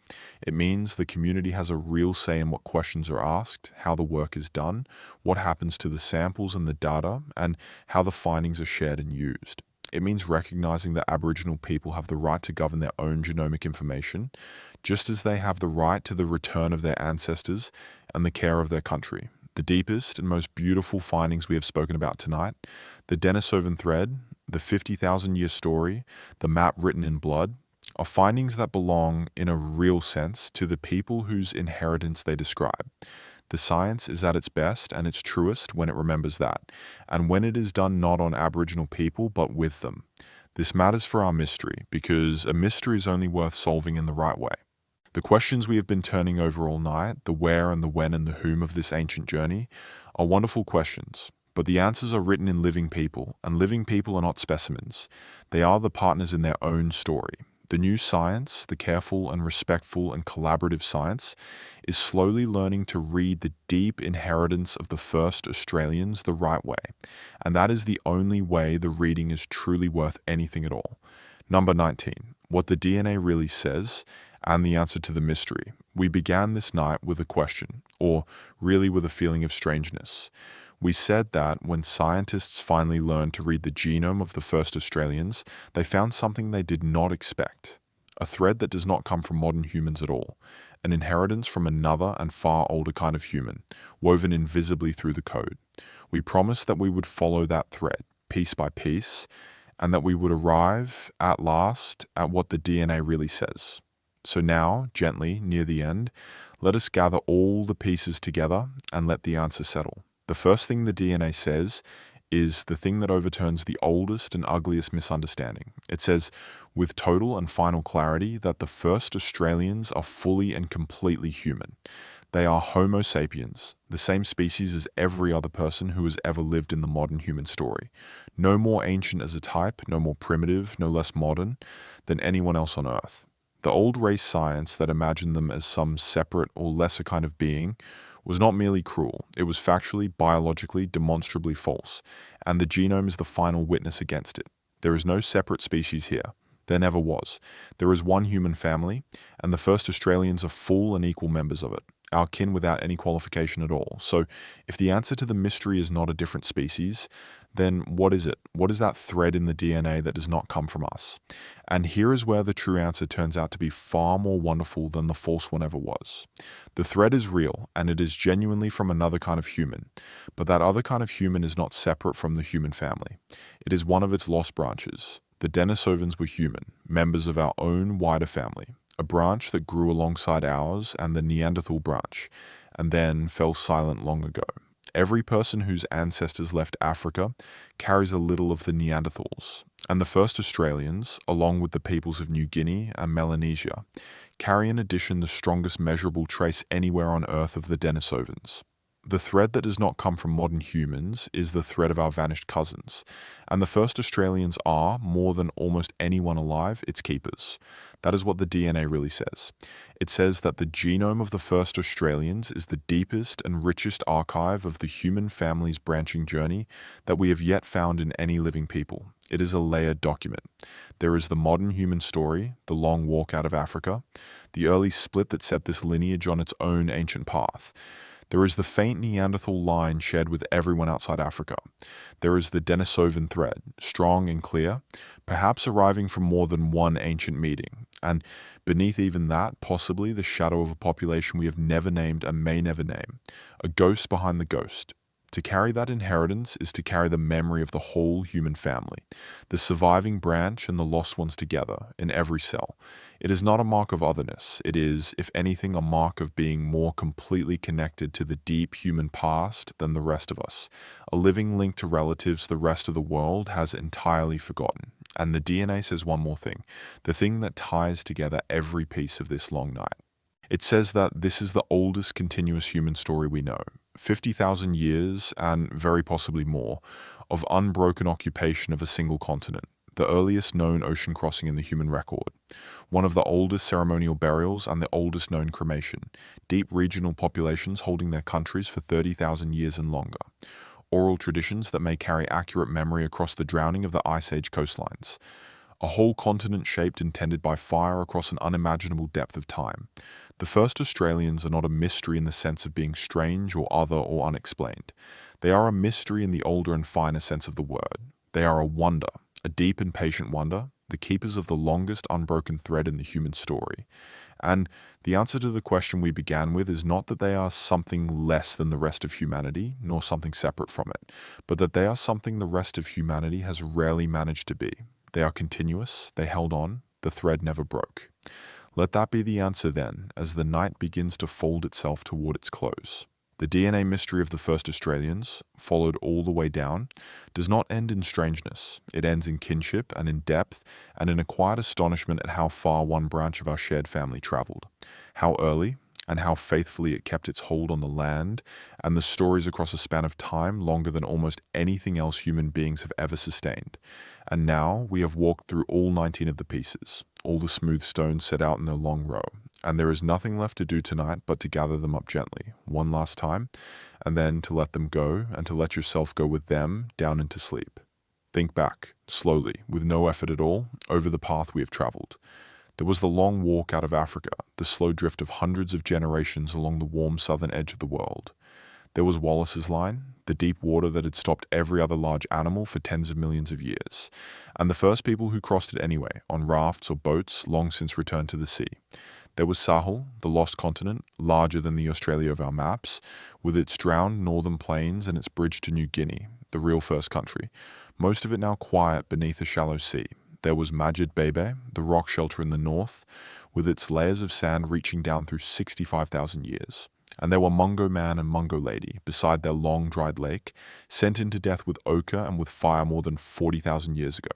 It means the community has a real say in what questions are asked, how the work is done, what happens to the samples and the data, and how the findings are shared and used. It means recognizing that Aboriginal people have the right to govern their own genomic information, just as they have the right to the return of their ancestors and the care of their country. The deepest and most beautiful findings we have spoken about tonight, the Denisovan thread, the 50,000-year story, the map written in blood, are findings that belong, in a real sense, to the people whose inheritance they describe. The science is at its best and its truest when it remembers that, and when it is done not on Aboriginal people but with them. This matters for our mystery, because a mystery is only worth solving in the right way. The questions we have been turning over all night, the where and the when and the whom of this ancient journey, are wonderful questions, but the answers are written in living people, and living people are not specimens. They are the partners in their own story. The new science, the careful and respectful and collaborative science, is slowly learning to read the deep inheritance of the first Australians the right way, and that is the only way the reading is truly worth anything at all. Number 19, what the DNA really says, and the answer to the mystery. We began this night with a question, or really with a feeling of strangeness. We said that when scientists finally learned to read the genome of the first Australians, they found something they did not expect. A thread that does not come from modern humans at all. An inheritance from another and far older kind of human, woven invisibly through the code. We promised that we would follow that thread, piece by piece, and that we would arrive, at last, at what the DNA really says. So now, gently, near the end, let us gather all the pieces together and let the answer settle. The first thing the DNA says is the thing that overturns the oldest and ugliest misunderstanding. It says, with total and final clarity, that the first Australians are fully and completely human. They are Homo sapiens, the same species as every other person who has ever lived in the modern human story. No more ancient as a type, no more primitive, no less modern than anyone else on Earth. The old race science that imagined them as some separate or lesser kind of being was not merely cruel, it was factually, biologically, demonstrably false, and the genome is the final witness against it. There is no separate species here. There never was. There is one human family, and the first Australians are full and equal members of it, our kin without any qualification at all. So, if the answer to the mystery is not a different species, then what is it? What is that thread in the DNA that does not come from us? And here is where the true answer turns out to be far more wonderful than the false one ever was. The thread is real, and it is genuinely from another kind of human, but that other kind of human is not separate from the human family. It is one of its lost branches. The Denisovans were human, members of our own wider family, a branch that grew alongside ours and the Neanderthal branch, and then fell silent long ago. Every person whose ancestors left Africa carries a little of the Neanderthals, and the first Australians, along with the peoples of New Guinea and Melanesia, carry in addition the strongest measurable trace anywhere on Earth of the Denisovans. The thread that does not come from modern humans is the thread of our vanished cousins, and the first Australians are, more than almost anyone alive, its keepers. That is what the DNA really says. It says that the genome of the first Australians is the deepest and richest archive of the human family's branching journey that we have yet found in any living people. It is a layered document. There is the modern human story, the long walk out of Africa, the early split that set this lineage on its own ancient path. There is the faint Neanderthal line shared with everyone outside Africa. There is the Denisovan thread, strong and clear, perhaps arriving from more than one ancient meeting. And beneath even that, possibly the shadow of a population we have never named and may never name. A ghost behind the ghost. To carry that inheritance is to carry the memory of the whole human family, the surviving branch and the lost ones together in every cell. It is not a mark of otherness. It is, if anything, a mark of being more completely connected to the deep human past than the rest of us, a living link to relatives the rest of the world has entirely forgotten. And the DNA says one more thing, the thing that ties together every piece of this long night. It says that this is the oldest continuous human story we know. 50,000 years, and very possibly more, of unbroken occupation of a single continent, the earliest known ocean crossing in the human record, one of the oldest ceremonial burials and the oldest known cremation, deep regional populations holding their countries for 30,000 years and longer, oral traditions that may carry accurate memory across the drowning of the Ice Age coastlines, a whole continent shaped and tended by fire across an unimaginable depth of time. The first Australians are not a mystery in the sense of being strange or other or unexplained. They are a mystery in the older and finer sense of the word. They are a wonder, a deep and patient wonder, the keepers of the longest unbroken thread in the human story. And the answer to the question we began with is not that they are something less than the rest of humanity, nor something separate from it, but that they are something the rest of humanity has rarely managed to be. They are continuous, they held on, the thread never broke. Let that be the answer then, as the night begins to fold itself toward its close. The DNA mystery of the first Australians, followed all the way down, does not end in strangeness. It ends in kinship and in depth and in a quiet astonishment at how far one branch of our shared family travelled, how early and how faithfully it kept its hold on the land and the stories across a span of time longer than almost anything else human beings have ever sustained. And now we have walked through all 19 of the pieces, all the smooth stones set out in their long row, and there is nothing left to do tonight but to gather them up gently, one last time, and then to let them go and to let yourself go with them down into sleep. Think back, slowly, with no effort at all, over the path we have travelled. There was the long walk out of Africa, the slow drift of hundreds of generations along the warm southern edge of the world. There was Wallace's line, the deep water that had stopped every other large animal for tens of millions of years, and the first people who crossed it anyway, on rafts or boats long since returned to the sea. There was Sahul, the lost continent, larger than the Australia of our maps, with its drowned northern plains and its bridge to New Guinea, the real first country, most of it now quiet beneath a shallow sea. There was Majedbebe, the rock shelter in the north, with its layers of sand reaching down through 65,000 years. And there were Mungo Man and Mungo Lady, beside their long dried lake, sent into death with ochre and with fire more than 40,000 years ago.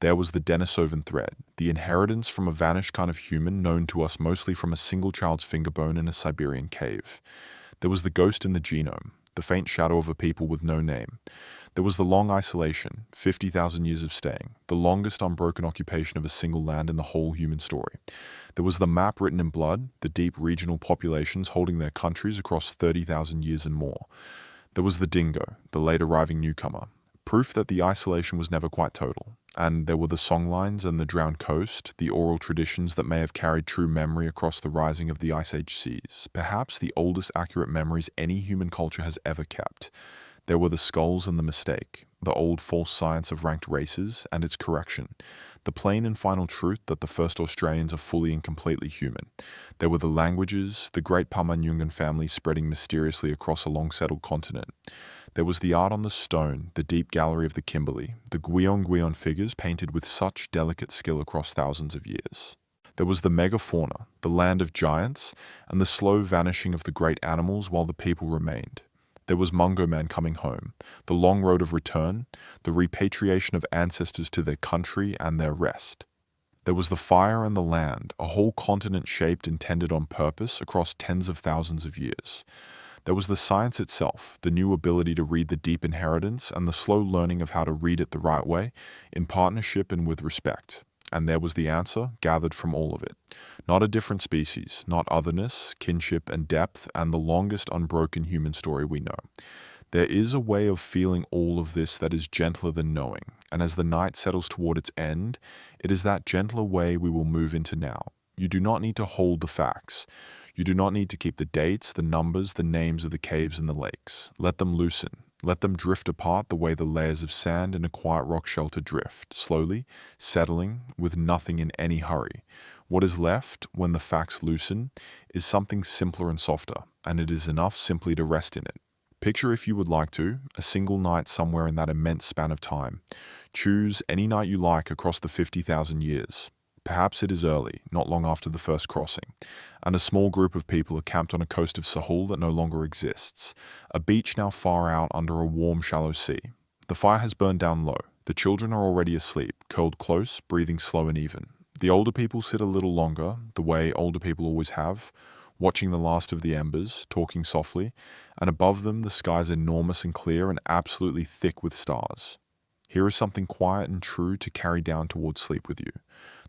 There was the Denisovan thread, the inheritance from a vanished kind of human known to us mostly from a single child's finger bone in a Siberian cave. There was the ghost in the genome, the faint shadow of a people with no name. There was the long isolation, 50,000 years of staying, the longest unbroken occupation of a single land in the whole human story. There was the map written in blood, the deep regional populations holding their countries across 30,000 years and more. There was the dingo, the late arriving newcomer, proof that the isolation was never quite total. And there were the songlines and the drowned coast, the oral traditions that may have carried true memory across the rising of the Ice Age seas, perhaps the oldest accurate memories any human culture has ever kept. There were the skulls and the mistake, the old false science of ranked races and its correction, the plain and final truth that the first Australians are fully and completely human. There were the languages, the great Pama-Nyungan family spreading mysteriously across a long-settled continent. There was the art on the stone, the deep gallery of the Kimberley, the Guion figures painted with such delicate skill across thousands of years. There was the megafauna, the land of giants, and the slow vanishing of the great animals while the people remained. There was Mungo Man coming home, the long road of return, the repatriation of ancestors to their country and their rest. There was the fire and the land, a whole continent shaped and tended on purpose across tens of thousands of years. There was the science itself, the new ability to read the deep inheritance and the slow learning of how to read it the right way, in partnership and with respect. And there was the answer, gathered from all of it. Not a different species, not otherness, kinship and depth, and the longest unbroken human story we know. There is a way of feeling all of this that is gentler than knowing, and as the night settles toward its end, it is that gentler way we will move into now. You do not need to hold the facts. You do not need to keep the dates, the numbers, the names of the caves and the lakes. Let them loosen. Let them drift apart the way the layers of sand in a quiet rock shelter drift, slowly, settling, with nothing in any hurry. What is left, when the facts loosen, is something simpler and softer, and it is enough simply to rest in it. Picture, if you would like to, a single night somewhere in that immense span of time. Choose any night you like across the 50,000 years. Perhaps it is early, not long after the first crossing, and a small group of people are camped on a coast of Sahul that no longer exists, a beach now far out under a warm, shallow sea. The fire has burned down low. The children are already asleep, curled close, breathing slow and even. The older people sit a little longer, the way older people always have, watching the last of the embers, talking softly, and above them the sky is enormous and clear and absolutely thick with stars. Here is something quiet and true to carry down towards sleep with you.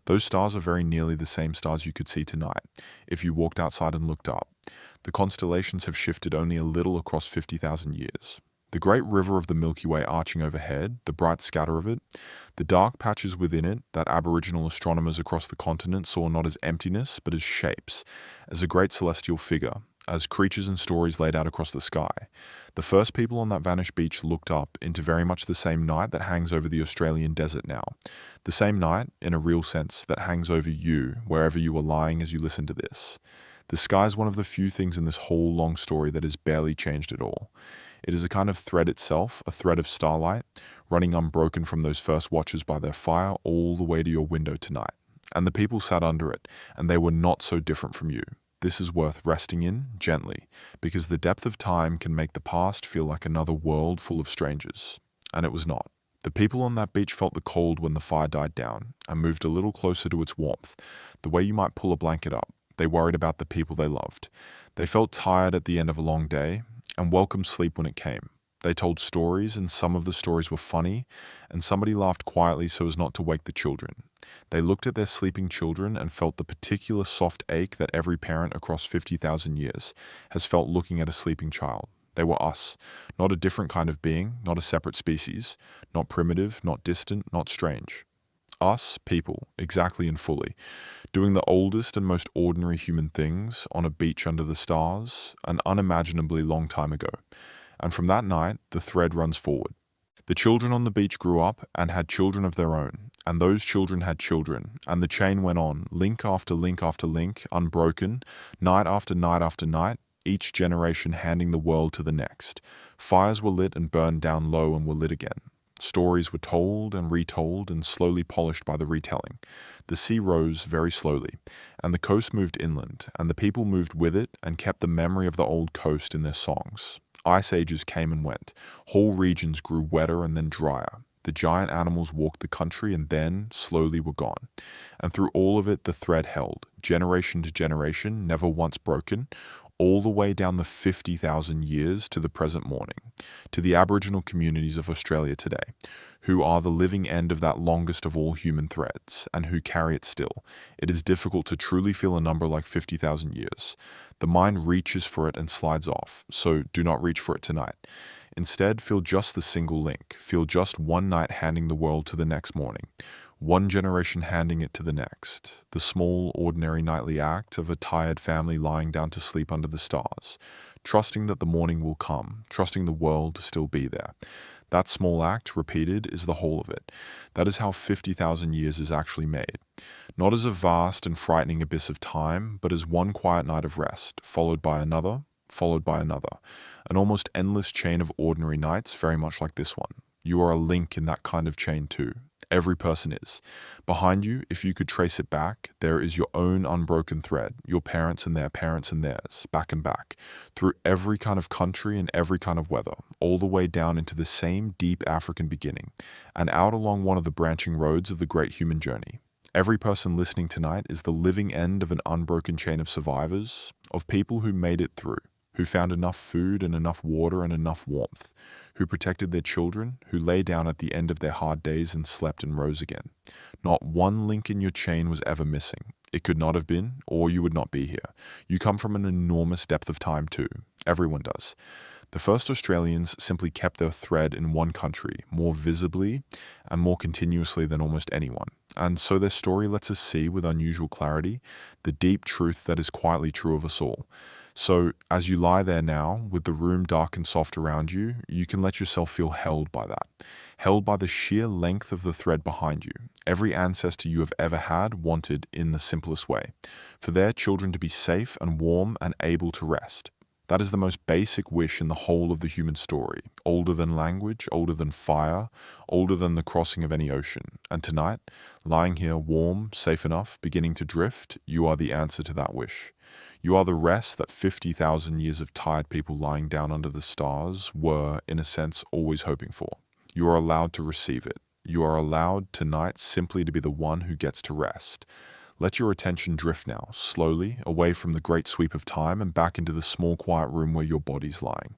Those stars are very nearly the same stars you could see tonight, if you walked outside and looked up. The constellations have shifted only a little across 50,000 years. The great river of the Milky Way arching overhead, the bright scatter of it, the dark patches within it that Aboriginal astronomers across the continent saw not as emptiness, but as shapes, as a great celestial figure, as creatures and stories laid out across the sky. The first people on that vanished beach looked up into very much the same night that hangs over the Australian desert now. The same night, in a real sense, that hangs over you, wherever you are lying as you listen to this. The sky is one of the few things in this whole long story that has barely changed at all. It is a kind of thread itself, a thread of starlight, running unbroken from those first watchers by their fire all the way to your window tonight. And the people sat under it, and they were not so different from you. This is worth resting in, gently, because the depth of time can make the past feel like another world full of strangers. And it was not. The people on that beach felt the cold when the fire died down, and moved a little closer to its warmth, the way you might pull a blanket up. They worried about the people they loved. They felt tired at the end of a long day, and welcomed sleep when it came. They told stories, and some of the stories were funny, and somebody laughed quietly so as not to wake the children. They looked at their sleeping children and felt the particular soft ache that every parent across 50,000 years has felt looking at a sleeping child. They were us, not a different kind of being, not a separate species, not primitive, not distant, not strange. Us, people, exactly and fully, doing the oldest and most ordinary human things on a beach under the stars, an unimaginably long time ago. And from that night, the thread runs forward. The children on the beach grew up and had children of their own, and those children had children, and the chain went on, link after link after link, unbroken, night after night after night, each generation handing the world to the next. Fires were lit and burned down low and were lit again. Stories were told and retold and slowly polished by the retelling. The sea rose very slowly, and the coast moved inland, and the people moved with it and kept the memory of the old coast in their songs. Ice ages came and went. Whole regions grew wetter and then drier. The giant animals walked the country and then, slowly, were gone. And through all of it, the thread held, generation to generation, never once broken, all the way down the 50,000 years to the present morning, to the Aboriginal communities of Australia today, who are the living end of that longest of all human threads, and who carry it still. It is difficult to truly feel a number like 50,000 years. The mind reaches for it and slides off, so do not reach for it tonight. Instead, feel just the single link. Feel just one night handing the world to the next morning. One generation handing it to the next. The small, ordinary nightly act of a tired family lying down to sleep under the stars. Trusting that the morning will come. Trusting the world to still be there. That small act, repeated, is the whole of it. That is how 50,000 years is actually made. Not as a vast and frightening abyss of time, but as one quiet night of rest, followed by another, followed by another. An almost endless chain of ordinary nights, very much like this one. You are a link in that kind of chain too. Every person is. Behind you, if you could trace it back, there is your own unbroken thread, your parents and their parents and theirs, back and back, through every kind of country and every kind of weather, all the way down into the same deep African beginning, and out along one of the branching roads of the great human journey. Every person listening tonight is the living end of an unbroken chain of survivors, of people who made it through, who found enough food and enough water and enough warmth, who protected their children, who lay down at the end of their hard days and slept and rose again. Not one link in your chain was ever missing. It could not have been, or you would not be here. You come from an enormous depth of time too. Everyone does. The first Australians simply kept their thread in one country, more visibly and more continuously than almost anyone. And so their story lets us see with unusual clarity the deep truth that is quietly true of us all. So as you lie there now, with the room dark and soft around you, you can let yourself feel held by that. Held by the sheer length of the thread behind you. Every ancestor you have ever had wanted in the simplest way. For their children to be safe and warm and able to rest. That is the most basic wish in the whole of the human story. Older than language, older than fire, older than the crossing of any ocean. And tonight, lying here warm, safe enough, beginning to drift, you are the answer to that wish. You are the rest that 50,000 years of tired people lying down under the stars were, in a sense, always hoping for. You are allowed to receive it. You are allowed tonight simply to be the one who gets to rest. Let your attention drift now, slowly, away from the great sweep of time and back into the small quiet room where your body's lying.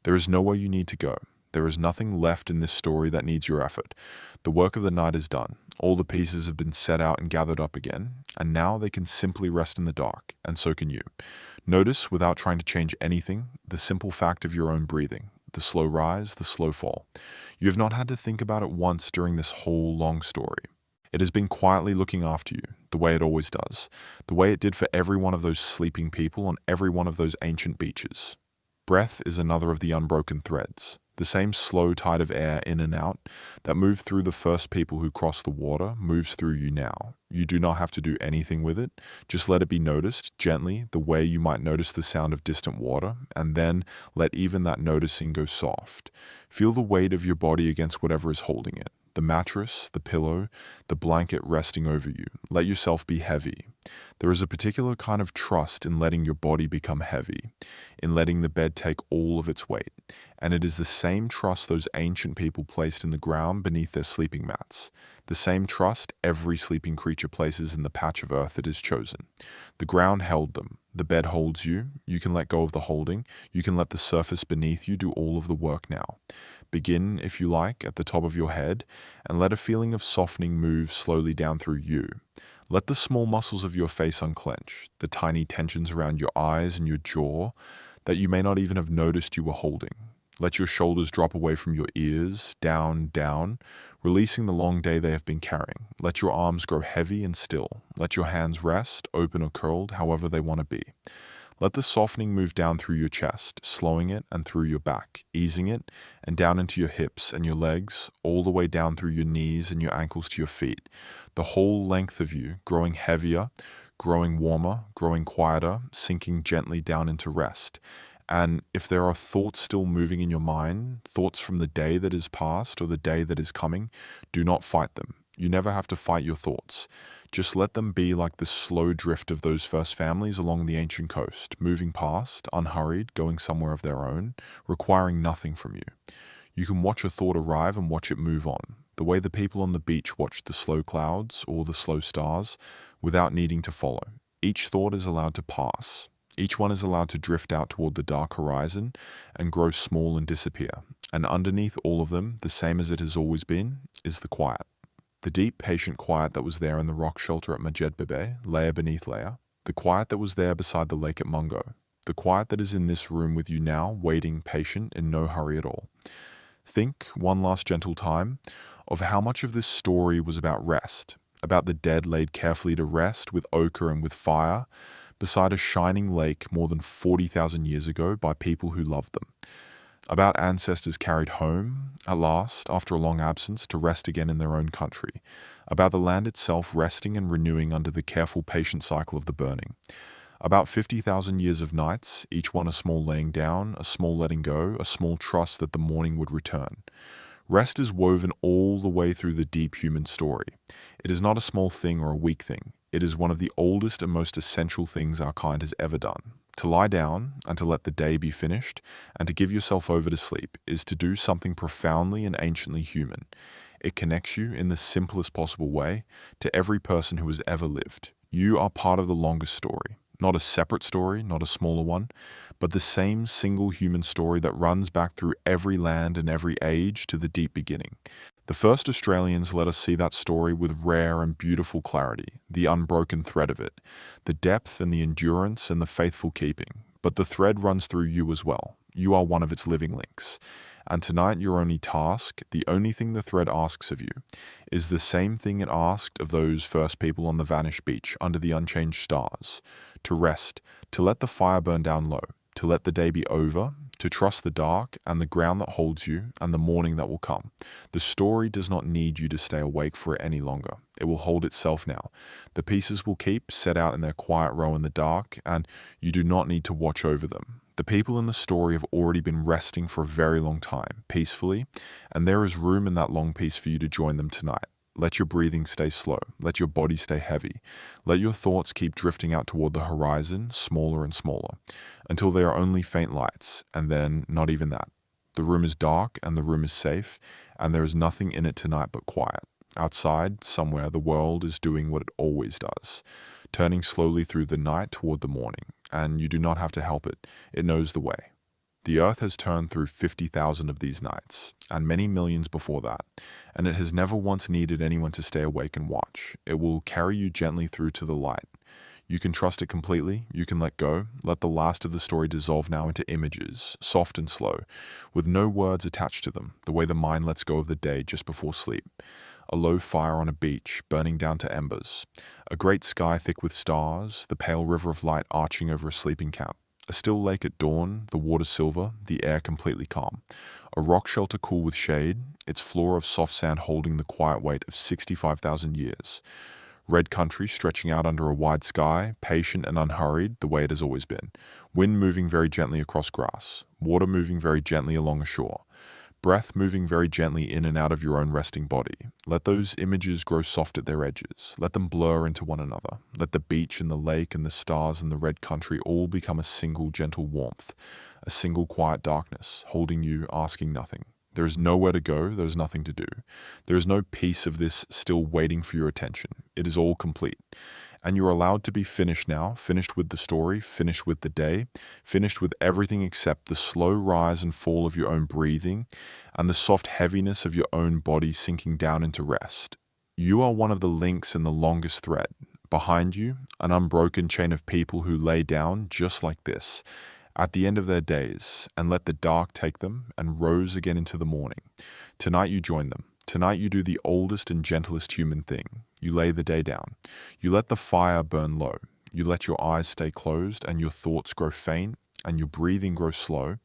There is nowhere you need to go. There is nothing left in this story that needs your effort. The work of the night is done. All the pieces have been set out and gathered up again, and now they can simply rest in the dark, and so can you. Notice, without trying to change anything, the simple fact of your own breathing, the slow rise, the slow fall. You have not had to think about it once during this whole long story. It has been quietly looking after you, the way it always does, the way it did for every one of those sleeping people on every one of those ancient beaches. Breath is another of the unbroken threads. The same slow tide of air in and out that moved through the first people who crossed the water moves through you now. You do not have to do anything with it. Just let it be noticed gently, the way you might notice the sound of distant water, and then let even that noticing go soft. Feel the weight of your body against whatever is holding it. The mattress, the pillow, the blanket resting over you. Let yourself be heavy. There is a particular kind of trust in letting your body become heavy, in letting the bed take all of its weight. And it is the same trust those ancient people placed in the ground beneath their sleeping mats. The same trust every sleeping creature places in the patch of earth it has chosen. The ground held them. The bed holds you. You can let go of the holding. You can let the surface beneath you do all of the work now. Begin, if you like, at the top of your head, and let a feeling of softening move slowly down through you. Let the small muscles of your face unclench, the tiny tensions around your eyes and your jaw that you may not even have noticed you were holding. Let your shoulders drop away from your ears, down, down, releasing the long day they have been carrying. Let your arms grow heavy and still. Let your hands rest, open or curled, however they want to be. Let the softening move down through your chest, slowing it, and through your back, easing it, and down into your hips and your legs, all the way down through your knees and your ankles to your feet. The whole length of you, growing heavier, growing warmer, growing quieter, sinking gently down into rest. And if there are thoughts still moving in your mind, thoughts from the day that is past or the day that is coming, do not fight them. You never have to fight your thoughts. Just let them be like the slow drift of those first families along the ancient coast, moving past, unhurried, going somewhere of their own, requiring nothing from you. You can watch a thought arrive and watch it move on. the way the people on the beach watch the slow clouds or the slow stars without needing to follow. Each thought is allowed to pass. Each one is allowed to drift out toward the dark horizon and grow small and disappear. And underneath all of them, the same as it has always been, is the quiet. The deep, patient quiet that was there in the rock shelter at Majedbebe, layer beneath layer. The quiet that was there beside the lake at Mungo. The quiet that is in this room with you now, waiting, patient, in no hurry at all. Think, one last gentle time, of how much of this story was about rest, about the dead laid carefully to rest with ochre and with fire, beside a shining lake more than 40,000 years ago by people who loved them. About ancestors carried home, at last, after a long absence, to rest again in their own country. About the land itself resting and renewing under the careful, patient cycle of the burning. About 50,000 years of nights, each one a small laying down, a small letting go, a small trust that the morning would return. Rest is woven all the way through the deep human story. It is not a small thing or a weak thing. It is one of the oldest and most essential things our kind has ever done. To lie down and to let the day be finished and to give yourself over to sleep is to do something profoundly and anciently human. It connects you in the simplest possible way to every person who has ever lived. You are part of the longest story. Not a separate story, not a smaller one, but the same single human story that runs back through every land and every age to the deep beginning. The first Australians let us see that story with rare and beautiful clarity, the unbroken thread of it, the depth and the endurance and the faithful keeping. But the thread runs through you as well. You are one of its living links. And tonight your only task, the only thing the thread asks of you, is the same thing it asked of those first people on the vanished beach under the unchanged stars. To rest, to let the fire burn down low, to let the day be over, to trust the dark and the ground that holds you and the morning that will come. The story does not need you to stay awake for it any longer. It will hold itself now. The pieces will keep set out in their quiet row in the dark, and you do not need to watch over them. The people in the story have already been resting for a very long time, peacefully, and there is room in that long peace for you to join them tonight. Let your breathing stay slow. Let your body stay heavy. Let your thoughts keep drifting out toward the horizon, smaller and smaller, until they are only faint lights, and then not even that. The room is dark and the room is safe, and there is nothing in it tonight but quiet. Outside, somewhere, the world is doing what it always does, turning slowly through the night toward the morning, and you do not have to help it. It knows the way. The earth has turned through 50,000 of these nights, and many millions before that, and it has never once needed anyone to stay awake and watch. It will carry you gently through to the light. You can trust it completely, you can let go, let the last of the story dissolve now into images, soft and slow, with no words attached to them, the way the mind lets go of the day just before sleep. A low fire on a beach, burning down to embers. A great sky thick with stars, the pale river of light arching over a sleeping camp. A still lake at dawn, the water silver, the air completely calm. A rock shelter cool with shade, its floor of soft sand holding the quiet weight of 65,000 years. Red country stretching out under a wide sky, patient and unhurried, the way it has always been. Wind moving very gently across grass. Water moving very gently along a shore. Breath moving very gently in and out of your own resting body. Let those images grow soft at their edges. Let them blur into one another. Let the beach and the lake and the stars and the red country all become a single gentle warmth, a single quiet darkness, holding you, asking nothing. There is nowhere to go, there is nothing to do. There is no piece of this still waiting for your attention. It is all complete. And you are allowed to be finished now, finished with the story, finished with the day, finished with everything except the slow rise and fall of your own breathing and the soft heaviness of your own body sinking down into rest. You are one of the links in the longest thread. Behind you, an unbroken chain of people who lay down just like this, at the end of their days, and let the dark take them and rose again into the morning. Tonight you join them. Tonight you do the oldest and gentlest human thing. You lay the day down. You let the fire burn low. You let your eyes stay closed and your thoughts grow faint and your breathing grow slow.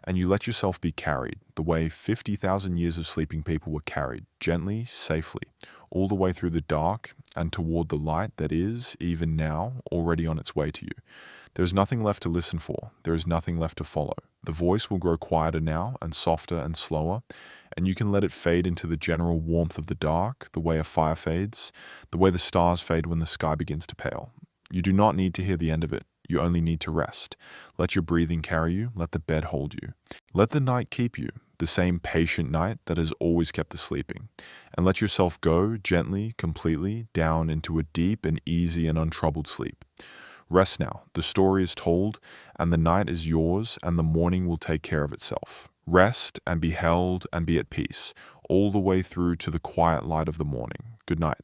And you let yourself be carried the way 50,000 years of sleeping people were carried, gently, safely, all the way through the dark and toward the light that is, even now, already on its way to you. There is nothing left to listen for. There is nothing left to follow. The voice will grow quieter now and softer and slower, and you can let it fade into the general warmth of the dark, the way a fire fades, the way the stars fade when the sky begins to pale. You do not need to hear the end of it. You only need to rest. Let your breathing carry you. Let the bed hold you. Let the night keep you. the same patient night that has always kept us sleeping. And let yourself go gently, completely, down into a deep and easy and untroubled sleep. Rest now. The story is told, and the night is yours, and the morning will take care of itself. Rest and be held and be at peace, all the way through to the quiet light of the morning. Good night.